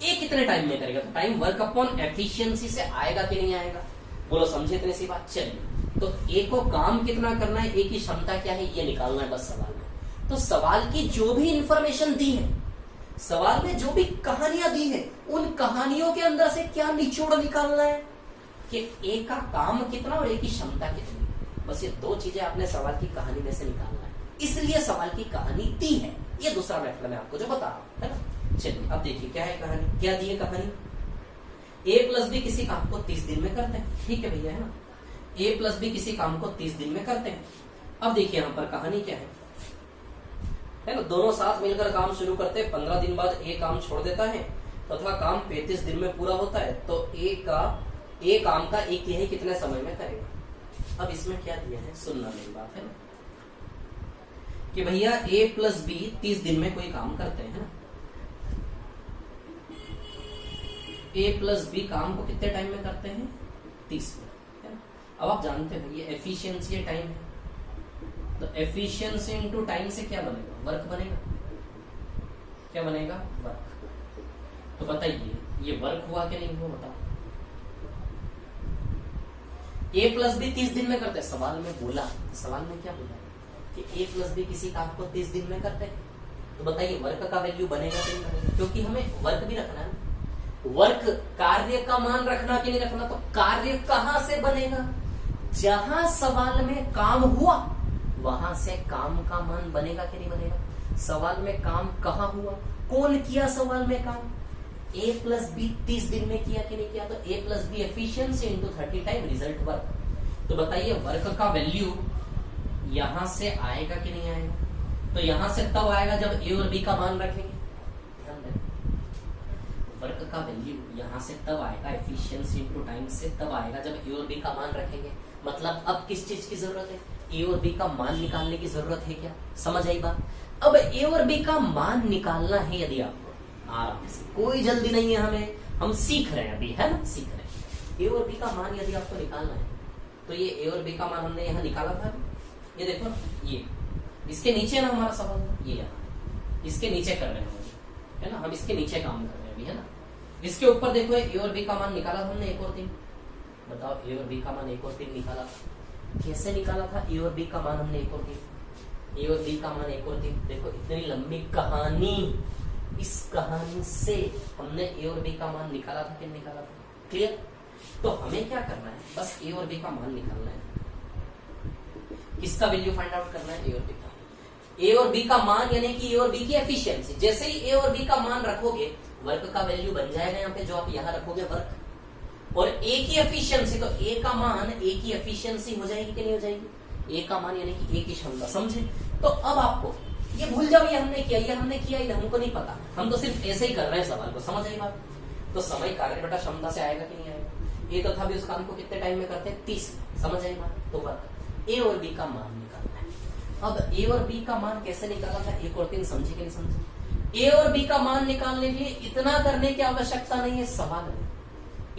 ए कितने टाइम में करेगा? तो टाइम वर्क अपॉन एफिशिएंसी से आएगा कि नहीं आएगा? बोलो, समझे इतनी सी बात? चलिए, तो ए को काम कितना करना है, ए की क्षमता क्या है, ये निकालना है बस सवाल में। तो सवाल की जो भी इंफॉर्मेशन दी है, सवाल में जो भी कहानियां दी है, उन कहानियों के अंदर से क्या निचोड़ निकालना है कि ए का काम कितना और ए की क्षमता कितनी। बस ये दो चीजें आपने सवाल की कहानी में से निकालना है। इसलिए सवाल की कहानी दी है। ये दूसरा मेथड मैं आपको जो बता रहा हूं, है ना। चलिए, अब देखिए क्या है कहानी, क्या दी है कहानी। ए प्लस बी किसी काम को 30 दिन में करते हैं। ठीक है भैया, है ना। ए प्लस बी किसी काम को 30 दिन में करते हैं। अब देखिए यहां पर कहानी क्या है ना। दोनों साथ मिलकर काम शुरू करते हैं। 15 दिन बाद ए काम छोड़ देता है तथा काम 35 दिन में पूरा होता है। तो ए काम का एक ही कितने समय में करेगा। अब इसमें क्या दिया है, सुनना मेरी बात, है ना, कि भैया ए प्लस बी 30 दिन में कोई काम करते हैं ना। ए प्लस बी काम को कितने टाइम में करते हैं? 30 में, है ना। अब आप जानते हैं ये एफिशिएंसी है, टाइम है। तो एफिशिएंसी इनटू टाइम से क्या बनेगा? वर्क बनेगा। क्या बनेगा? वर्क। तो बताइए ये वर्क हुआ कि नहीं हुआ, बताओ। ए प्लस बी 30 दिन में करते हैं। सवाल में बोला, सवाल में क्या बोला कि ए प्लस बी किसी काम को 30 दिन में करते हैं। तो बताइए वर्क का वैल्यू बनेगा कि नहीं बनेगा? क्योंकि हमें वर्क भी रखना है। वर्क कार्य का मान रखना कि नहीं रखना। तो कार्य कहां से बनेगा? जहां सवाल में काम हुआ वहां से काम का मान बनेगा कि नहीं बनेगा। सवाल में काम कहां हुआ, कौन किया सवाल में काम? ए प्लस बी 30 दिन में किया कि नहीं किया। तो A plus B efficiency into 30 time result work. तो बताइए वर्क का वैल्यू यहां से आएगा कि नहीं आएगा। तो यहां से तब आएगा जब ए और बी का मान रखेंगे। ध्यान दें, वर्क का वैल्यू यहां से तब आएगा, एफिशिएंसी इंटू टाइम से तब आएगा जब ए और बी का मान रखेंगे। मतलब अब किस चीज की जरूरत है? ए और बी का मान निकालने की जरूरत है। क्या समझ आई बात? अब ए और बी का मान निकालना है यदि आपको, आराम से, कोई जल्दी नहीं है हमें, हम सीख रहे हैं अभी, है ना, सीख रहे हैं। ए और बी का मान यदि आपको निकालना है तो ये ए और बी का मान हमने यहाँ निकाला था। ये देखो, ये इसके नीचे ना हमारा सवाल, ये यहाँ इसके नीचे कर रहे हैं, है ना, हम इसके नीचे काम कर रहे हैं अभी, है ना। इसके ऊपर देखो ए और बी का मान निकाला था हमने 1 और 3। बताओ ए और बी का मान 1 और 3 निकाला था। कैसे निकाला था ए और बी का मान हमने 1 और 3? ए और बी का मान 1 और 3। देखो इतनी लंबी कहानी, इस कहानी से हमने ए और बी का मान निकाला था कि निकाला था? क्लियर? तो हमें क्या करना है, बस ए और बी का मान निकालना है। किसका वैल्यू फाइंड आउट करना है? ए और बी का। ए और बी का मान यानी कि ए और बी की एफिशिएंसी। जैसे ही ए और बी का मान रखोगे वर्क का वैल्यू बन जाएगा यहाँ पे, जो आप यहाँ रखोगे वर्क। और ए की एफिशिएंसी, तो ए का मान, ए की एफिशिएंसी हो जाएगी कि नहीं हो जाएगी? ए का मान यानी कि ए की क्षमता, समझे? तो अब आपको ये भूल जाओ ये हमने किया, ये हमने किया ही हमको नहीं पता, हम तो सिर्फ ऐसे ही कर रहे हैं सवाल को, समझ आई बात? तो समय कार्य बटा क्षमता से आएगा कि नहीं आएगा? ए तथा भी उस काम को कितने टाइम में करते हैं? 30। समझ आई बात? तो वर्क ए और बी का मान निकालना है। अब ए और बी का मान कैसे निकाला था? 1 और 3, समझे कि नहीं समझे? ए और बी का मान निकालने के लिए इतना करने की आवश्यकता नहीं है सवाल में।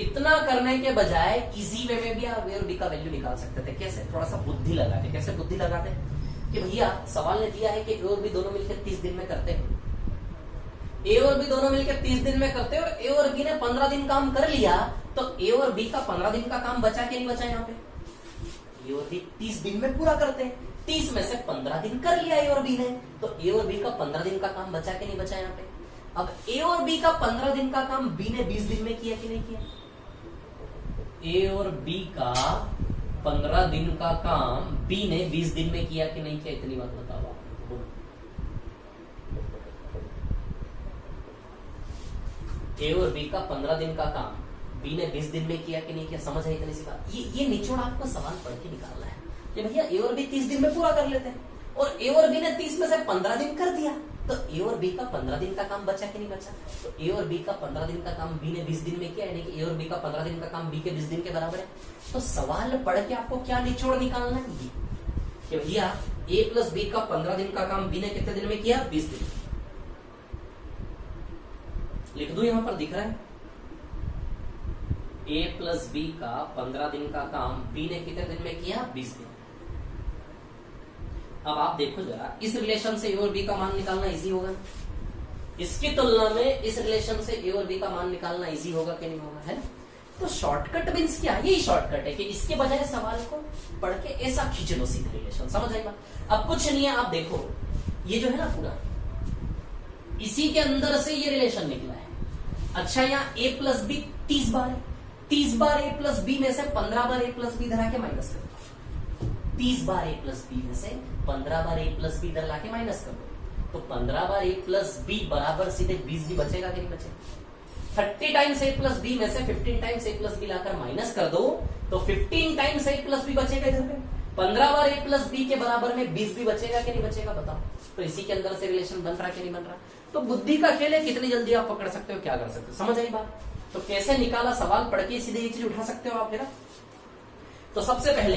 इतना करने के बजाय इजी वे में भी आप ए और बी का वैल्यू निकाल सकते थे। कैसे? थोड़ा सा बुद्धि लगाते। कैसे बुद्धि लगाते? कि भैया सवाल ने दिया है कि ए और बी दोनों मिलकर 30 दिन में करते हैं। ए और बी दोनों मिलकर 30 दिन में करते हैं और ए और बी ने 15 दिन काम कर लिया, तो ए और बी का 15 दिन का काम बचा कि नहीं बचा? यहाँ पे ए और बी 30 दिन में पूरा करते हैं। 30 में से 15 दिन कर लिया ए और बी ने, तो ए और बी का 15 दिन का काम बचा कि नहीं बचा यहाँ पे? अब ए और बी का 15 दिन का काम बी ने 20 दिन में किया कि नहीं किया? ए और बी का 15 दिन का काम बी ने 20 दिन में किया कि नहीं किया? इतनी बात बताओ आप। ए और बी का 15 दिन का काम बी ने 20 दिन में किया कि नहीं किया, समझ आई इतनी सी बात। ये निचोड़ आपको सवाल पढ़ के निकालना है कि भैया ए और बी 30 दिन में पूरा कर लेते हैं, और ए और बी ने 30 में से 15 दिन कर दिया, तो ए और बी का 15 दिन का काम बचा कि नहीं बचा। तो ए और बी का 15 दिन का काम बी ने 20 दिन में किया, यानी कि ए और बी का 15 दिन का काम बी के 20 दिन के बराबर है। तो सवाल पढ़ के आपको क्या निचोड़ निकालना है, ये कि भैया ए प्लस बी का 15 दिन का काम बी ने कितने दिन में किया, 20 दिन। लिख दो, यहां पर दिख रहा है ए प्लस बी का 15 दिन का काम बी ने कितने दिन में किया, 20 दिन। अब आप देखो जरा, इस रिलेशन से ए और बी का मान निकालना इजी होगा, इसकी तुलना में इस रिलेशन से ए और बी का मान निकालना इजी होगा कि नहीं होगा, है। तो शॉर्टकट मींस क्या, यही शॉर्टकट है कि इसके बजाय सवाल को पढ़ के ऐसा खींच लो सीधे रिलेशन, समझ आएगा। अब कुछ नहीं है, आप देखो ये जो है ना पूरा, इसी के अंदर से ये रिलेशन निकला है। अच्छा, यहाँ ए प्लस बी 30 बार है, 30 बार ए प्लस बी में से 15 बार ए प्लस बी धरा के माइनस कर दो, 30 बार ए प्लस बी में से 15 बार ए प्लस बी धरा के माइनस कर दो, तो 15 बार ए प्लस बी बराबर सीधे 20 भी बचेगा कि नहीं बचेगा। 30 टाइम्स ए प्लस बी में से 15 टाइम्स ए प्लस बी लाकर माइनस कर दो, तो 15 टाइम्स ए प्लस बी बचेगा इधर पे। 15 बार ए प्लस बी के बराबर में 20 भी बचेगा कि नहीं बचेगा, बताओ। तो इसी के अंदर से रिलेशन बन रहा कि नहीं बन रहा। तो बुद्धि का खेल है, कितनी जल्दी आप पकड़ सकते हो, क्या कर सकते हो, समझ आई बात। तो कैसे निकाला, सवाल पढ़ के सीधे ये चीज उठा सकते हो आप, है ना। तो सबसे पहले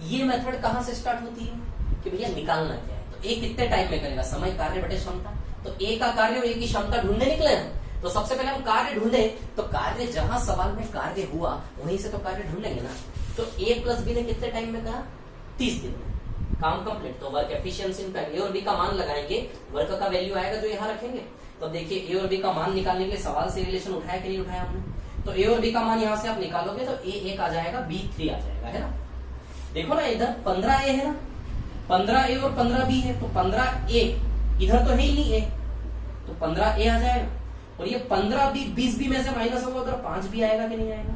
ये मेथड कहां से स्टार्ट होती है कि भैया निकालना क्या है। तो ए कितने टाइम में करेगा, समय, कार्य बटे क्षमता। तो ए का कार्य और ए की क्षमता ढूंढने निकले हम, तो सबसे पहले हम कार्य ढूंढे, तो कार्य जहां सवाल में कार्य हुआ वहीं से तो कार्य ढूंढेंगे ना। तो ए प्लस बी ने कितने टाइम में कहा, 30 दिन में काम कंप्लीट। तो वर्क एफिशिएंसी इनफैक्ट ए और बी का मान लगाएंगे, वर्क का वैल्यू आएगा जो यहाँ रखेंगे। तो देखिए ए और बी का मान निकालने के लिए सवाल से रिलेशन उठाया कि नहीं उठाया हमने। तो ए और बी का मान यहाँ से आप निकालोगे तो ए 1 आ जाएगा, बी 3 आ जाएगा, है ना। देखो ना इधर 15 ए है ना, 15 ए और 15 बी है, तो 15 ए इधर तो है ही नहीं ए, तो 15 ए आ जाएगा। और ये 15 बी 20 बी में से माइनस होगा, उधर 5 भी आएगा कि नहीं आएगा।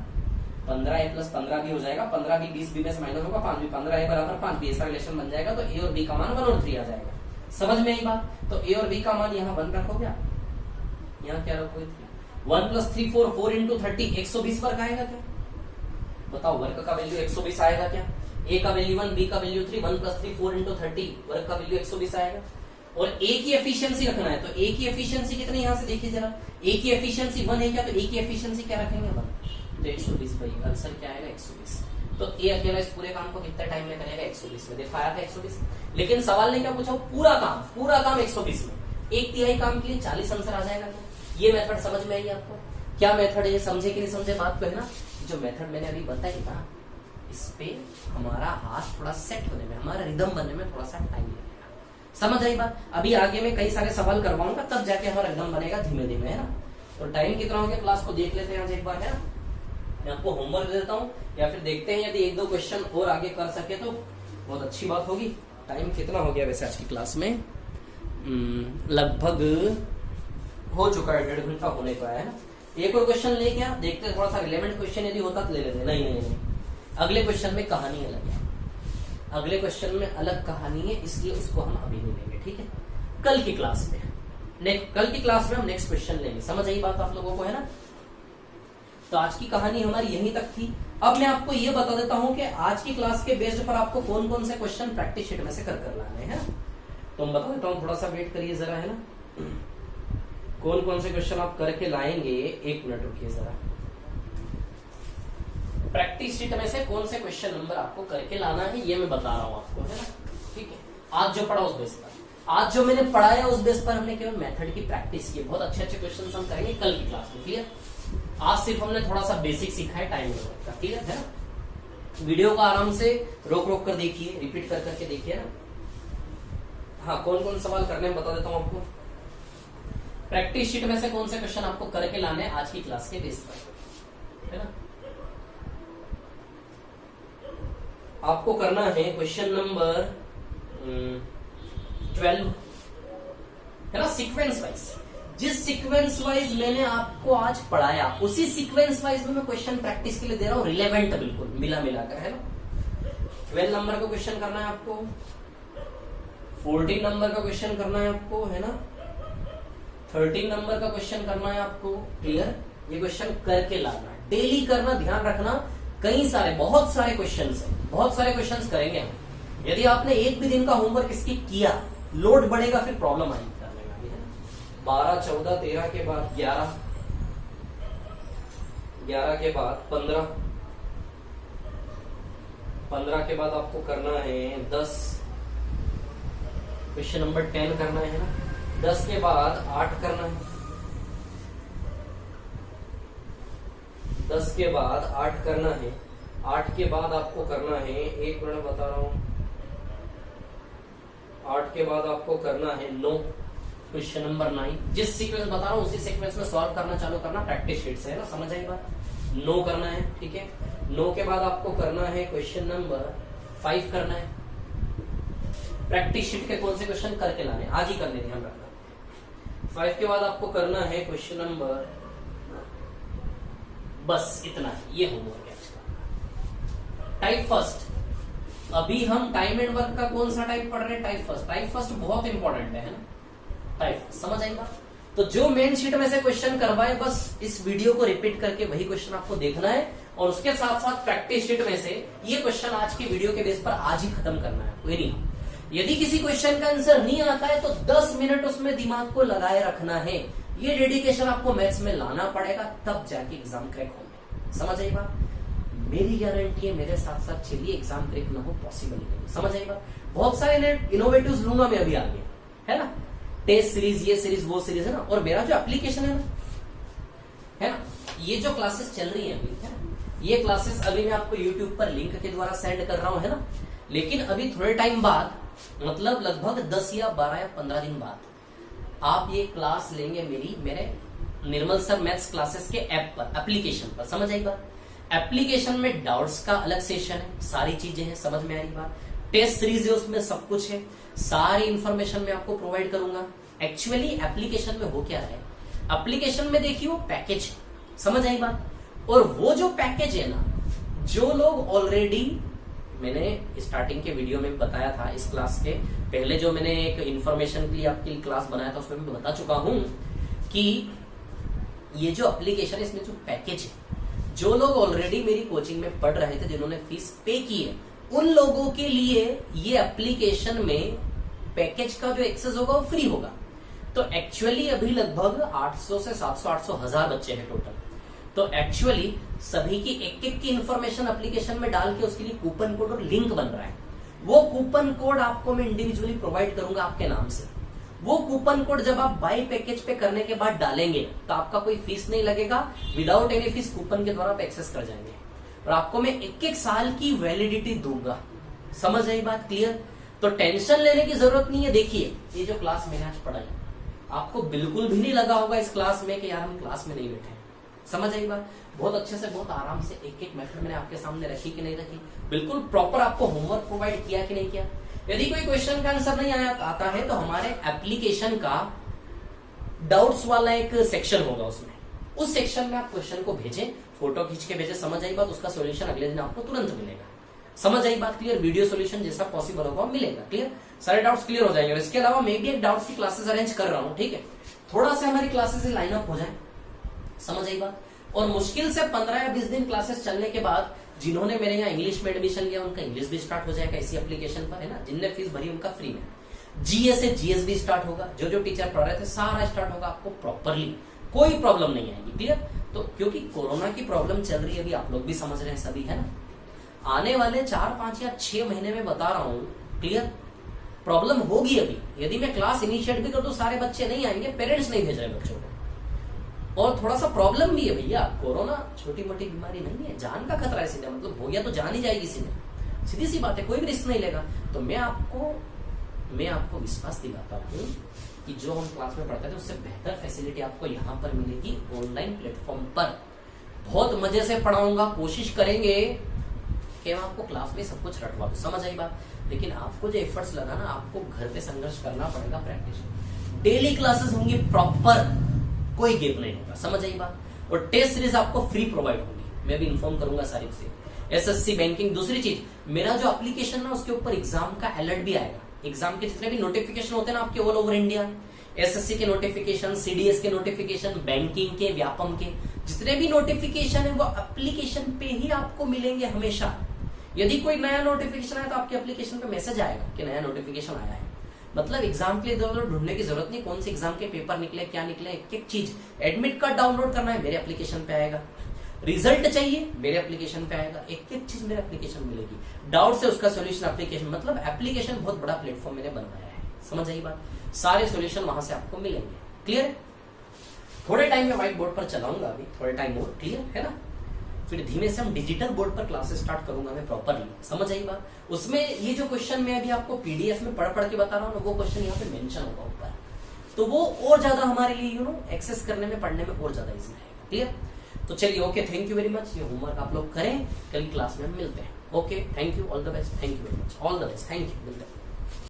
15 ए प्लस 15 बी हो जाएगा, 15 बी 20 बी में से माइनस होगा 5 बी, 15 ए बराबर 5 बी, ऐसा रिलेशन बन जाएगा। तो ए और बी का मान 1 और 3 आ जाएगा, समझ में आई बात। तो ए और बी का मान यहाँ 1 रखोगे, यहाँ क्या रखोगे, 1 + 3 4, 4 × 30 120 वर्ग आएगा क्या, बताओ। वर्ग का वैल्यू 120 आएगा क्या। ए का वैल्यू 1, बी का वैल्यू 3, 1 + 3 4 × 30 वर्ग का वैल्यू 120 आएगा। और ए की एफिशिएंसी रखना है, तो ए की एफिशिएंसी कितनी, यहाँ से देखिए जरा, ए की एफिशिएंसी 1 है क्या, तो ए की एफिशिएंसी क्या रखेंगे 1, तो 120 भाई, आंसर क्या आएगा 120। तो ए अकेला इस पूरे काम को कितने टाइम में करेगा, 120 में। देखा आया था 120, लेकिन सवाल ने क्या पूछा, पूरा काम 120 में, 1/3 काम के लिए 40 आंसर आ जाएगा। ये मेथड समझ में आई आपको, क्या मेथड है, समझे कि नहीं समझे बात को, है ना। जो मेथड मैंने अभी बताई ना, इस पे हमारा हाथ थोड़ा सेट होने में, हमारा रिदम बनने में थोड़ा सा टाइम लगेगा, समझ आई बात। अभी आगे में कई सारे सवाल करवाऊंगा, तब जाके हमारा रिदम बनेगा धीमे धीमे, है ना। तो टाइम कितना हो गया, क्लास को देख लेते हैं आज एक बार, है ना। मैं आपको होमवर्क दे देता हूँ, या फिर देखते हैं यदि 1-2 क्वेश्चन और आगे कर सके तो बहुत अच्छी बात होगी। टाइम कितना हो गया वैसे आज की क्लास में, लगभग हो चुका है, 1.5 घंटा होने को है ना। एक और क्वेश्चन ले क्या, देखते हैं, थोड़ा सा रिलेवेंट क्वेश्चन यदि होता तो ले लेते। नहीं, अगले क्वेश्चन में कहानी अलग है, अगले क्वेश्चन में अलग कहानी है, इसलिए उसको हम अभी नहीं लेंगे, ठीक है। कल की क्लास में हम नेक्स्ट क्वेश्चन लेंगे, समझ आई बात आप लोगों को, है ना। तो आज की कहानी हमारी यहीं तक थी। अब मैं आपको ये बता देता हूं कि आज की क्लास के बेस्ड पर आपको कौन कौन से क्वेश्चन प्रैक्टिस शीट में से कर लाने हैं, तो मैं बता देता हूँ, थोड़ा सा वेट करिए जरा, है ना। कौन कौन से क्वेश्चन आप करके लाएंगे, 1 मिनट रुकिए जरा। प्रैक्टिस शीट में से कौन से क्वेश्चन नंबर आपको करके लाना है ये मैं बता रहा हूं आपको, है ना, ठीक है। आज जो पढ़ा उस बेस पर, आज जो मैंने पढ़ाया उस बेस पर हमने केवल मेथड की प्रैक्टिस की। बहुत अच्छे क्वेश्चन हम करेंगे कल की क्लास में, क्लियर। आज सिर्फ हमने थोड़ा सा बेसिक सीखा है टाइम का, क्लियर है ना। वीडियो को आराम से रोक कर देखिए, रिपीट कर करके देखिए ना। हाँ, कौन कौन सवाल करने में बता देता हूं आपको। प्रैक्टिस शीट में से कौन से क्वेश्चन आपको करके लाने आज की क्लास के बेस पर, है ना। आपको करना है क्वेश्चन नंबर 12, है ना, सीक्वेंस वाइज। जिस सीक्वेंस वाइज मैंने आपको आज पढ़ाया उसी सीक्वेंस वाइज में मैं क्वेश्चन प्रैक्टिस के लिए दे रहा हूं, रिलेवेंट बिल्कुल मिलाकर, है ना। 12 नंबर का क्वेश्चन करना है आपको, 14 नंबर का क्वेश्चन करना है आपको, है ना, 13 नंबर का क्वेश्चन करना है आपको, क्लियर। ये क्वेश्चन करके लाना, डेली करना, ध्यान रखना। कई सारे, बहुत सारे क्वेश्चन है, बहुत सारे क्वेश्चन करेंगे हम। यदि आपने एक भी दिन का होमवर्क इसकी किया, लोड बढ़ेगा, फिर प्रॉब्लम आएगी करने में भी, है ना। 12, 14, 13 के बाद 11, 11 के बाद 15, 15 के बाद आपको करना है 10, क्वेश्चन नंबर 10 करना है ना। 10 के बाद 8 करना है, 10 के बाद 8 करना है। 8 के बाद आपको करना है, एक मिनट बता रहा हूं, 8 के बाद आपको करना है 9, क्वेश्चन नंबर 9। जिस सीक्वेंस बता रहा हूं उसी सीक्वेंस में सॉल्व करना चालू करना, प्रैक्टिस शीट से, है ना, समझ आई बात। 9 करना है, ठीक है। 9 के बाद आपको करना है क्वेश्चन नंबर 5 करना है। प्रैक्टिस शीट के कौन से क्वेश्चन करके लाने, आज ही करने, ध्यान रखना। 5 के बाद आपको करना है क्वेश्चन नंबर, बस इतना है, ये होमवर्क है इसका। टाइप फर्स्ट, अभी हम टाइम एंड वर्क का कौन सा टाइप पढ़ रहे हैं, टाइप फर्स्ट। टाइप फर्स्ट बहुत इंपॉर्टेंट है ना, टाइप फर्स्ट, समझ आएगा। तो जो मेन शीट में से क्वेश्चन करवाए, बस इस वीडियो को रिपीट करके वही क्वेश्चन आपको देखना है, और उसके साथ साथ प्रैक्टिस शीट में से ये क्वेश्चन आज के वीडियो के बेस पर आज ही खत्म करना है। कोई नहीं, यदि किसी क्वेश्चन का आंसर नहीं आता है तो 10 मिनट उसमें दिमाग को लगाए रखना है। ये डेडिकेशन आपको मैथ्स में लाना पड़ेगा, तब जाके एग्जाम क्रैक होंगे, समझ आई बात। मेरी गारंटी है, मेरे साथ साथ चलिए, एग्जाम क्रैक ना हो पॉसिबल नहीं, समझ आई बात। बहुत सारे इनोवेटिव्स लूंगा मैं अभी आगे, है ना, टेस्ट सीरीज, ये सीरीज, वो सीरीज, है ना। और मेरा जो एप्लीकेशन है ना, ये जो क्लासेस चल रही है अभी, है ना, ये क्लासेस अभी मैं आपको यूट्यूब पर लिंक के द्वारा सेंड कर रहा हूं, है ना। लेकिन अभी थोड़े टाइम बाद, मतलब लगभग 10 या 12 या 15 दिन बाद आप ये क्लास लेंगे मेरे निर्मल सर मैथ्स क्लासेस के ऐप पर, एप्लीकेशन पर, समझ आई बात। एप्लीकेशन में डाउट्स का अलग सेशन है, सारी चीजें हैं, समझ में आ रही बात। टेस्ट सीरीज है, उसमें सब कुछ है, सारी इंफॉर्मेशन मैं आपको प्रोवाइड करूंगा। एक्चुअली एप्लीकेशन में हो क्या है, एप्लीकेशन में देखिए वो पैकेज, समझ आई बात। और वो जो पैकेज है ना, जो लोग ऑलरेडी, मैंने स्टार्टिंग के वीडियो में बताया था, इस क्लास के पहले जो मैंने एक इंफॉर्मेशन के लिए आपकी क्लास बनाया था, उसमें मैं बता चुका हूं कि ये जो एप्लीकेशन है, इसमें जो पैकेज है, जो लोग ऑलरेडी मेरी कोचिंग में पढ़ रहे थे, जिन्होंने फीस पे की है, उन लोगों के लिए ये एप्लीकेशन में पैकेज का जो एक्सेस होगा वो फ्री होगा। तो एक्चुअली अभी लगभग 800 से 700, 800, 1000 बच्चे हैं टोटल। तो एक्चुअली सभी की एक की इंफॉर्मेशन एप्लीकेशन में डाल के उसके लिए कूपन कोड और लिंक बन रहा है। वो कूपन कोड आपको मैं इंडिविजुअली प्रोवाइड करूंगा आपके नाम से। वो कूपन कोड जब आप बाय पैकेज पे करने के बाद डालेंगे तो आपका कोई फीस नहीं लगेगा, विदाउट एनी फीस कूपन के द्वारा आप एक्सेस कर जाएंगे, और आपको मैं 1-1 साल की वैलिडिटी दूंगा, समझ आई बात, क्लियर। तो टेंशन लेने की जरूरत नहीं है। देखिए ये जो क्लास मैंने आज पढ़ाई, आपको बिल्कुल भी नहीं लगा होगा इस क्लास में कि यार हम क्लास में नहीं बैठे, समझ आई बात। बहुत अच्छे से, बहुत आराम से एक मेथड मैंने आपके सामने रखी कि नहीं रखी, बिल्कुल प्रॉपर आपको होमवर्क प्रोवाइड किया कि नहीं किया। यदि कोई क्वेश्चन का आंसर नहीं आता है तो हमारे एप्लीकेशन का डाउट्स वाला एक सेक्शन होगा, उसमें उस सेक्शन में आप क्वेश्चन को भेजें, फोटो खींच के भेजें, समझ आई बात। उसका सॉल्यूशन अगले दिन आपको तुरंत मिलेगा, समझ आई बात, क्लियर। वीडियो सॉल्यूशन जैसा पॉसिबल होगा मिलेगा, क्लियर। सारे डाउट्स क्लियर हो जाएंगे। इसके अलावा मैं भी एक डाउट्स की क्लासेस अरेंज कर रहा हूं, ठीक है। थोड़ा सा हमारी क्लासेस लाइन अप हो जाए, समझ आई बात। और मुश्किल से 15 या 20 दिन क्लासेस चलने के बाद जिन्होंने मेरे यहाँ इंग्लिश में एडमिशन लिया उनका इंग्लिश भी स्टार्ट हो जाएगा इसी एप्लीकेशन पर, है ना। जिनने फीस भरी उनका फ्री में। जीएस से जीएस भी स्टार्ट होगा, जो टीचर पढ़ रहे थे सारा स्टार्ट होगा, आपको प्रॉपरली कोई प्रॉब्लम नहीं आएगी, क्लियर। तो क्योंकि कोरोना की प्रॉब्लम चल रही है अभी, आप लोग भी समझ रहे हैं सभी, है ना। आने वाले 4, 5 या 6 महीने में बता रहा हूं, क्लियर, प्रॉब्लम होगी अभी। यदि मैं क्लास इनिशिएट भी कर दूं, सारे बच्चे नहीं आएंगे, पेरेंट्स नहीं भेज रहे बच्चों को। और थोड़ा सा प्रॉब्लम भी है भैया, कोरोना छोटी मोटी बीमारी नहीं है, जान का खतरा है सीधे, मतलब हो गया तो जान ही जाएगी सीधे, सीधी सी बात है, कोई भी रिस्क नहीं लेगा। तो मैं आपको विश्वास दिलाता हूँ कि जो हम क्लास में पढ़ते थे उससे बेहतर फैसिलिटी आपको यहाँ पर मिलेगी ऑनलाइन प्लेटफॉर्म पर। बहुत मजे से पढ़ाऊंगा, कोशिश करेंगे कि मैं आपको क्लास में सब कुछ रटवा दूं, समझ आई बात। लेकिन आपको जो एफर्ट्स लगाना, आपको घर पे संघर्ष करना पड़ेगा, प्रैक्टिस। डेली क्लासेस होंगी प्रॉपर, कोई गैप नहीं होगा, समझ आई बात। और टेस्ट सीरीज आपको फ्री प्रोवाइड होगी, मैं भी इन्फॉर्म करूंगा सारी चीजें। एसएससी बैंकिंग, दूसरी चीज, मेरा जो एप्लीकेशन है उसके ऊपर एग्जाम का अलर्ट भी आएगा। एग्जाम के जितने भी नोटिफिकेशन होते हैं ना आपके ऑल ओवर इंडिया, एसएससी के नोटिफिकेशन, सीडीएस के नोटिफिकेशन, बैंकिंग के, व्यापम के जितने भी नोटिफिकेशन है वो एप्लीकेशन पे ही आपको मिलेंगे हमेशा। यदि कोई नया नोटिफिकेशन आया तो आपके एप्लीकेशन पे मैसेज आएगा कि नया नोटिफिकेशन आया है। मतलब एग्जाम के लिए इधर उधर ढूंढने की जरूरत नहीं, कौन से एग्जाम के पेपर निकले, क्या निकले, एक एक चीज। एडमिट कार्ड डाउनलोड करना है, मेरे एप्लीकेशन पे आएगा। रिजल्ट चाहिए, मेरे एप्लीकेशन पे आएगा। एक एक चीज मेरे एप्लीकेशन मिलेगी। डाउट से उसका सोल्यूशन एप्लीकेशन, मतलब एप्लीकेशन बहुत बड़ा प्लेटफॉर्म मैंने बनवाया है। समझ आई बात? सारे सोल्यूशन वहां से आपको मिलेंगे। क्लियर है? थोड़े टाइम में व्हाइट बोर्ड पर चलाऊंगा, अभी थोड़े टाइम और। क्लियर है ना? फिर धीमे से हम डिजिटल बोर्ड पर क्लासेस स्टार्ट करूंगा मैं प्रॉपरली। समझ आई बात? उसमें ये जो क्वेश्चन मैं अभी आपको पीडीएफ में पढ़ के बता रहा हूँ, वो क्वेश्चन यहाँ पे मेंशन होगा ऊपर, तो वो और ज्यादा हमारे लिए एक्सेस करने में, पढ़ने में और ज्यादा इजी रहेगा। क्लियर? तो चलिए, okay, thank you very much. ये होमवर्क आप लोग करें, कल क्लास में मिलते हैं। Okay, thank you, all the best, thank you very much, all the best, thank you, मिलते हैं।